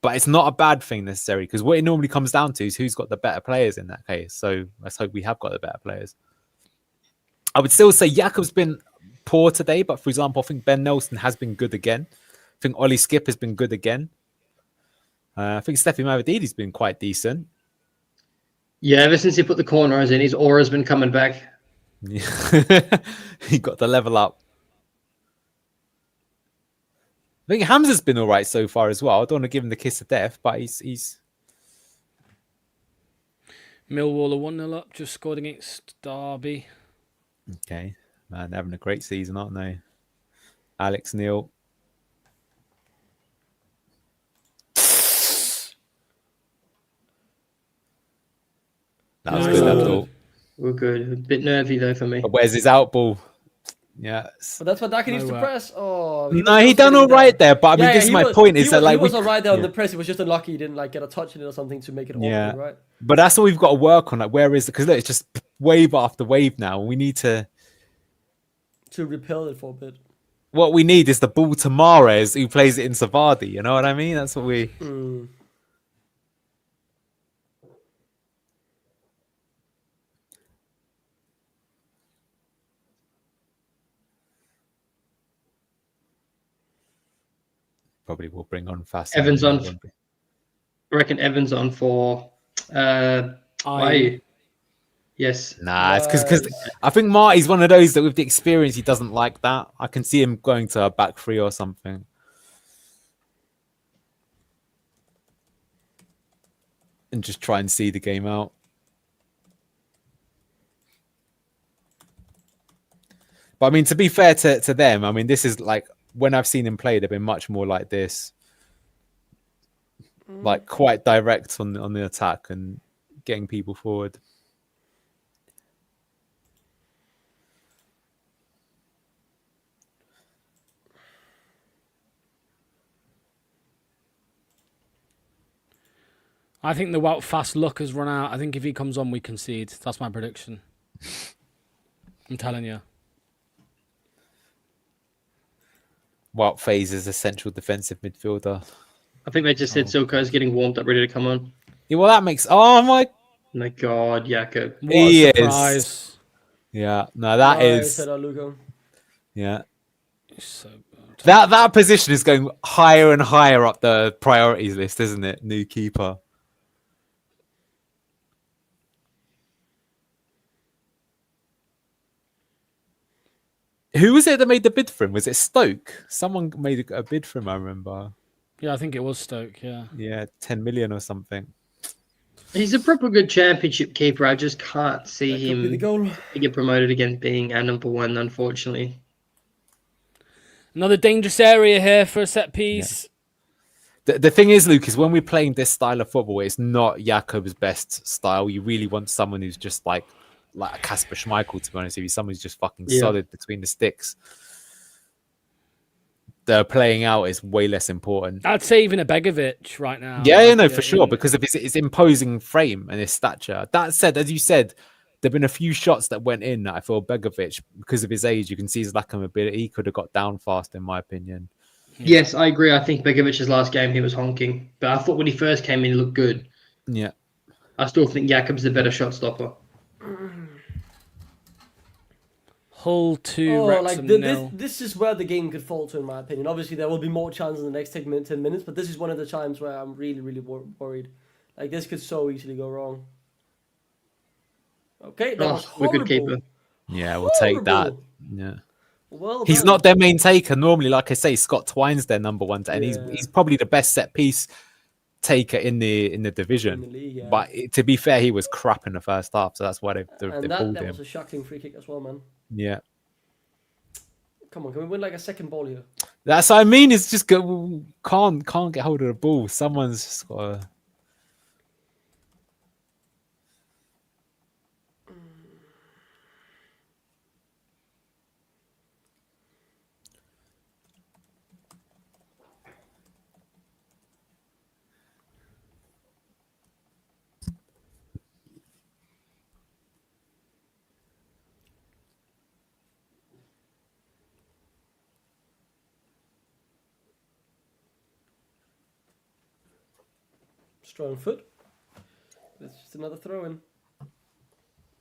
But it's not a bad thing necessarily because what it normally comes down to is who's got the better players in that case. So let's hope we have got the better players. I would still say Jakob's been poor today, but for example, I think Ben Nelson has been good again. I think Ollie Skip has been good again. I think Steffi Mavadidi's been quite decent. Yeah, ever since he put the corners in, his aura's been coming back. He got the level up. I think Hamza's been all right so far as well. I don't want to give him the kiss of death, but he's... Millwall are 1-0 up, just scored against Derby. Okay. Man, they're having a great season, aren't they? Alex Neil. That was good, Abdul. We're good. A bit nervy though for me. But where's his out ball? Yeah. But that's what Daka needs to press. Oh, No, he done all right there. But I mean, this is my point. Is that like he was all right there on the press. He was just unlucky. He didn't like get a touch in it or something to make it awkward, right? But that's what we've got to work on. Like, where is it? Because look, it's just wave after wave now. We need to repel it for a bit. What we need is the ball to Mahrez, who plays it in Savadi. You know what I mean? That's what we. Probably will bring on fast. Evans on. I reckon Evans on for. Yes. Nah, it's because I think Marty's one of those that with the experience he doesn't like that. I can see him going to a back three or something. And just try and see the game out. But I mean, to be fair to them, I mean, this is like when I've seen him play, they've been much more like this. Like quite direct on the attack and getting people forward. I think the Wout fast luck has run out. I think if he comes on, we concede. That's my prediction. I'm telling you. Wout phase is a central defensive midfielder. I think they just said Silko's getting warmed up, ready to come on. Yeah, well, that makes... Oh, my God, Jakob. What a surprise. Is. Yeah, no, that is... Yeah. So that position is going higher and higher up the priorities list, isn't it? New keeper. Who was it that made the bid for him? Was it Stoke? Someone made a bid for him, I remember. Yeah, I think it was Stoke, yeah. Yeah, 10 million or something. He's a proper good championship keeper. I just can't see him get promoted again being our number one, unfortunately. Another dangerous area here for a set piece. Yeah. The thing is, Luke, is when we're playing this style of football, it's not Jakob's best style. You really want someone who's just like a Kasper Schmeichel, to be honest with you. Someone who's just fucking solid between the sticks. The playing out is way less important. I'd say even a Begovic right now. Yeah, no, for sure, because of his imposing frame and his stature. That said, as you said, there have been a few shots that went in that I feel Begovic, because of his age, you can see his lack of mobility. He could have got down fast, in my opinion. Yes, I agree. I think Begovic's last game, he was honking. But I thought when he first came in, he looked good. Yeah. I still think Jakob's the better shot stopper. Hull 2, Wrexham 0. This is where the game could falter, in my opinion. Obviously, there will be more chances in the next 10 minutes, but this is one of the times where I'm really, really worried. Like, this could so easily go wrong. Okay, that was horrible. Good keeper. Yeah, we'll take that. Yeah. Well, he's not their main taker. Normally, like I say, Scott Twine's their number one, and he's probably the best set piece taker in the division. In the league, yeah. But to be fair, he was crap in the first half, so that's why they pulled him. That was a shocking free kick as well, man. Yeah. Come on, can we win like a second ball here? That's what I mean. It's just can't get hold of the ball. Someone's just got to... Strong foot. That's just another throw in.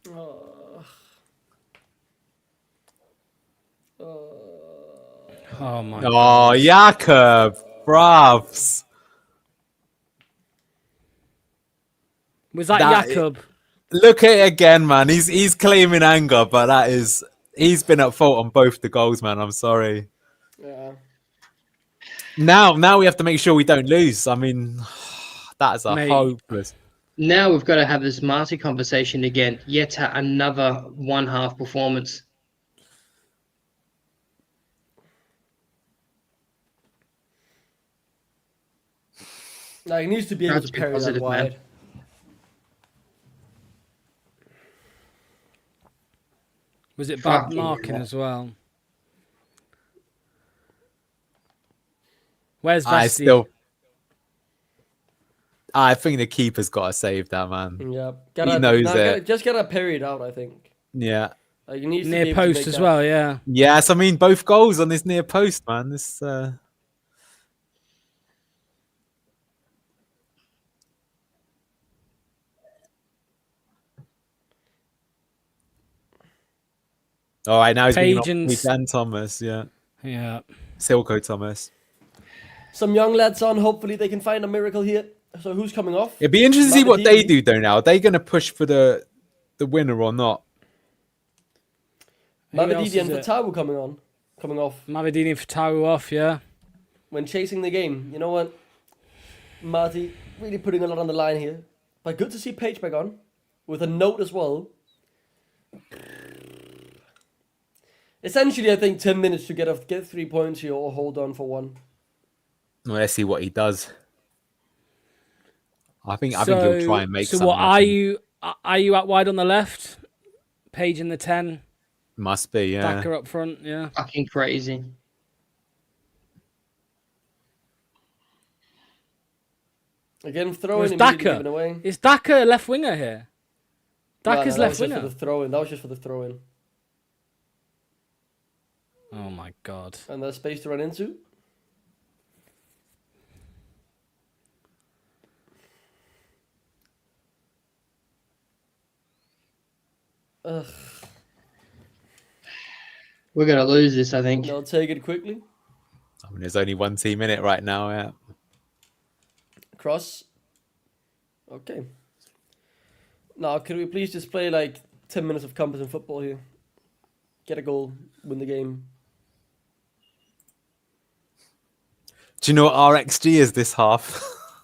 Oh my God. Oh, Jakob. Bravs. Was that Jakob? Look at it again, man. He's claiming anger, but he's been at fault on both the goals, man. I'm sorry. Yeah. Now we have to make sure we don't lose. I mean, that's a Mate. hopeless. Now we've got to have this Marty conversation again. Yet another one-half performance. No, he needs to be able That's to be parry that positive, man. wide. Was it bad Fucking marking hell. as well? Where's I Vesti? think the keeper's got to save that, man. Yeah. He knows it. Just get a period out, I think. Yeah. Like, he needs to be Near able to post make as that. well, yeah. Yes, I mean both goals on this near post, man. This All right, now he's being Page and off Dan Thomas, yeah. Yeah. Silko Thomas. Some young lads on. Hopefully they can find a miracle here. So who's coming off? It'd be interesting to see what they Mavadini. do though now. Are they gonna push for the winner or not? Who else Mavadini and is it? Fatawu coming off Mavadini and Fatawu off, yeah. when chasing the game. You know what? Marty really putting a lot on the line here. But good to see Page back on with a note as well. Essentially, I think 10 minutes to get 3 points here or hold on for one. Well, let's see what he does. I think he'll try and make So something. what are you out wide on the left? Page in the 10, Must be, yeah. Daka up front, yeah. Fucking crazy. Again, throwing Where's immediately Daka? given away. Is Daka a left winger here? Daka's that left was just for winger. the throw-in. That was just for the throw-in. Oh my god. And there's space to run into. Ugh. We're going to lose this, I think. They'll take it quickly. I mean, there's only one team in it right now, yeah. Cross. Okay. Now, could we please just play like 10 minutes of compass in football here? Get a goal, win the game. Do you know what our XG is this half?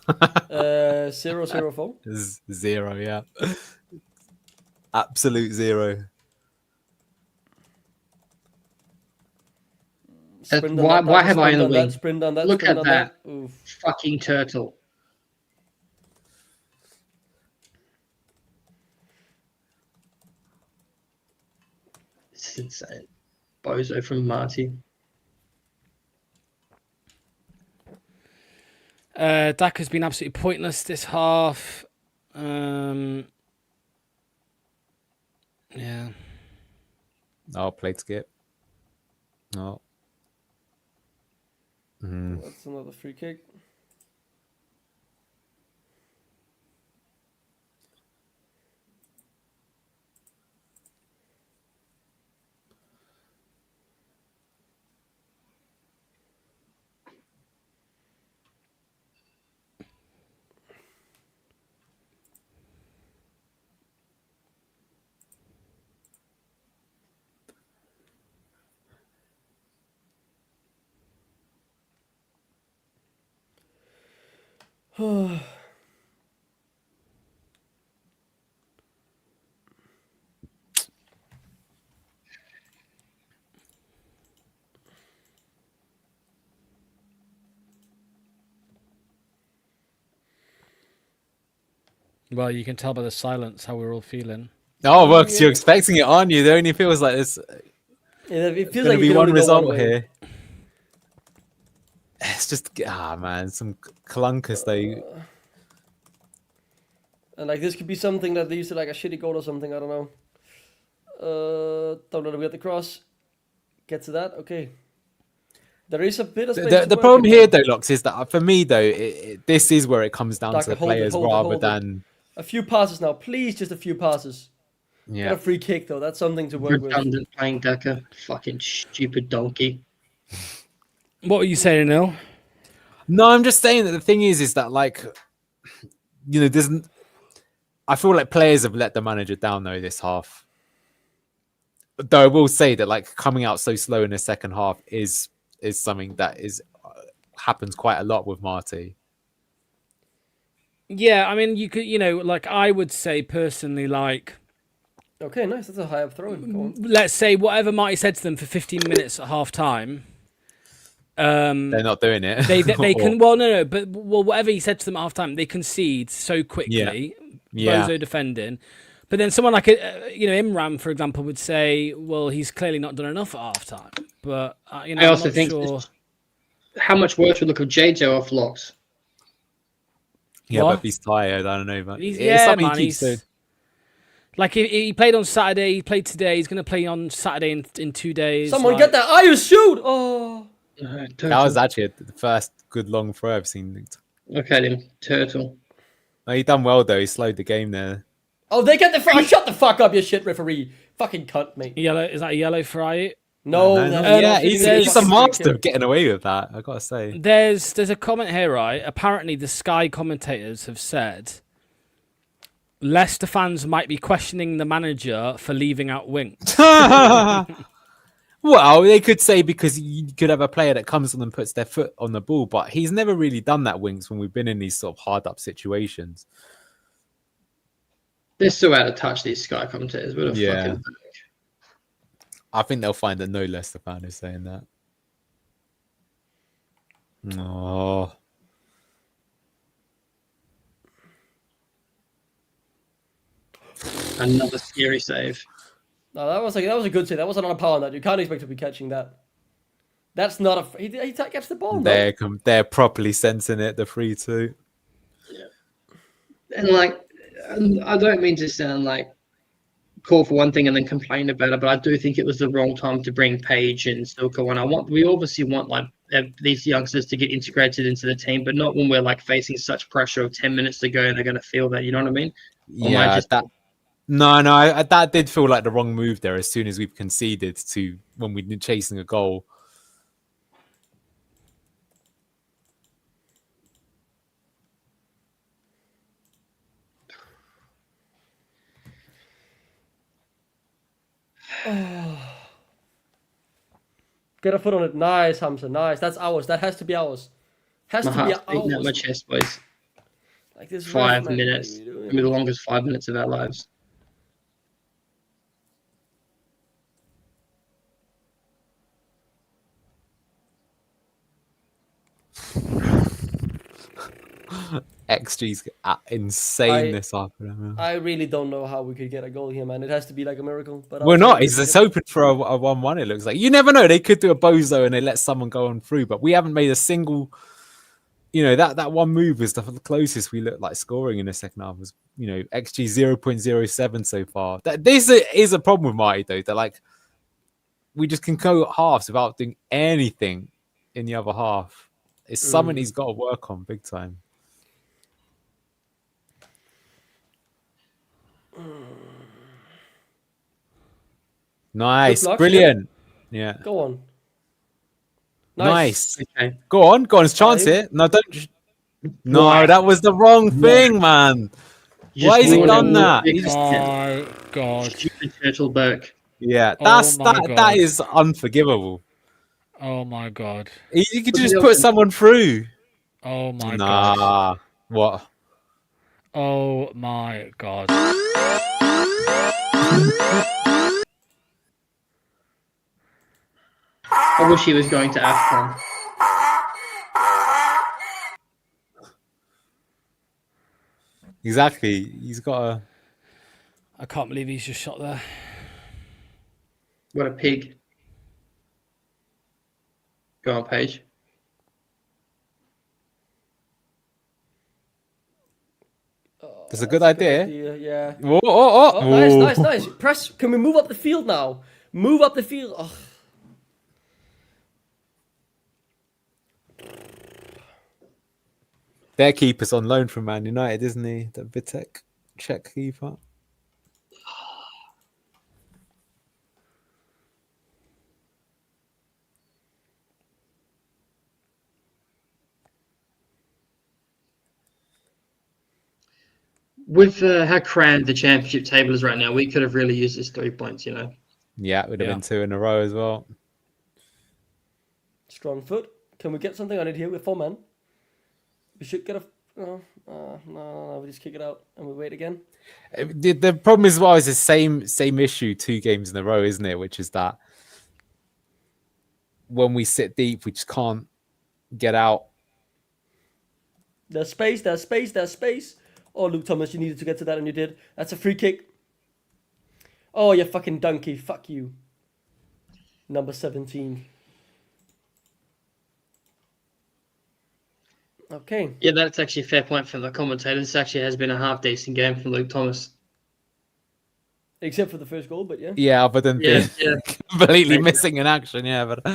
0-0-4. Zero, yeah. Absolute zero. Sprint on Why, that, why have I sprint in the on that, wing? sprint on that, Look sprint at on that. that. Oof. Fucking turtle. This is insane. Bozo from Marty. Daka's been absolutely pointless this half. Yeah. Oh, played skip. Oh. That's another free kick. Well, you can tell by the silence how we're all feeling. Oh, well, 'cause you're expecting it, aren't you? There only feels like there's Yeah, it feels going like to it be can one only go result way. here. It's just, man, some clunkers, though. And like this could be something that leads to like a shitty goal or something. I don't know. Don't let him get the cross. Get to that. Okay. There is a bit of space. The to work problem in here, there. though, Locks, is that for me, though, this is where it comes down Daka, to the hold it, players hold it, rather hold it. than. A few passes now, please. Just a few passes. Get Yeah. a free kick though. That's something to work with. Redundant playing Daka. Fucking stupid donkey. What were you saying, Neil? No, I'm just saying that the thing is that, like, you know, I feel like players have let the manager down though this half. Though I will say that like coming out so slow in the second half is something that happens quite a lot with Marty. Yeah, I mean, you could, like I would say personally, like, Okay, nice. That's a high up throw. Go on. let's say whatever Marty said to them for 15 minutes at half time. They're not doing it. They can, well, no, but whatever he said to them at half time, they concede so quickly. Yeah. Bozo defending. But then someone like, Imran, for example, would say, well, he's clearly not done enough at half time. But, I also think how much worse would look of JJ off locks. Yeah, What? but he's tired. I don't know, but he's like he played on Saturday, he played today, he's going to play on Saturday in 2 days. Someone get that Irish shoot! Oh, that was actually the first good long throw I've seen. Okay, then turtle. No, he done well though. He slowed the game there. Oh, they get the shut the fuck up, you shit referee! Fucking cunt, mate. Yellow, is that a yellow for Ayat? No, yeah, he's a master of getting away with that. I gotta say. There's a comment here, right? Apparently, the Sky commentators have said Leicester fans might be questioning the manager for leaving out Winks. Well, they could say because you could have a player that comes on and puts their foot on the ball, but he's never really done that, Winks, when we've been in these sort of hard up situations. They're so out of touch, these Sky commentators. What a fucking... I think they'll find that no Leicester fan is saying that. Oh. Another scary save. No, that was a good save. That wasn't on a power net. You can't expect to be catching that. That's not a. He gets the ball. They're properly sensing it. The 3-2. Yeah. And like, I don't mean to sound like call for one thing and then complain about it, but I do think it was the wrong time to bring Page and Silko on. We obviously want like these youngsters to get integrated into the team, but not when we're like facing such pressure of 10 minutes to go and they're going to feel that. You know what I mean? Yeah, that did feel like the wrong move there. As soon as we've conceded to when we've been chasing a goal. Get a foot on it. Nice, Hamza. Nice. That's ours. That has to be ours. Has to be beating ours. at my chest, boys. Like this 5 minutes. It'll be the longest 5 minutes of our lives. XG's insane this afternoon. I really don't know how we could get a goal here, man. It has to be like a miracle. But we're not. It's open for a 1-1. It looks like you never know. They could do a bozo and they let someone go on through, but we haven't made a single. That one move was the closest we looked like scoring in the second half. Was XG 0.07 so far. This is a problem with Marty though. That like we just can go halves without doing anything in the other half. It's something he's got to work on big time. Nice, brilliant. Yeah. Go on. Nice. Okay. Go on. It's chance it. No, don't. No, that was the wrong thing, man. Why has he done that? Oh God. Stupid turtle back. Yeah, that is unforgivable. Oh my God. You could just put someone through. Oh my God. What? Oh my God. I wish he was going to AFCON. Exactly. He's got a... I can't believe he's just shot there. What a pig. Go on, Paige. That's a good idea. Yeah. Oh, Nice. Press. Can we move up the field now? Move up the field. Oh. Their keeper's on loan from Man United, isn't he? The Vitek Czech keeper. With how crammed the championship table is right now, we could have really used this 3 points, you know. Yeah, it would have been 2 in a row as well. Strong foot. Can we get something on it here with 4 men? We should get a... No, we just kick it out and we wait again. The problem is, well, is the same issue 2 games in a row, isn't it? Which is that when we sit deep, we just can't get out. There's space. Oh, Luke Thomas, you needed to get to that and you did. That's a free kick. Oh, you fucking donkey. Fuck you. Number 17. Okay. Yeah, that's actually a fair point from the commentator. This actually has been a half-decent game from Luke Thomas. Except for the first goal, but yeah. Yeah, other than being completely missing in action, yeah. But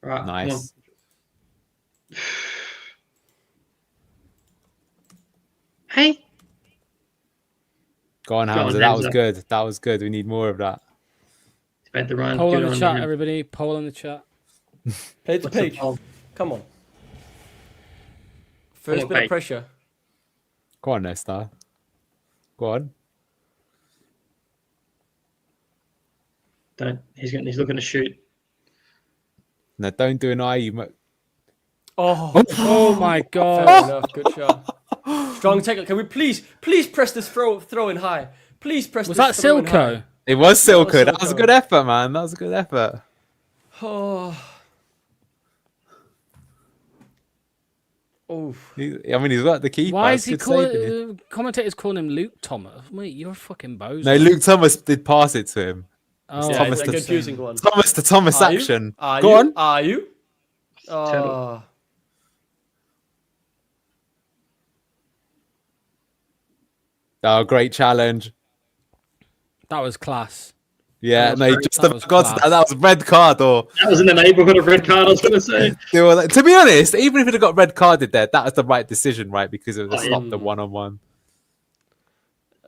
Right, nice. Hey. Go on, Hamza. That was good. That was good. We need more of that. About the run. Poll in the chat, everybody. Poll in the chat. Play the page. Come on. First bit of pressure. Go on, Nesta. Go on. Don't. He's looking to shoot. No, don't do an eye. Oh my god. Fair enough. Good shot. Strong tackle. Can we please press this throw in high? Please press Was this that throw in high. Silko? It was Silko. That was a Silko. good effort, man. That was a good effort. Oh. I mean, he's got the keeper. Why is he calling? Commentators calling him Luke Thomas. Wait, you're a fucking bozo. No, Luke Thomas did pass it to him. Oh, Yeah, Thomas it's a to confusing one. Thomas to Thomas Are you? action. Are Go you? on. Are you? Oh. Oh, great challenge. that was class. Yeah, no, just That was forgot class. that was red card or That was in the neighbourhood of red card, I was going to say. they were like, to be honest, even if it had got red carded there, that was the right decision, right? Because it would have stopped the 1-on-1.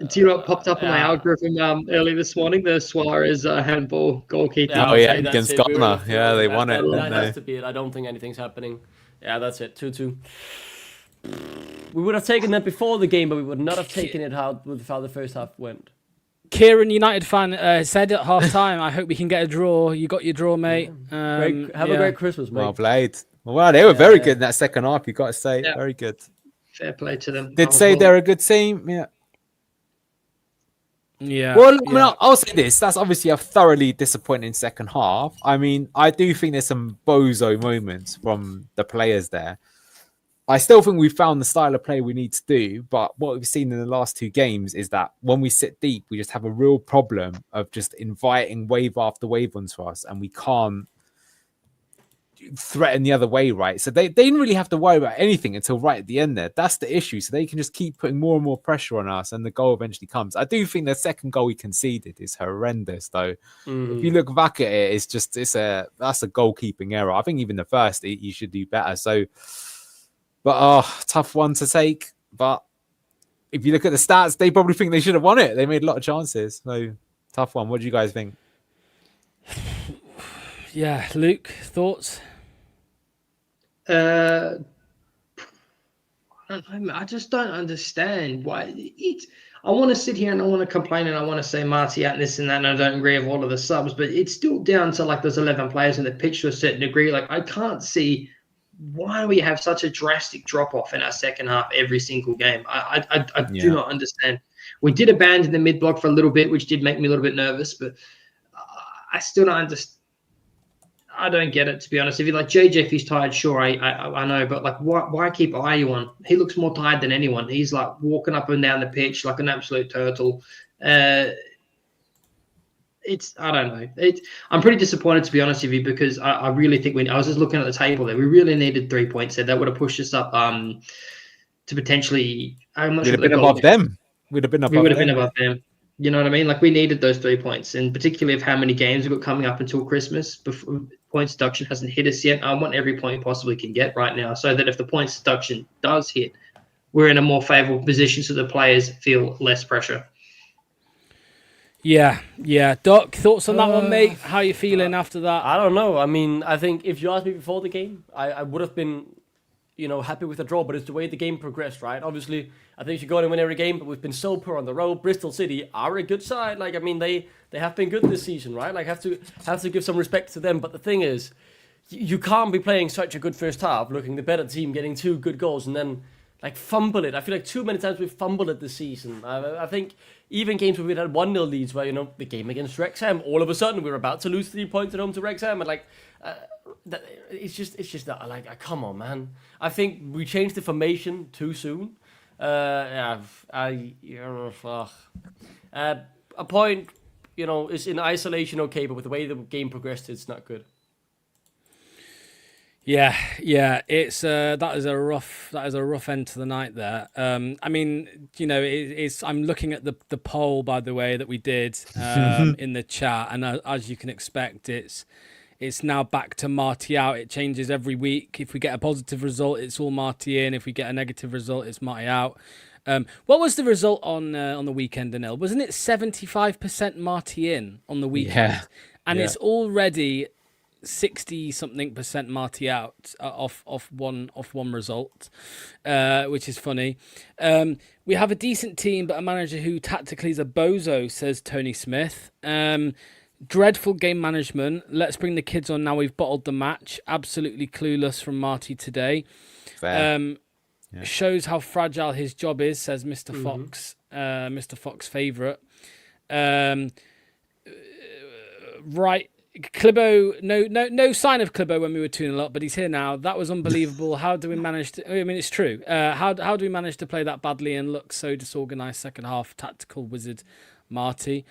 Do you know what popped up in my algorithm early this morning? The Suarez handball goalkeeper. Yeah, Oh yeah, okay, that's against it. We were Ghana. gonna Yeah, throw they that. won it. That didn't has they? to be it. I don't think anything's happening. Yeah, that's it. 2-2. We would have taken that before the game, but we would not have taken it how the first half went. Kieran, United fan, said at half time, I hope we can get a draw. You got your draw, mate. Have a great Christmas, mate. Well played. Well, they were very good in that second half. You got to say, Yeah. very good. Fair play to them. Did say they're a good team. Yeah. Yeah. Well, I mean, I'll say this. That's obviously a thoroughly disappointing second half. I mean, I do think there's some bozo moments from the players there. I still think we've found the style of play we need to do, but what we've seen in the last 2 games is that when we sit deep, we just have a real problem of just inviting wave after wave onto us, and we can't threaten the other way, right? So they didn't really have to worry about anything until right at the end there. That's the issue. So they can just keep putting more and more pressure on us, and the goal eventually comes. I do think the second goal we conceded is horrendous, though. If you look back at it, that's a goalkeeping error. I think even the first, you should do better. So, but tough one to take. But if you look at the stats, they probably think they should have won it. They made a lot of chances. So tough one. What do you guys think? Yeah, Luke, thoughts? I just don't understand why I want to sit here and I want to complain and I want to say Martial and this and that, and I don't agree with all of the subs, but it's still down to like there's 11 players in the pitch to a certain degree. Like I can't see why we have such a drastic drop off in our second half every single game. I do not understand. We did abandon the mid block for a little bit, which did make me a little bit nervous, but I still don't understand. I don't get it, to be honest. If you're like JJ, if he's tired, sure, I know, but like, why keep Ayew on? He looks more tired than anyone. He's like walking up and down the pitch like an absolute turtle. I don't know. I'm pretty disappointed, to be honest with you, because I really think I was just looking at the table there. We really needed 3 points there. That would have pushed us up to potentially. I'm not sure. We'd have been above them. We would have been above them. You know what I mean? Like we needed those 3 points, and particularly of how many games we've got coming up until Christmas. Before points deduction hasn't hit us yet. I want every point we possibly can get right now, so that if the points deduction does hit, we're in a more favourable position so the players feel less pressure. Yeah. Doc, thoughts on that one, mate? How are you feeling after that? I don't know. I mean, I think if you asked me before the game, I would have been, happy with the draw, but it's the way the game progressed, right? Obviously, I think you should go and win every game, but we've been so poor on the road. Bristol City are a good side. Like, I mean, they have been good this season, right? Like, have to give some respect to them. But the thing is, you can't be playing such a good first half, looking the better team, getting 2 good goals, and then fumble it. I feel like too many times we've fumbled it this season. I think even games where we had 1-0 leads, where the game against Wrexham, all of a sudden we were about to lose 3 points at home to Wrexham, and it's just that come on, man. I think we changed the formation too soon. A point, is in isolation okay, but with the way the game progressed, it's not good. Yeah, it's that is a rough end to the night there. I mean, it's I'm looking at the poll, by the way, that we did in the chat, and as you can expect, it's now back to Marty out. It changes every week. If we get a positive result, it's all Marty in. If we get a negative result, it's Marty out. What was the result on the weekend, Anil? Wasn't it 75% Marty in on the weekend? Yeah. And it's already 60-something% Marty out off one result, which is funny. We have a decent team, but a manager who tactically is a bozo, says Tony Smith. Dreadful game management. Let's bring the kids on now. We've bottled the match. Absolutely clueless from Marty today. Fair. Shows how fragile his job is, says Mr. Fox. Mr. Fox favourite. Right. Clibbo, no sign of Clibbo when we were 2-0 up, but he's here now. That was unbelievable. How do we manage to... I mean, it's true. How do we manage to play that badly and look so disorganised second half? Tactical wizard Marty.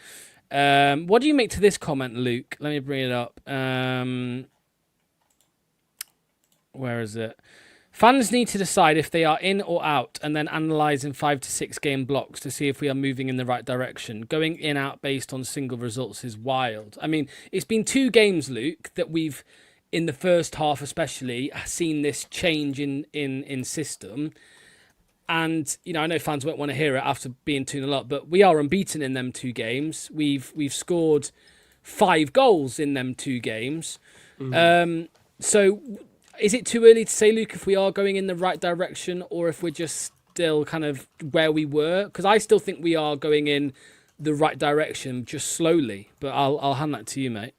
What do you make to this comment, Luke? Let me bring it up. Where is it? Fans need to decide if they are in or out and then analyse in 5 to 6 game blocks to see if we are moving in the right direction. Going in out based on single results is wild. I mean, it's been 2 games, Luke, that we've, in the first half especially, seen this change in system. And, I know fans won't want to hear it after being 2-0 up, but we are unbeaten in them 2 games. We've scored 5 goals in them 2 games. So... is it too early to say, Luke, if we are going in the right direction or if we're just still kind of where we were? Because I still think we are going in the right direction, just slowly. But I'll hand that to you, mate.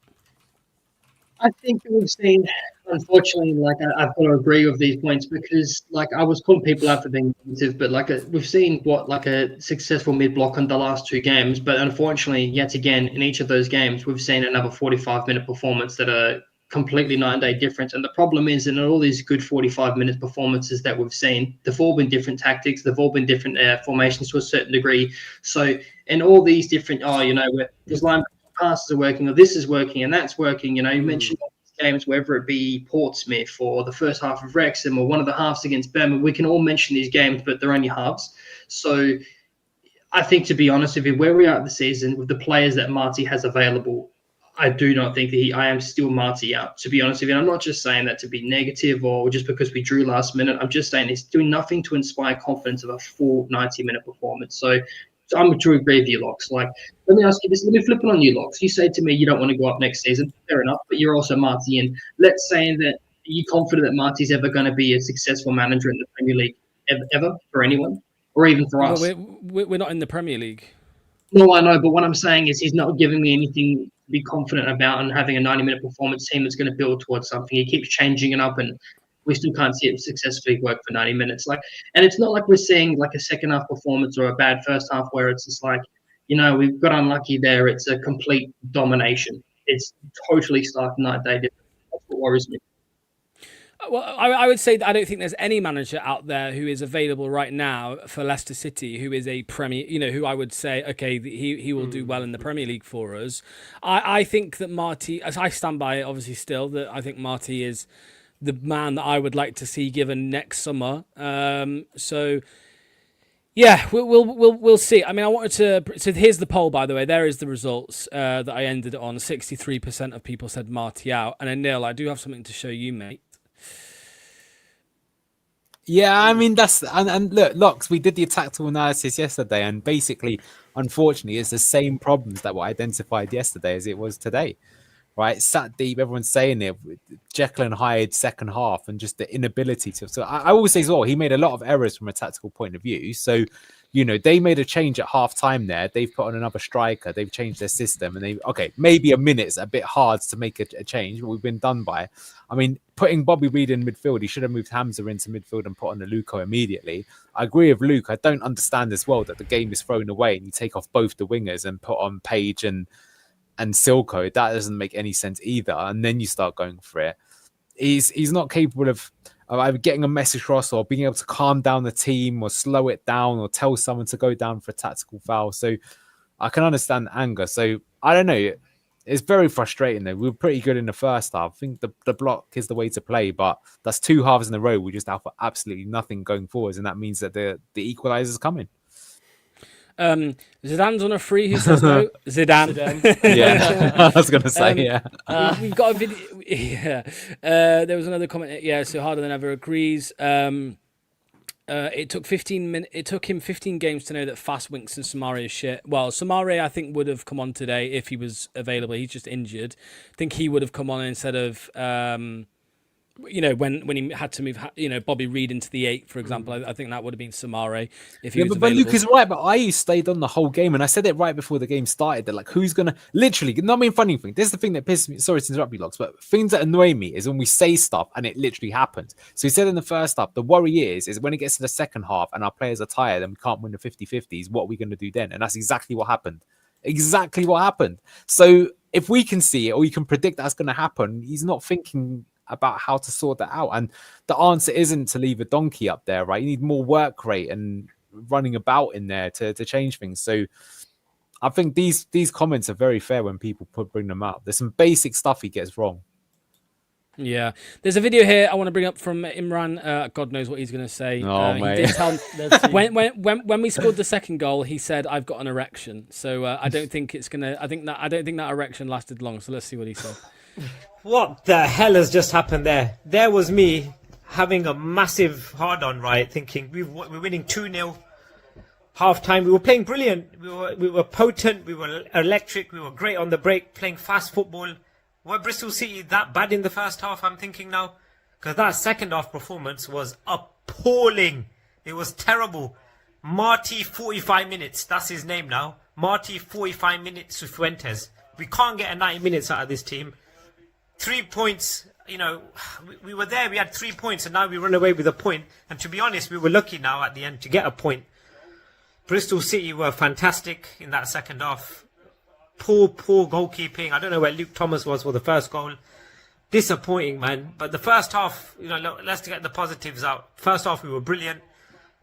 I think that we've seen, unfortunately, I've got to agree with these points because, I was calling people out for being negative, but we've seen a successful mid-block in the last 2 games. But unfortunately, yet again, in each of those games, we've seen another 45-minute performance that are completely night and day difference. And the problem is in all these good 45-minute performances that we've seen, they've all been different tactics, they've all been different formations to a certain degree. So in all these different, where this line passes are working, or this is working and that's working, you mentioned games, whether it be Portsmouth or the first half of Wrexham or one of the halves against Birmingham, we can all mention these games, but they're only halves. So I think, to be honest with you, where we are at the season with the players that Marty has available, I do not think that I am still Marty out, to be honest with you. And I'm not just saying that to be negative or just because we drew last minute. I'm just saying it's doing nothing to inspire confidence of a full 90-minute performance. So I'm to agree with you, Locks. Let me ask you this. Let me flip it on you, Locks. You say to me you don't want to go up next season. Fair enough, but you're also Marty in. Let's say that you're confident that Marty's ever going to be a successful manager in the Premier League, ever for anyone, or even for us. We're not in the Premier League. No, I know, but what I'm saying is he's not giving me anything to be confident about and having a 90-minute performance team that's going to build towards something. He keeps changing it up, and we still can't see it successfully work for 90 minutes. And it's not like we're seeing a second half performance or a bad first half where it's just we've got unlucky there. It's a complete domination. It's totally stark night day difference. That's what worries me. Well, I would say that I don't think there's any manager out there who is available right now for Leicester City who is a Premier, who I would say, okay, he will do well in the Premier League for us. I think that Marty, as I stand by it, obviously still, that I think Marty is the man that I would like to see given next summer. So yeah, we'll see. I mean, I wanted to. So here's the poll, by the way. There is the results that I ended on. 63% of people said Marty out, and then Neil, I do have something to show you, mate. Yeah, I mean and look, Locks, we did the tactical analysis yesterday, and basically, unfortunately, it's the same problems that were identified yesterday as it was today. Right, sat deep, everyone's saying it. Jekyll and Hyde second half, and just the inability to. So I will say as well, he made a lot of errors from a tactical point of view. So, they made a change at half time there. They've put on another striker. They've changed their system, and maybe a minute's a bit hard to make a change, but we've been done by. I mean, putting Bobby Reed in midfield, he should have moved Hamza into midfield and put on the Luko immediately. I agree with Luke. I don't understand as well that the game is thrown away and you take off both the wingers and put on Page and Silko. That doesn't make any sense either. And then you start going for it. He's not capable of either getting a message across or being able to calm down the team or slow it down or tell someone to go down for a tactical foul. So I can understand anger. So I don't know. It's very frustrating though. We were pretty good in the first half. I think the block is the way to play, but that's 2 halves in a row. We just have absolutely nothing going forwards, and that means that the equalizer's coming. Zidane's on a free. Who says no? Zidane. Yeah, I was going to say, yeah. We've got a video. Yeah. There was another comment. Yeah, so Harder Than Ever agrees. It took 15 minutes. It took him 15 games to know that Fast, Winks, and Samari is shit. Well, Samari, I think, would have come on today if he was available. He's just injured. I think he would have come on instead of, when he had to move, Bobby Reed into the 8, for example. I think that would have been Samari if he was available. But Luke is right. But Ayew stayed on the whole game, and I said it right before the game started. That like, who's gonna literally? Not mean funny thing. This is the thing that pisses me. Sorry to interrupt you, Locks, but things that annoy me is when we say stuff and it literally happens. So he said in the first half, the worry is when it gets to the second half and our players are tired and we can't win the 50-50s. What are we going to do then? And that's exactly what happened. Exactly what happened. So if we can see it or you can predict that's going to happen, he's not thinking about how to sort that out. And the answer isn't to leave a donkey up there, right? You need more work rate and running about in there to change things. So I think these comments are very fair when people bring them up. There's some basic stuff he gets wrong. Yeah, there's a video here I want to bring up from Imran. God knows what he's going to say. Mate. He did tell when we scored the second goal, he said, "I've got an erection." So I don't think it's gonna. I don't think that erection lasted long. So let's see what he said. What the hell has just happened there? There was me having a massive hard-on, right, thinking we're winning 2-0. Half-time, we were playing brilliant. We were potent, we were electric, we were great on the break, playing fast football. Were Bristol City that bad in the first half, I'm thinking now? Because that second half performance was appalling. It was terrible. Marty, 45 minutes, that's his name now. Marty, 45 minutes to Fuentes. We can't get a 90 minutes out of this team. 3 points, we were there, we had 3 points, and now we run away with a point. And to be honest, we were lucky now at the end to get a point. Bristol City were fantastic in that second half. Poor goalkeeping. I don't know where Luke Thomas was for the first goal. Disappointing, man. But the first half, let's get the positives out. First half, we were brilliant.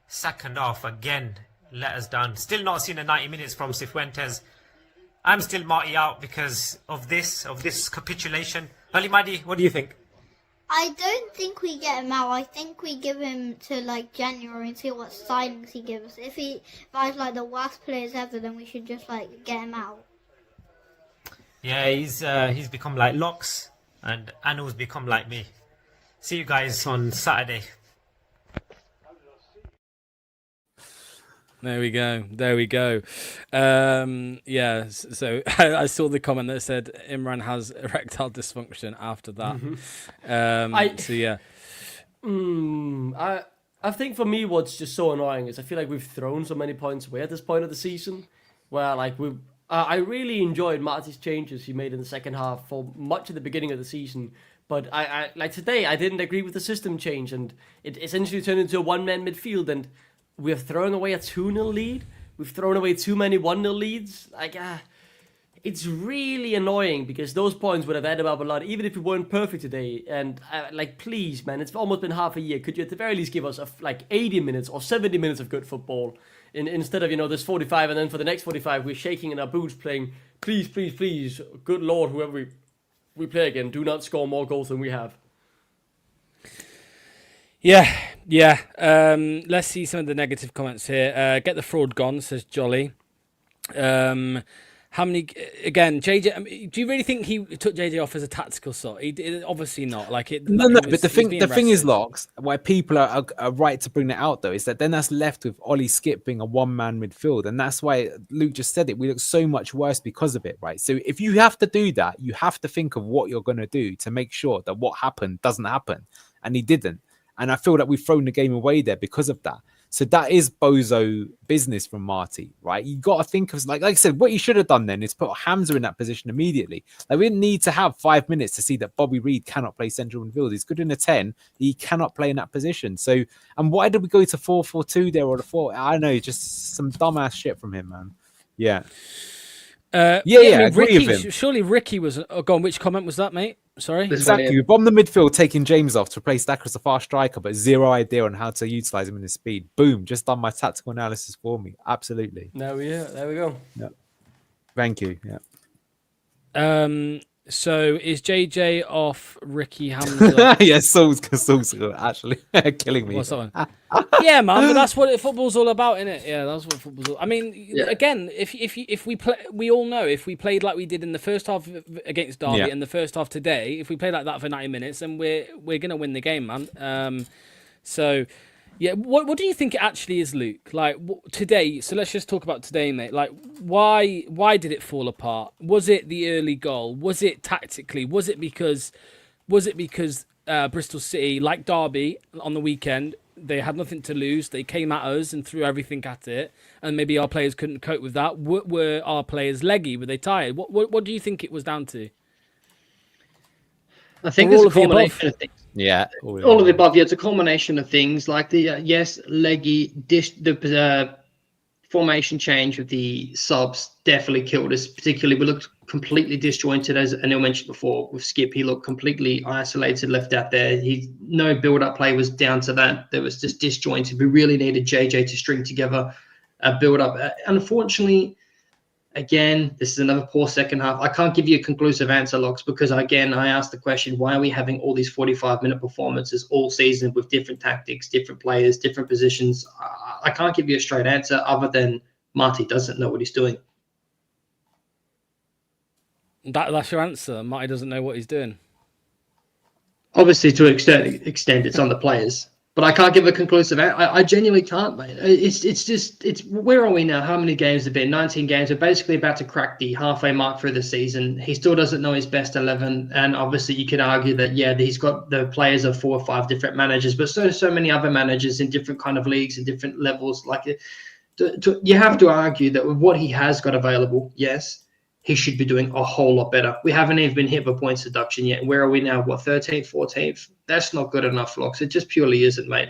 Second half, again, let us down. Still not seen a 90 minutes from Cifuentes. I'm still Marty out because of this capitulation. Ali Mahdi, what do you think? I don't think we get him out. I think we give him to January and see what signings he gives us. If he's the worst players ever, then we should just get him out. Yeah, he's become like Locks, and Anu's become like me. See you guys on Saturday. There we go. Yeah, so I saw the comment that said Imran has erectile dysfunction after that. I think for me what's just so annoying is I feel like we've thrown so many points away at this point of the season, where I really enjoyed Marty's changes he made in the second half for much of the beginning of the season. But I today, I didn't agree with the system change, and it essentially turned into a one-man midfield, and we have thrown away a 2-0 lead. We've thrown away too many 1-0 leads. It's really annoying because those points would have added up a lot, even if we weren't perfect today. And please, man, it's almost been half a year. Could you at the very least give us 80 minutes or 70 minutes of good football instead of this 45, and then for the next 45 we're shaking in our boots, playing please, please, please, good Lord, whoever we play again, do not score more goals than we have. Yeah. Let's see some of the negative comments here. Get the fraud gone, says Jolly. how many? Again, JJ. I mean, do you really think he took JJ off as a tactical sort? He did, obviously not. Like it. No, Like, but the thing is, Locks, why people are right to bring that out though, is that then that's left with Ollie Skip being a one-man midfield, and that's why Luke just said it. We look so much worse because of it, right? So if you have to do that, you have to think of what you're going to do to make sure that what happened doesn't happen, and he didn't. And I feel that we've thrown the game away there because of that. So that is bozo business from Marty, right? You got to think of, like I said, what you should have done then is put Hamza in that position immediately. Like, we didn't need to have 5 minutes to see that Bobby Reed cannot play central midfield. He's good in a 10. He cannot play in that position. So, and why did we go to 4-4-2 there or the 4? I don't know, just some dumbass shit from him, man. Yeah. I mean, agree with him. Surely Ricky was. Oh, go on. Which comment was that, mate? Sorry. Exactly. We bombed the midfield, taking James off to replace Daka as a fast striker, but zero idea on how to utilize him in his speed. Boom. Just done my tactical analysis for me. Absolutely. There we go. Yeah. Thank you. Yeah. So is JJ off Ricky Hamza? Yeah, Saul's actually killing me. What's that one? Yeah, man, but that's what football's all about, isn't it? Yeah, that's what football's all. I mean, again, if we play, we all know if we played like we did in the first half against Derby and the first half today, if we play like that for 90 minutes, then we're gonna win the game, man. So. Yeah, what do you think it actually is, Luke? Like today, so let's just talk about today, mate. Like, why did it fall apart? Was it the early goal? Was it tactically? Was it because Bristol City, like Derby on the weekend, they had nothing to lose. They came at us and threw everything at it, and maybe our players couldn't cope with that. Were our players leggy? Were they tired? What do you think it was down to? I think it's a combination of things. Yeah, all of the above. Yeah, it's a combination of things like the leggy the formation change with the subs definitely killed us. Particularly, we looked completely disjointed, as Anil mentioned before. With Skip, he looked completely isolated, left out there. No build-up play was down to that. There was just disjointed. We really needed JJ to string together a build-up. Unfortunately. Again, this is another poor second half. I can't give you a conclusive answer, Locks, because, again, I asked the question, why are we having all these 45-minute performances all season with different tactics, different players, different positions? I can't give you a straight answer other than Marty doesn't know what he's doing. That's your answer? Marty doesn't know what he's doing? Obviously, to an extent, it's on the players. But I can't give a conclusive answer. I genuinely can't, mate. It's where are we now? How many games have been? 19 games. We're basically about to crack the halfway mark through the season. He still doesn't know his best 11. And obviously you could argue that, he's got the players of 4 or 5 different managers, but so many other managers in different kind of leagues and different levels. Like you have to argue that with what he has got available, yes, he should be doing a whole lot better. We haven't even been hit for points deduction yet. Where are we now? 13th, 14th? That's not good enough, Locks. It just purely isn't, mate.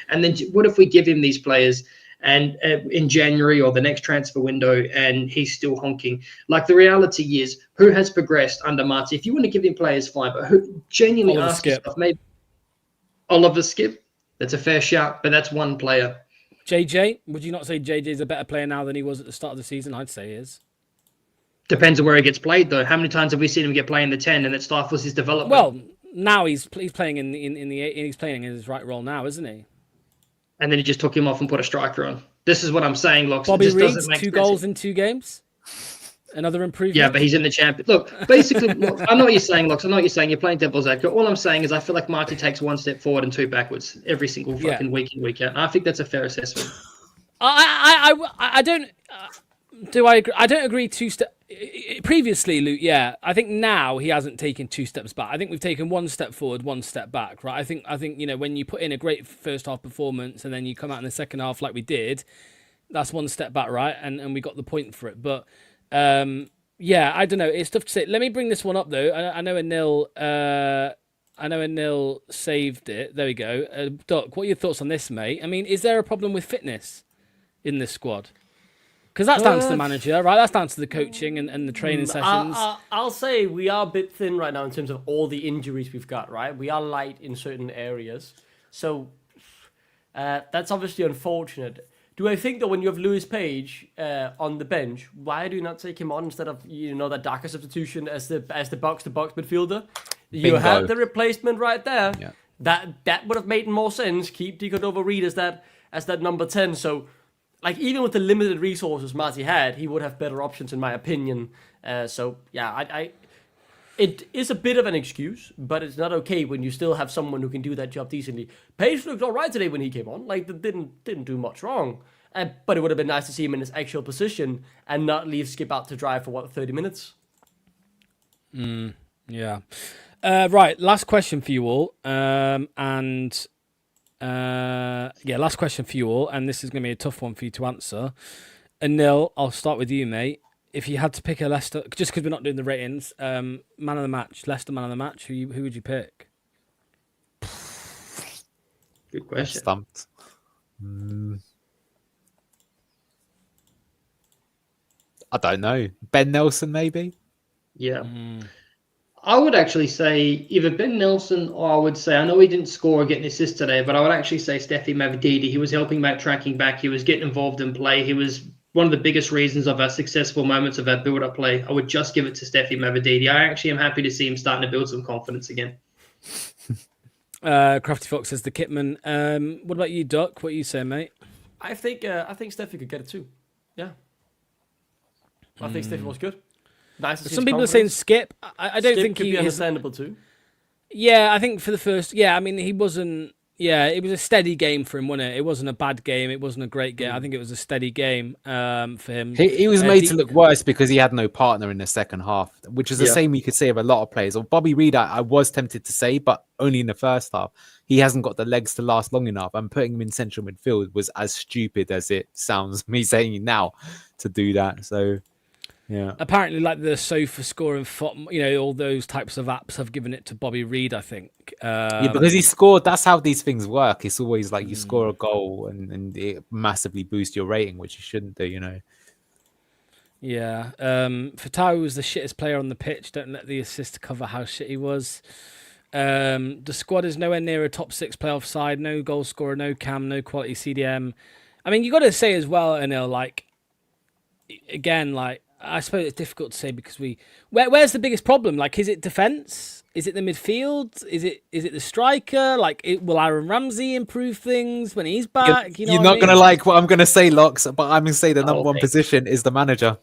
And then what if we give him these players and in January or the next transfer window and he's still honking? Like, the reality is, who has progressed under Marty? If you want to give him players, fine, but who genuinely ask yourself, maybe Oliver Skip? That's a fair shout, but that's one player. JJ? Would you not say JJ is a better player now than he was at the start of the season? I'd say he is. Depends on where he gets played, though. How many times have we seen him get played in the 10 and it stifles his development? Well, now he's playing he's playing in his right role now, isn't he? And then he just took him off and put a striker on. This is what I'm saying, Locks. Bobby Reed, 2 goals in 2 games. Another improvement. Yeah, but he's in the champion. Look, basically, I know what you're saying, Locks. I know what you're saying. You're playing devil's advocate. All I'm saying is I feel like Marty takes 1 step forward and 2 backwards every single fucking week in, week out. And I think that's a fair assessment. I don't. Do I agree? I don't agree 2 steps. Previously, Luke, I think now he hasn't taken 2 steps back. I think we've taken 1 step forward, 1 step back, right? I think when you put in a great first half performance and then you come out in the second half like we did, that's 1 step back, right? And we got the point for it. But I don't know. It's tough to say. Let me bring this one up though. I know Anil saved it. There we go. Doc, what are your thoughts on this, mate? I mean, is there a problem with fitness in this squad? Because that's down to the manager, right? That's down to the coaching and the training sessions. I'll say we are a bit thin right now in terms of all the injuries we've got, right? We are light in certain areas. So that's obviously unfortunate. Do I think that when you have Lewis Page on the bench, why do you not take him on instead of, that Daka substitution as the box-to-box midfielder? You Bingo. had the replacement right there. Yeah. That would have made more sense. Keep Cordova Reed as that number 10. So like even with the limited resources Marty had, he would have better options in my opinion. So yeah, it is a bit of an excuse, but it's not okay when you still have someone who can do that job decently. Page looked all right today when he came on. Like, didn't do much wrong. But it would have been nice to see him in his actual position and not leave Skip out to dry for 30 minutes. Yeah. Right. Last question for you all. Last question for you all, and this is going to be a tough one for you to answer. Anil, I'll start with you, mate. If you had to pick a Leicester, just because we're not doing the ratings, man of the match, Leicester man of the match, who would you pick? Good question. Stumped. I don't know. Ben Nelson, maybe? Yeah. I would actually say either Ben Nelson or I would say, I know he didn't score or get an assist today, but I would actually say Steffi Mavididi. He was helping back, tracking back. He was getting involved in play. He was one of the biggest reasons of our successful moments of our build-up play. I would just give it to Steffi Mavididi. I actually am happy to see him starting to build some confidence again. Crafty Fox says the Kitman. What about you, Duck? What are you saying, mate? I think Steffi could get it too. Yeah. I think Steffi was good. Nice to see Some his people are saying confidence. Skip. I don't Skip think could he be is. understandable too. Yeah, I think for the first. Yeah, I mean, he wasn't. Yeah, it was a steady game for him, wasn't it? It wasn't a bad game. It wasn't a great game. I think it was a steady game for him. He was made to look worse because he had no partner in the second half, which is the same you could say of a lot of players. Or Bobby Reed, I was tempted to say, but only in the first half. He hasn't got the legs to last long enough. And putting him in central midfield was as stupid as it sounds, me saying it now, to do that. So, yeah. Apparently, like the sofa score and all those types of apps have given it to Bobby Reed, I think. Yeah, because he scored. That's how these things work. It's always like you score a goal and it massively boosts your rating, which you shouldn't do, Yeah. Fatawi was the shittest player on the pitch. Don't let the assist cover how shit he was. The squad is nowhere near a top 6 playoff side. No goal scorer, no cam, no quality CDM. I mean, you got to say as well, Anil, I suppose it's difficult to say because where's the biggest problem? Like, is it defense? Is it the midfield? Is it the striker? Will Aaron Ramsey improve things when he's back? You're not going to like what I'm going to say, Locks, but I'm going to say the number one position is the manager.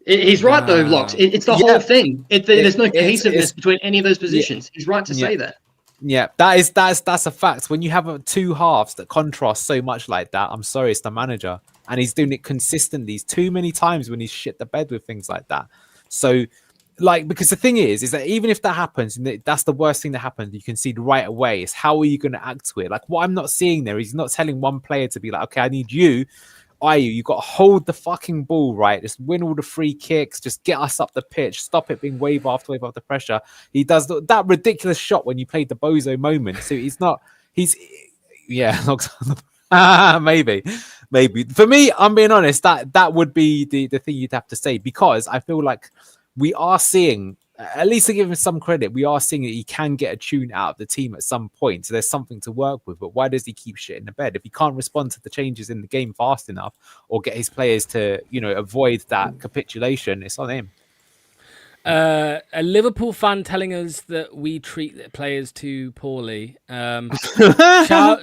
He's right, though, Locks. It's the whole thing. There's no cohesiveness between any of those positions. He's right to say that. Yeah, that's a fact. When you have two halves that contrast so much like that, I'm sorry, it's the manager. And he's doing it consistently. It's too many times when he's shit the bed with things like that. So, because the thing is that even if that happens, and that's the worst thing that happens, you can see right away, is how are you going to act to it? What I'm not seeing there, he's not telling one player to be like, okay, I need you. You got to hold the fucking ball, right? Just win all the free kicks. Just get us up the pitch. Stop it being wave after pressure. He does that ridiculous shot when you played the bozo moment. So maybe. For me, I'm being honest, that would be the thing you'd have to say, because I feel like we are seeing, at least to give him some credit, we are seeing that he can get a tune out of the team at some point. So there's something to work with. But why does he keep shit in the bed? If he can't respond to the changes in the game fast enough or get his players to, avoid that capitulation, it's on him. A Liverpool fan telling us that we treat the players too poorly. Chowdhury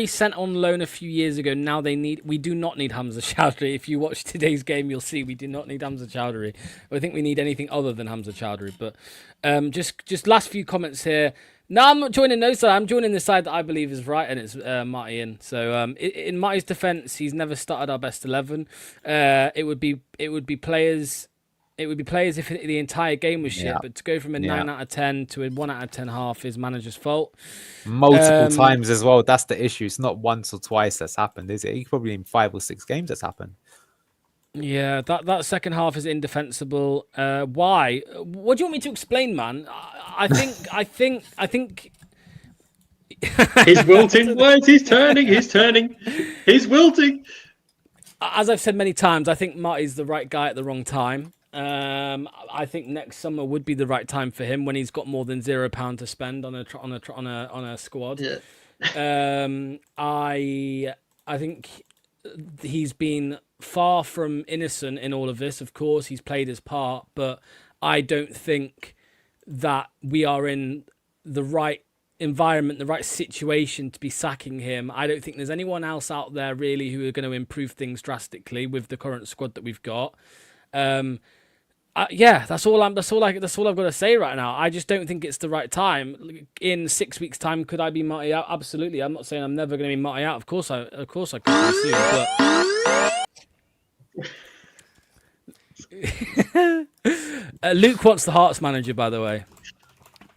sent on loan a few years ago. Now we do not need Hamza Chowdhury. If you watch today's game, you'll see we do not need Hamza Chowdhury. I think we need anything other than Hamza Chowdhury. But just last few comments here. No, I'm not joining no side. I'm joining the side that I believe is right, and it's Marty in. So in Marty's defence, he's never started our best 11. It would be players. It would be players if the entire game was shit, but to go from a 9 out of 10 to a 1 out of 10 half is manager's fault. Multiple times as well. That's the issue. It's not once or twice that's happened, is it? Probably in 5 or 6 games that's happened. Yeah, that second half is indefensible. Why? What do you want me to explain, man? I think. He's wilting. Wait, he's turning. He's wilting. As I've said many times, I think Marty's the right guy at the wrong time. I think next summer would be the right time for him when he's got more than £0 to spend on a squad. Yeah. I think he's been far from innocent in all of this. Of course, he's played his part, but I don't think that we are in the right environment, the right situation to be sacking him. I don't think there's anyone else out there really who are going to improve things drastically with the current squad that we've got. Yeah, that's all I've got to say right now. I just don't think it's the right time. In 6 weeks' time, could I be Marty out? Absolutely. I'm not saying I'm never going to be Marty out. Of course I could be soon, but Luke wants the Hearts manager, by the way.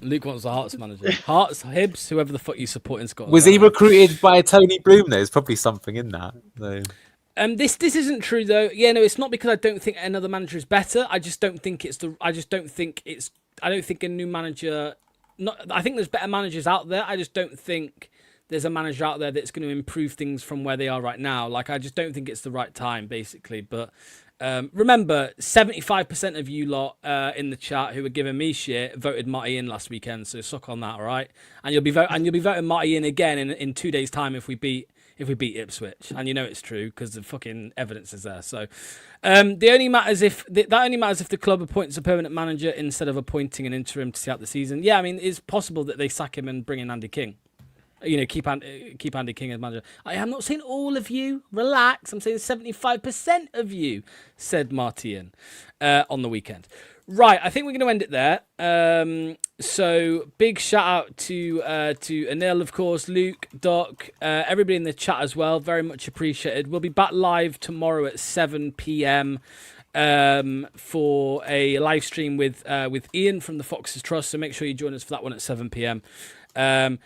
Luke wants the Hearts manager. Hearts, Hibs, whoever the fuck you support in Scotland. Was he recruited by Tony Bloom? There's probably something in that. So. This isn't true though. Yeah, no, it's not because I don't think another manager is better. I don't think a new manager. I think there's better managers out there. I just don't think there's a manager out there that's going to improve things from where they are right now. Like, I just don't think it's the right time, basically. But remember, 75% of you lot in the chat who were giving me shit voted Marty in last weekend. So suck on that, all right? And you'll be voting Marty in again in 2 days' time if we beat Ipswich, and you know it's true because the fucking evidence is there. So that only matters if the club appoints a permanent manager instead of appointing an interim to see out the season. Yeah, I mean, it's possible that they sack him and bring in Andy King. You know, keep Andy King as manager. I am not saying all of you. Relax. I'm saying 75% of you said Martian on the weekend. Right, I think we're going to end it there. So big shout out to Anil, of course, Luke, Doc, everybody in the chat as well. Very much appreciated. We'll be back live tomorrow at 7 p.m. For a live stream with Ian from the Foxes Trust. So make sure you join us for that one at 7 p.m. And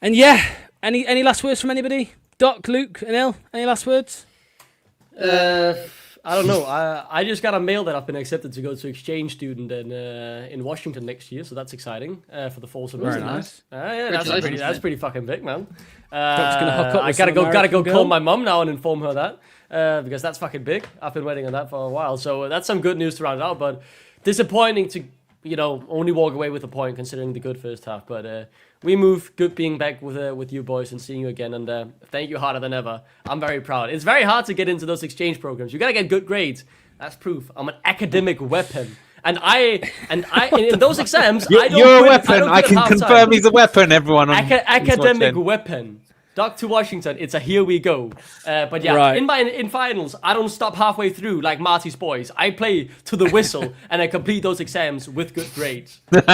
yeah, any last words from anybody? Doc, Luke, Anil, any last words? I don't know. I just got a mail that I've been accepted to go to exchange student in Washington next year, so that's exciting for the fall semester. Very nice. Yeah, that's pretty fucking big, man. Doc's gonna hook up I with gotta some go American call girl. my mum now and inform her that because that's fucking big. I've been waiting on that for a while, so that's some good news to round it out. But disappointing to only walk away with a point considering the good first half. But we move. Good being back with you boys and seeing you again. And thank you harder than ever. I'm very proud. It's very hard to get into those exchange programs. You gotta get good grades. That's proof. I'm an academic weapon. And in those exams, You're a weapon. I can confirm he's a weapon. Everyone on academic weapon. Doc to Washington. It's a here we go. But yeah, Right. in finals, I don't stop halfway through like Marty's boys. I play to the whistle and I complete those exams with good grades. What's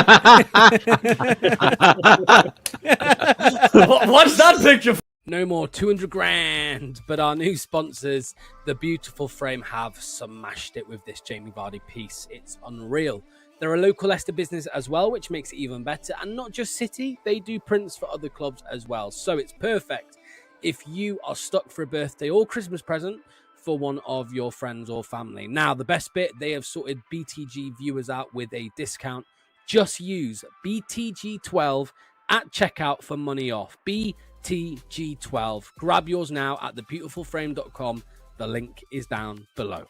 that picture? No more 200 grand, but our new sponsors, The Beautiful Frame, have smashed it with this Jamie Vardy piece. It's unreal. They're a local Leicester business as well, which makes it even better. And not just City, they do prints for other clubs as well. So it's perfect if you are stuck for a birthday or Christmas present for one of your friends or family. Now, the best bit, they have sorted BTG viewers out with a discount. Just use BTG12 at checkout for money off. BTG12. Grab yours now at thebeautifulframe.com. The link is down below.